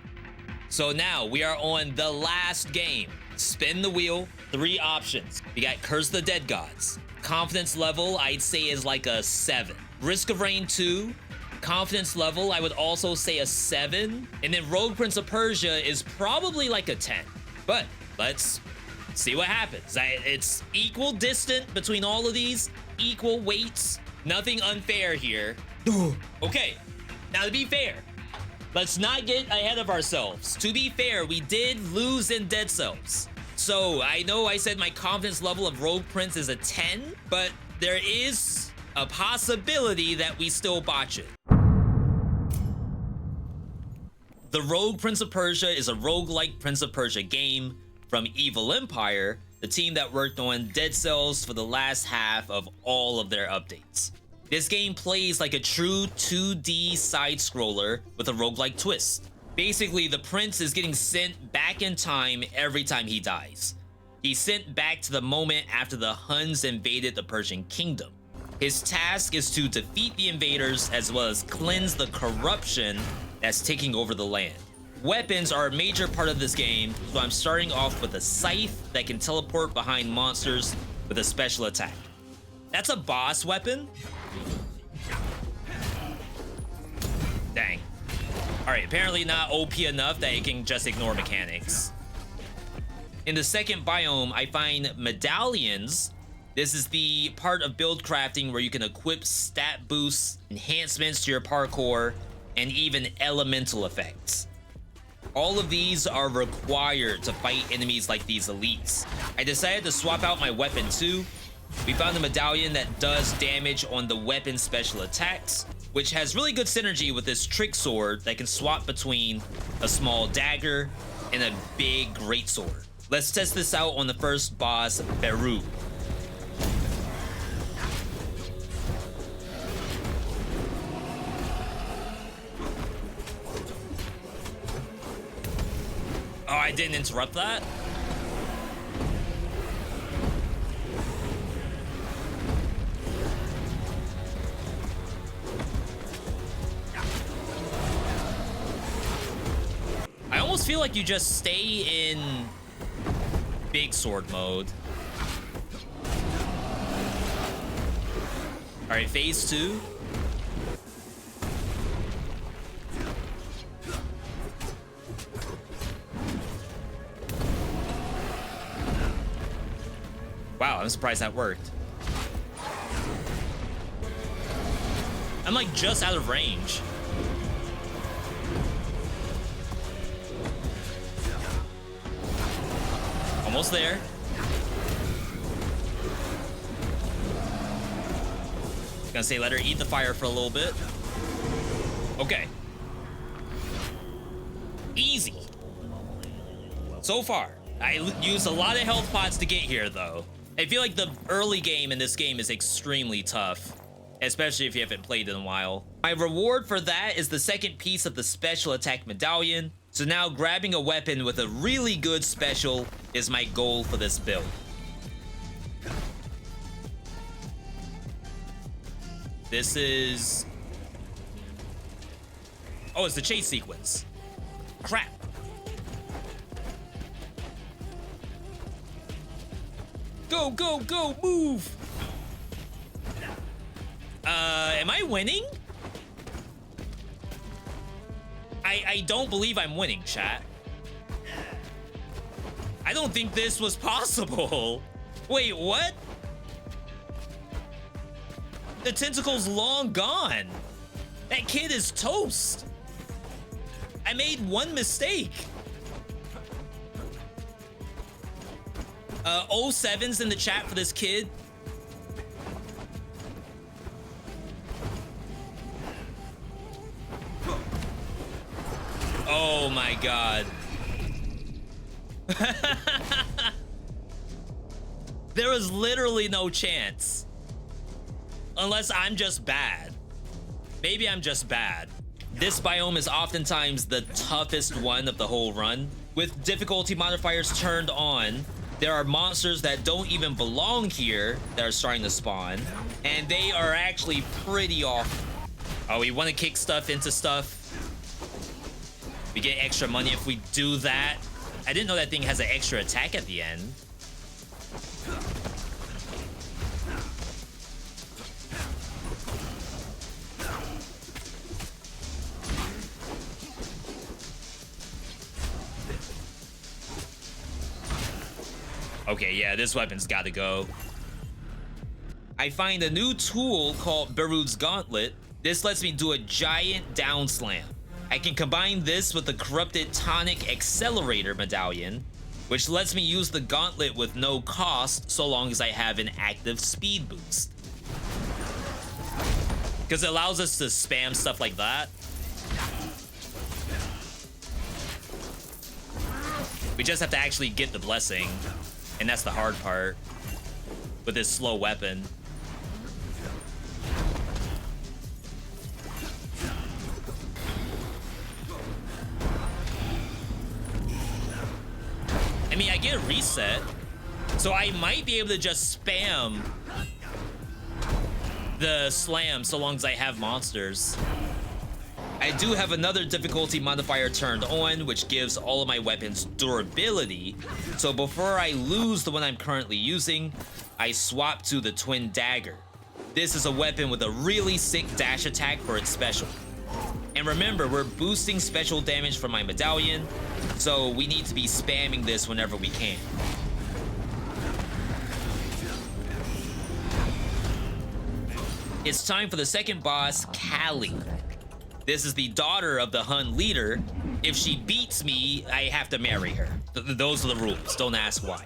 So now we are on the last game. Spin the wheel, 3 options. We got Curse the Dead Gods. Confidence level, I'd say is like a 7. Risk of Rain 2. Confidence level, I would also say a 7. And then Rogue Prince of Persia is probably like a 10. But let's see what happens. It's equal distant between all of these, equal weights, nothing unfair here. Okay, now to be fair, let's not get ahead of ourselves. To be fair, we did lose in Dead Cells. So I know I said my confidence level of Rogue Prince is a 10, but there is a possibility that we still botch it. The Rogue Prince of Persia is a roguelike Prince of Persia game from Evil Empire, the team that worked on Dead Cells for the last half of all of their updates. This game plays like a true 2D side-scroller with a roguelike twist. Basically, the prince is getting sent back in time every time he dies. He's sent back to the moment after the Huns invaded the Persian kingdom. His task is to defeat the invaders as well as cleanse the corruption that's taking over the land. Weapons are a major part of this game, so I'm starting off with a scythe that can teleport behind monsters with a special attack. That's a boss weapon? Dang. All right, apparently not OP enough that it can just ignore mechanics. In the second biome, I find medallions. This is the part of build crafting where you can equip stat boosts, enhancements to your parkour, and even elemental effects. All of these are required to fight enemies like these elites. I decided to swap out my weapon too. We found a medallion that does damage on the weapon special attacks, which has really good synergy with this trick sword that can swap between a small dagger and a big greatsword. Let's test this out on the first boss, Beru. Oh, I didn't interrupt that? I almost feel like you just stay in big sword mode. All right, phase 2. Wow, I'm surprised that worked. I'm like just out of range. Almost there. Gonna say let her eat the fire for a little bit. Okay. Easy. So far. I used a lot of health pots to get here though. I feel like the early game in this game is extremely tough, especially if you haven't played in a while. My reward for that is the second piece of the special attack medallion. So now grabbing a weapon with a really good special is my goal for this build. This is... Oh, it's the chase sequence. Crap. Go, go, go, move! Am I winning? I don't believe I'm winning, chat. I don't think this was possible. Wait, what? The tentacle's long gone. That kid is toast. I made one mistake. 07's in the chat for this kid. Oh my god. There was literally no chance. Unless I'm just bad. Maybe I'm just bad. This biome is oftentimes the toughest one of the whole run. With difficulty modifiers turned on, there are monsters that don't even belong here that are starting to spawn. And they are actually pretty awful. Oh, we want to kick stuff into stuff. We get extra money if we do that. I didn't know that thing has an extra attack at the end. Okay, yeah, this weapon's gotta go. I find a new tool called Beru's Gauntlet. This lets me do a giant down slam. I can combine this with the corrupted tonic accelerator medallion, which lets me use the gauntlet with no cost so long as I have an active speed boost. Because it allows us to spam stuff like that. We just have to actually get the blessing, and that's the hard part with this slow weapon. I mean, I get a reset, so I might be able to just spam the slam so long as I have monsters. I do have another difficulty modifier turned on, which gives all of my weapons durability. So before I lose the one I'm currently using, I swap to the twin dagger. This is a weapon with a really sick dash attack for its special. And remember, we're boosting special damage from my medallion, so we need to be spamming this whenever we can. It's time for the second boss, Callie. This is the daughter of the Hun leader. If she beats me, I have to marry her. Those are the rules. Don't ask why.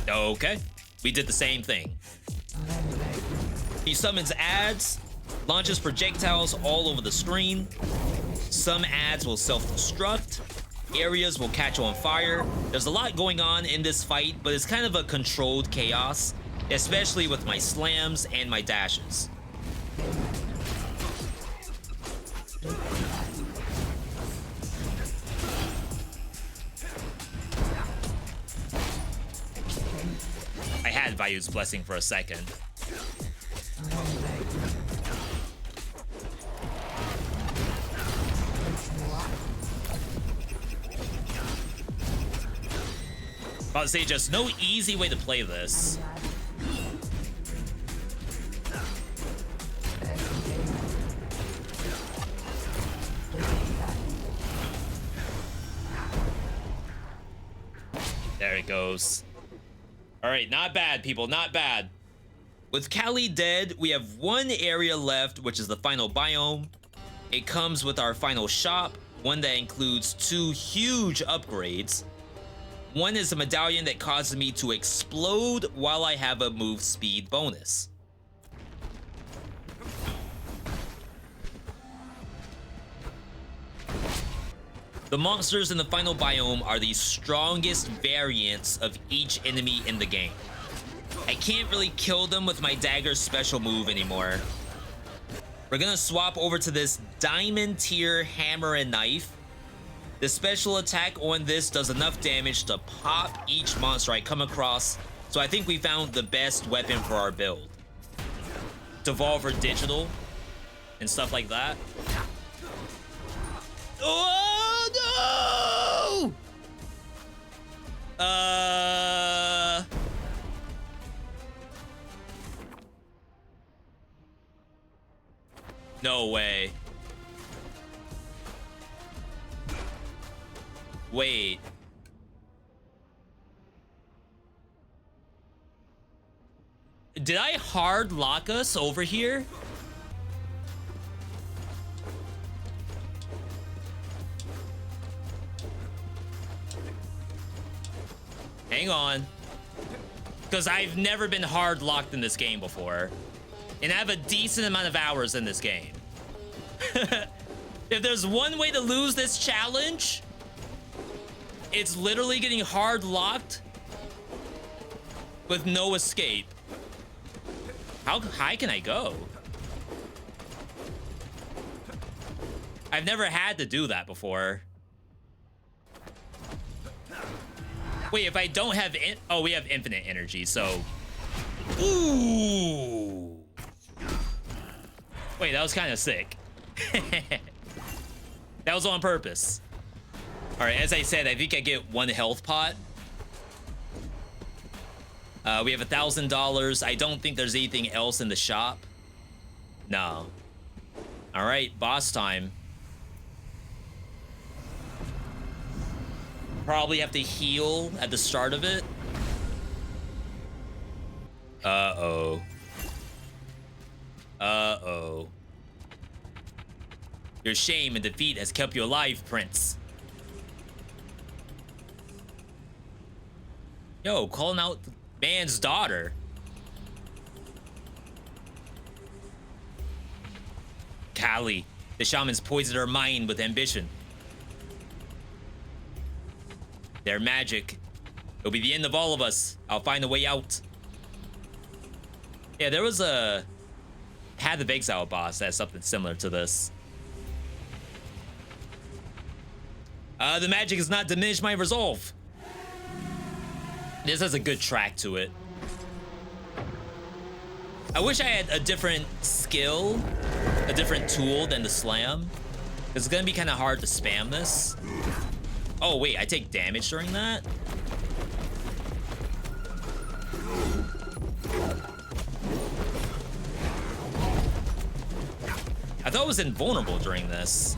Okay, we did the same thing. He summons ads, launches projectiles all over the screen. Some ads will self-destruct. Areas will catch on fire. There's a lot going on in this fight, but it's kind of a controlled chaos, especially with my slams and my dashes. I had Valu's Blessing for a second. About to say, just no easy way to play this. There it goes. All right, not bad, people, not bad. With Callie dead, we have one area left, which is the final biome. It comes with our final shop, one that includes 2 huge upgrades. One is a medallion that causes me to explode while I have a move speed bonus. The monsters in the final biome are the strongest variants of each enemy in the game. I can't really kill them with my dagger special move anymore. We're gonna swap over to this diamond tier hammer and knife. The special attack on this does enough damage to pop each monster I come across, so I think we found the best weapon for our build. Devolver Digital and stuff like that. Oh no! No way. Wait. Did I hard lock us over here? Hang on. Because I've never been hard locked in this game before. And I have a decent amount of hours in this game. If there's one way to lose this challenge, it's literally getting hard locked with no escape. How high can I go? I've never had to do that before. Wait, if I don't have oh, we have infinite energy, so. Ooh. Wait, that was kind of sick. That was on purpose. All right, as I said, I think I get 1 health pot. We have $1,000. I don't think there's anything else in the shop. No. All right, boss time. Probably have to heal at the start of it. Uh-oh. Uh-oh. Your shame and defeat has kept you alive, Prince. Yo, calling out the man's daughter. Callie, the shaman's poisoned her mind with ambition. Their magic. It'll be the end of all of us. I'll find a way out. Yeah, there was a Path of Exile boss that has something similar to this. The magic has not diminished my resolve. This has a good track to it. I wish I had a different skill, a different tool than the slam. It's gonna be kind of hard to spam this. Oh wait, I take damage during that? thought it was invulnerable during this.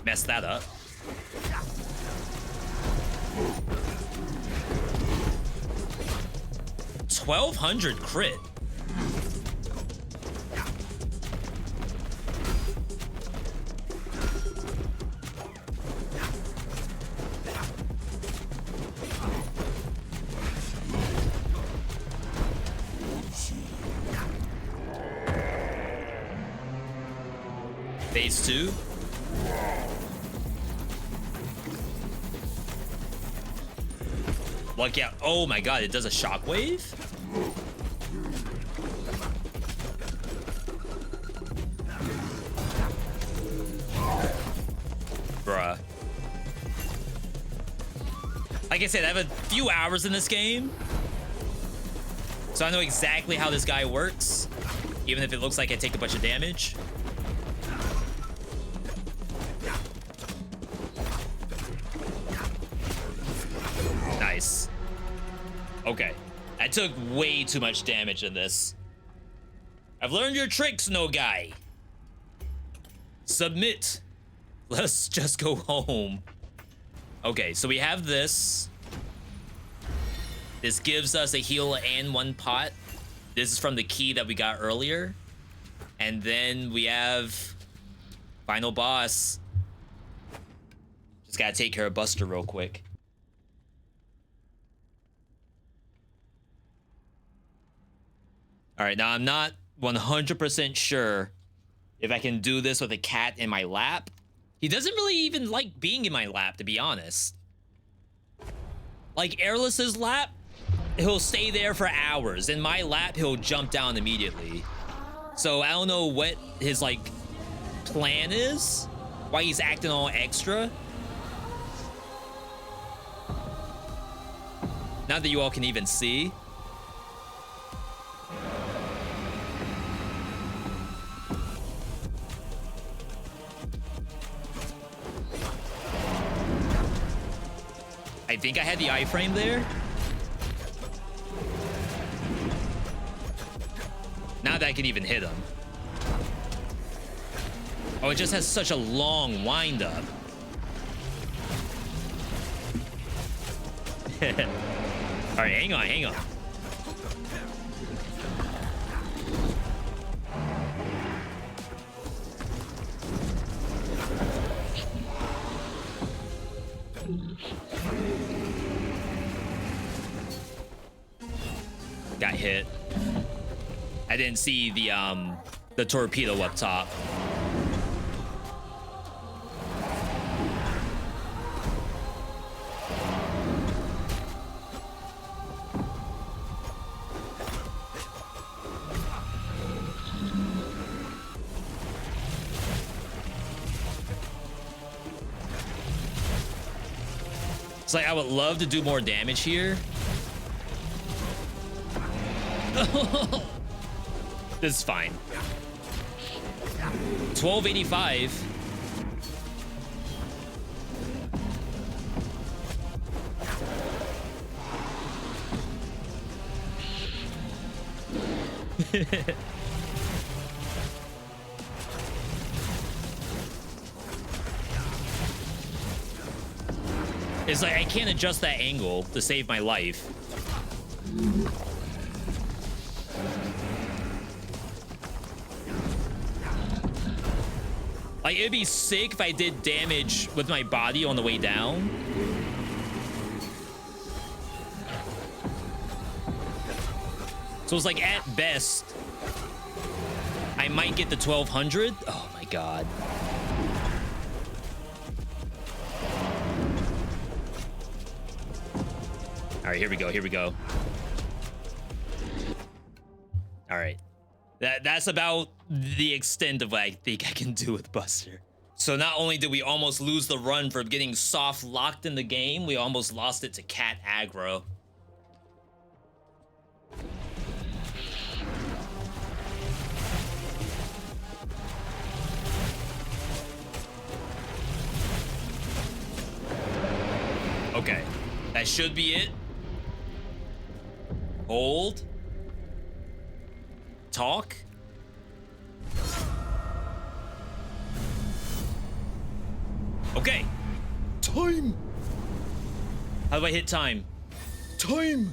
Messed that up. $1,200 crit. Phase 2. Lucky out. Oh my god, it does a shockwave? Bruh. Like I said, I have a few hours in this game, so I know exactly how this guy works, even if it looks like I take a bunch of damage. Nice. Okay. I took way too much damage in this. I've learned your tricks, no guy. Submit. Let's just go home. Okay, so we have this. This gives us a heal and 1 pot. This is from the key that we got earlier. And then we have final boss. Just gotta take care of Buster real quick. All right, now I'm not 100% sure if I can do this with a cat in my lap. He doesn't really even like being in my lap, to be honest. Like Airless's lap, he'll stay there for hours. In my lap, he'll jump down immediately. So I don't know what his like plan is, why he's acting all extra. Not that you all can even see. I think I had the iframe there. Now that I can even hit him. Oh, it just has such a long wind up. All right, hang on, hang on. Got hit. I didn't see the torpedo up top. It's like I would love to do more damage here. This is fine. 1285. It's like I can't adjust that angle to save my life. Like, it'd be sick if I did damage with my body on the way down. So it's like, at best, I might get the 1200. Oh my god. All right, here we go, here we go. All right. That's about the extent of what I think I can do with Buster. So not only did we almost lose the run for getting soft locked in the game, we almost lost it to cat aggro. Okay, that should be it. Hold. Talk. Okay. Time. How do I hit time? Time.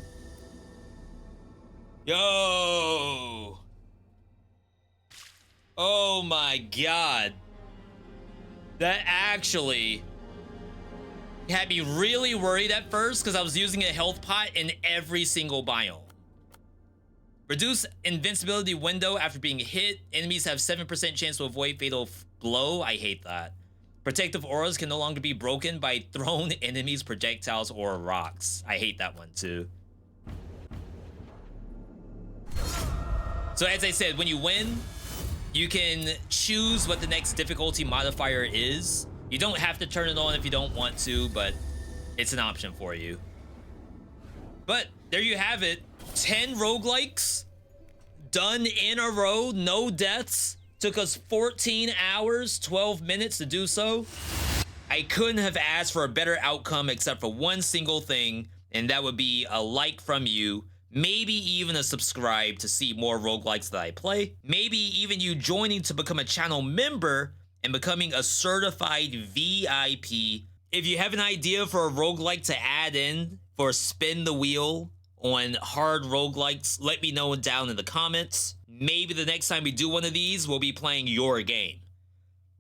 Yo. Oh my god. That actually had me really worried at first because I was using a health pot in every single biome. Reduce invincibility window after being hit. Enemies have 7% chance to avoid fatal blow. I hate that. Protective auras can no longer be broken by thrown enemies, projectiles, or rocks. I hate that one too. So as I said, when you win, you can choose what the next difficulty modifier is. You don't have to turn it on if you don't want to, but it's an option for you. But there you have it. 10 roguelikes done in a row, no deaths. Took us 14 hours, 12 minutes to do so. I couldn't have asked for a better outcome except for one single thing, and that would be a like from you. Maybe even a subscribe to see more roguelikes that I play. Maybe even you joining to become a channel member and becoming a certified VIP. If you have an idea for a roguelike to add in for Spin the Wheel on hard roguelikes, let me know down in the comments. Maybe the next time we do one of these, we'll be playing your game.